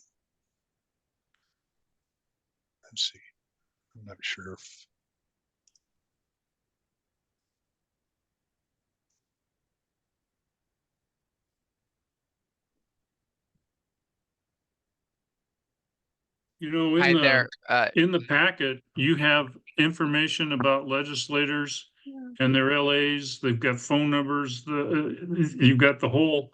see. I'm not sure if You know, Hi there. in the packet, you have information about legislators and their LAs. They've got phone numbers. You've got the whole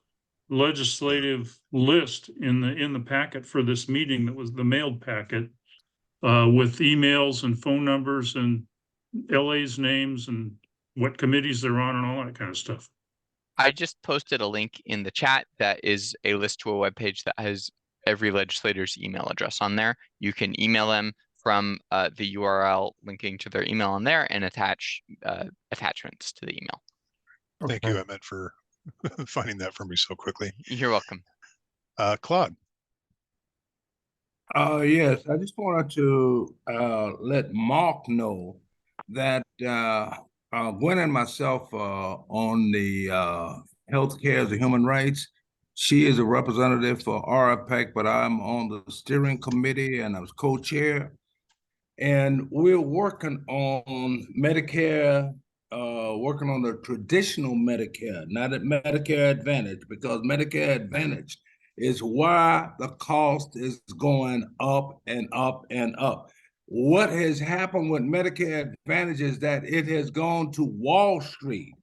legislative list in the packet for this meeting. That was the mailed packet with emails and phone numbers and LA's names and what committees they're on and all that kind of stuff. I just posted a link in the chat that is a list to a web page that has every legislator's email address on there. You can email them from the URL linking to their email on there and attach attachments to the email. Thank you, Emmett, for finding that for me so quickly. You're welcome. Claude. Yes, I just wanted to let Mark know that Gwen and myself on the healthcare as a human rights. She is a representative for RPEC, but I'm on the steering committee and I was co-chair. And we're working on Medicare, working on the traditional Medicare, not at Medicare Advantage, because Medicare Advantage is why the cost is going up and up and up. What has happened with Medicare Advantage is that it has gone to Wall Street.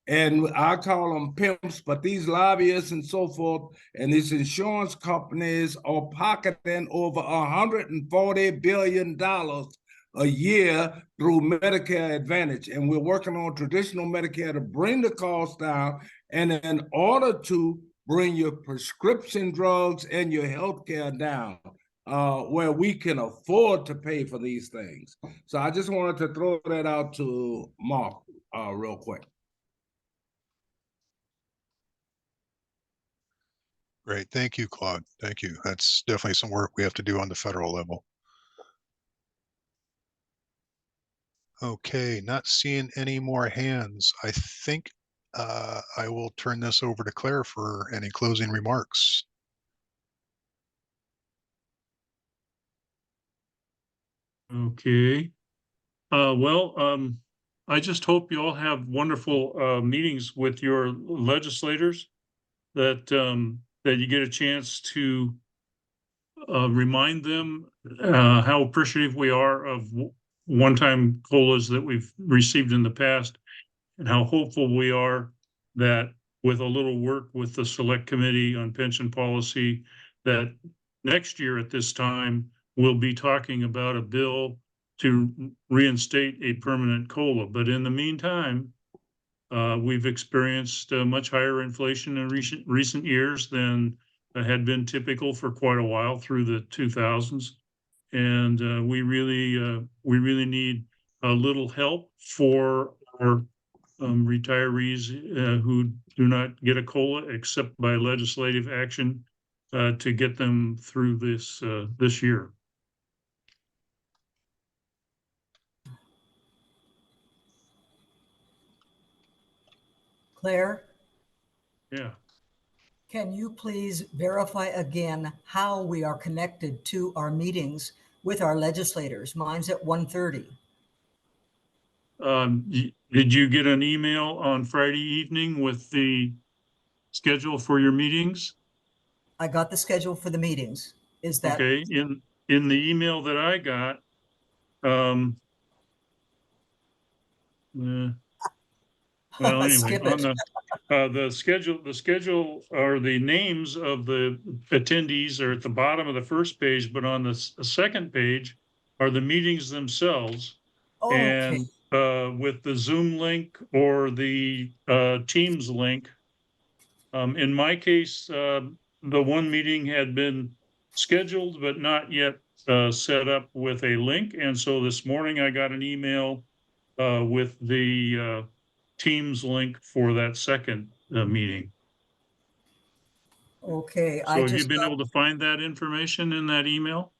And I call them pimps, but these lobbyists and so forth, and these insurance companies are pocketing over $140 billion a year through Medicare Advantage. And we're working on traditional Medicare to bring the cost down. And in order to bring your prescription drugs and your health care down, where we can afford to pay for these things. So I just wanted to throw that out to Mark real quick. Great. Thank you, Claude. Thank you. That's definitely some work we have to do on the federal level. Okay, not seeing any more hands. I think I will turn this over to Claire for any closing remarks. Okay. I just hope you all have wonderful meetings with your legislators, that that you get a chance to remind them how appreciative we are of one-time COLAs that we've received in the past, and how hopeful we are that with a little work with the Select Committee on Pension Policy, that next year at this time, we'll be talking about a bill to reinstate a permanent COLA. But in the meantime, we've experienced much higher inflation in recent years than had been typical for quite a while through the 2000s. And we really need a little help for our retirees who do not get a COLA except by legislative action to get them through this year. Claire, Yeah. can you please verify again how we are connected to our meetings with our legislators? Mine's at 1:30. Did you get an email on Friday evening with the schedule for your meetings? I got the schedule for the meetings. Is that okay? In the email that I got, well, anyway, Skip on it. the schedule or the names of the attendees are at the bottom of the first page, but on the second page are the meetings themselves. Okay. And with the Zoom link or the Teams link, in my case, the one meeting had been scheduled but not yet set up with a link. And so this morning I got an email with the Teams link for that second meeting. Okay, So have you been able to find that information in that email?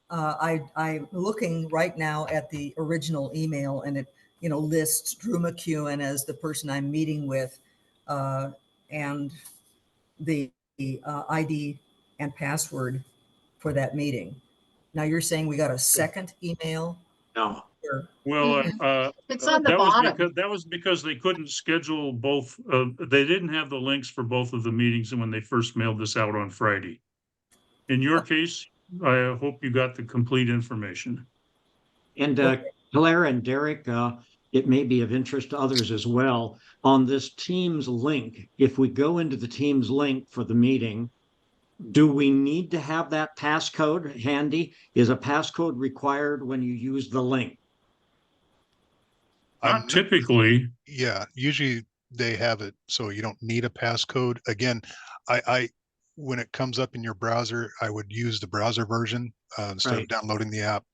I'm looking right now at the original email, and it, lists Drew McEwen as the person I'm meeting with, and the ID and password for that meeting. Now you're saying we got a second email? No. Well, It's on the that was bottom. because they couldn't schedule both. They didn't have the links for both of the meetings when they first mailed this out on Friday. In your case, I hope you got the complete information. And Claire and Derek, it may be of interest to others as well. On this Teams link, if we go into the Teams link for the meeting, do we need to have that passcode handy? Is a passcode required when you use the link? Typically, yeah, usually they have it so you don't need a passcode. Again, when it comes up in your browser, I would use the browser version instead of downloading the app.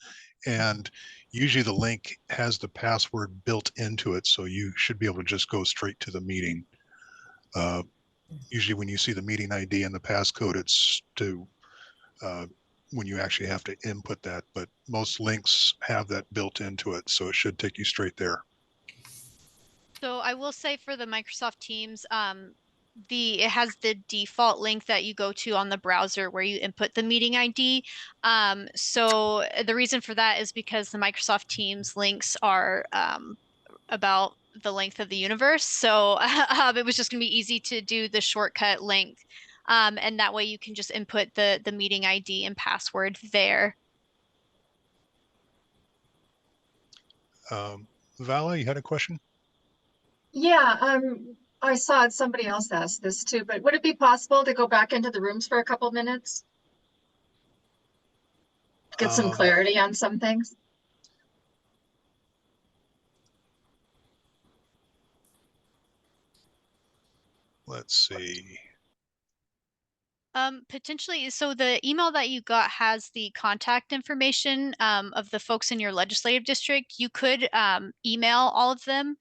And usually the link has the password built into it, so you should be able to just go straight to the meeting. Usually when you see the meeting ID and the passcode, it's to when you actually have to input that, but most links have that built into it, so it should take you straight there. So I will say for the Microsoft Teams, it has the default link that you go to on the browser where you input the meeting ID. So the reason for that is because the Microsoft Teams links are about the length of the universe. So it was just gonna be easy to do the shortcut link. And that way you can just input the meeting ID and password there. Vala, you had a question? Yeah, I saw somebody else asked this too, but would it be possible to go back into the rooms for a couple minutes? Get some clarity on some things? Let's see. Potentially. So the email that you got has the contact information of the folks in your legislative district. You could email all of them.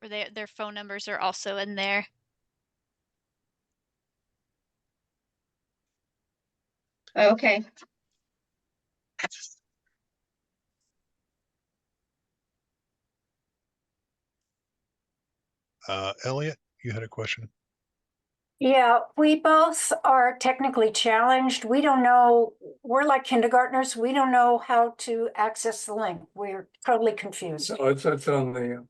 Or their phone numbers are also in there. Okay. Elliot, you had a question? Yeah, we both are technically challenged. We don't know, we're like kindergartners. We don't know how to access the link. We're totally confused. So it's on the,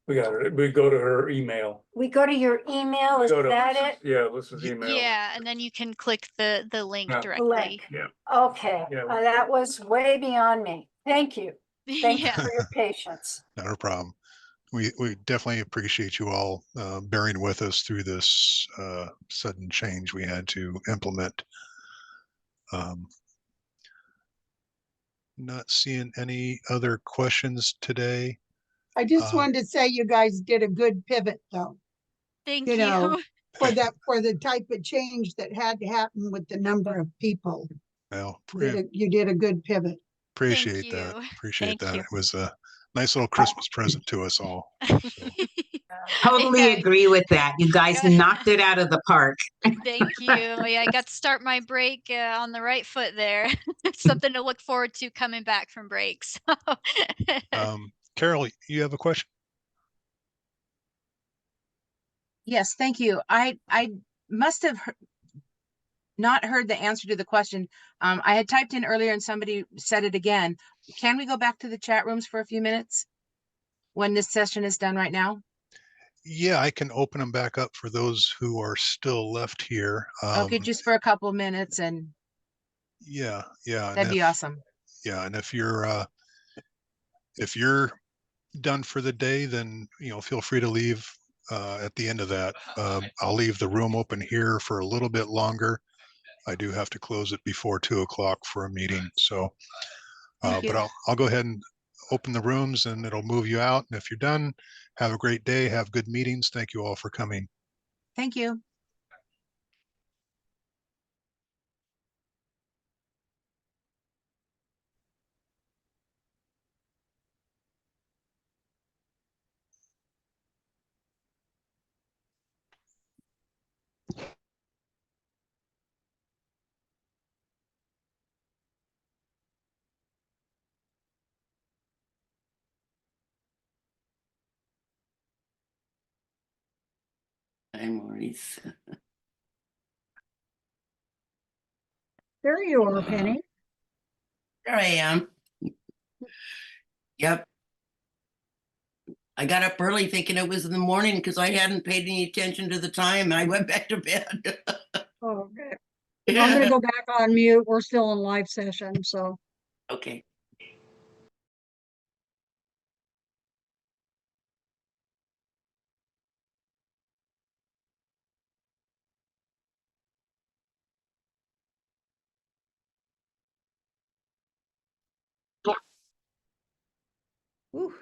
we got it. We go to her email. We go to your email, is that it? Yeah, Alyssa's email. Yeah, and then you can click the link Yeah. directly. Link. Yeah. Okay, Yeah. that was way beyond me. Thank you. Thank you Yeah. for your patience. Not a problem. We definitely appreciate you all bearing with us through this sudden change we had to implement. Not seeing any other questions today. I just wanted to say you guys did a good pivot though. Thank You know, you. for the type of change that had to happen with the number of people. Well, You did a good pivot. appreciate that. Appreciate Thank that. you. It was a nice little Christmas present to us all. Totally agree with that. You guys knocked it out of the park. Thank you. Yeah, I got to start my break on the right foot there. Something to look forward to coming back from breaks. Carol, you have a question? Yes, thank you. I must have not heard the answer to the question. I had typed in earlier and somebody said it again. Can we go back to the chat rooms for a few minutes when this session is done right now? Yeah, I can open them back up for those who are still left here. Okay, just for a couple of minutes and yeah, that'd be awesome. Yeah, and if you're done for the day, then feel free to leave at the end of that. I'll leave the room open here for a little bit longer. I do have to close it before 2 o'clock for a meeting. So, but I'll go ahead and open the rooms and it'll move you out. And if you're done, have a great day. Have good meetings. Thank you all for coming. Thank you. Hi, Maurice. There you are, Penny. There I am. Yep. I got up early thinking it was in the morning because I hadn't paid any attention to the time and I went back to bed. Oh, okay. I'm gonna go back on mute. We're still in live session, so. Okay. Whew.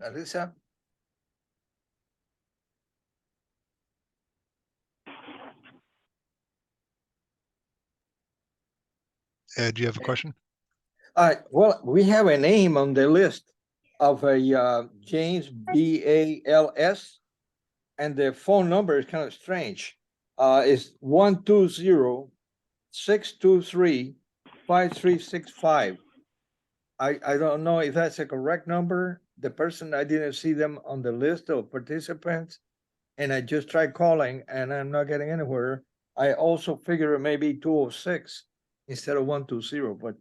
Alyssa? Ed, do you have a question? Well, we have a name on the list of a James BALS, and the phone number is kind of strange. It's 120-623-5365. I don't know if that's a correct number. The person, I didn't see them on the list of participants, and I just tried calling and I'm not getting anywhere. I also figure it may be 206 instead of 120, but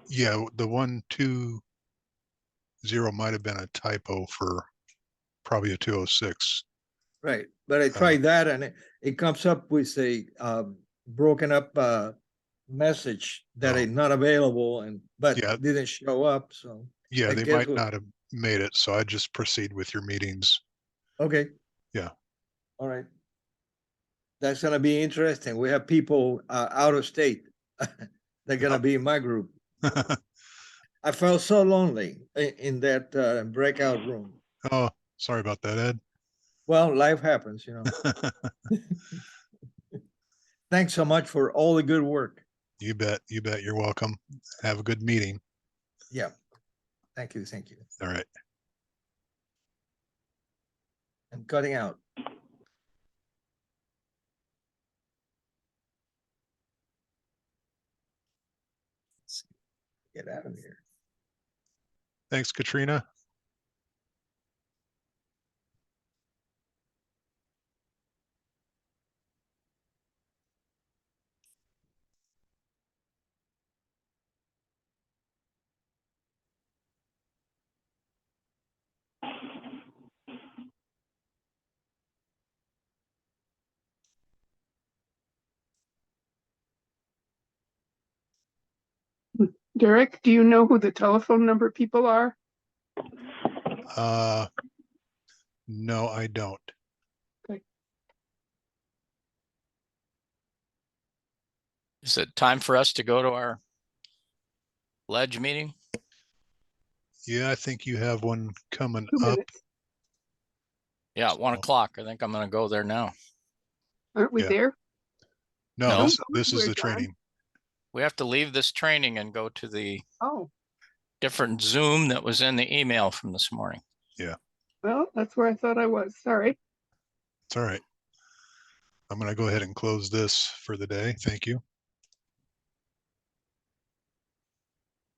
Yeah, the 120 might have been a typo for probably a 206. right. But I tried that and it comes up with a broken up message that is not available but didn't show up. So yeah, I they guess might not have made it. So I just proceed with your meetings. Okay. Yeah. All right. That's gonna be interesting. We have people out of state. They're gonna be in my group. I felt so lonely in that breakout room. Oh, sorry about that, Ed. Well, life happens, you know. Thanks so much for all the good work. You bet. You bet. You're welcome. Have a good meeting. Yeah. Thank you. Thank you. All right. I'm cutting out. Let's get out of here. Thanks, Katrina. Derek, do you know who the telephone number people are? No, I don't. Okay. Is it time for us to go to our ledge meeting? Yeah, I think you have one coming up. Yeah, 1 o'clock. I think I'm going to go there now. Aren't we there? No, this is the training. We have to leave this training and go to the Oh, different Zoom that was in the email from this morning. Yeah, well, that's where I thought I was. Sorry. it's all right. I'm going to go ahead and close this for the day. Thank you.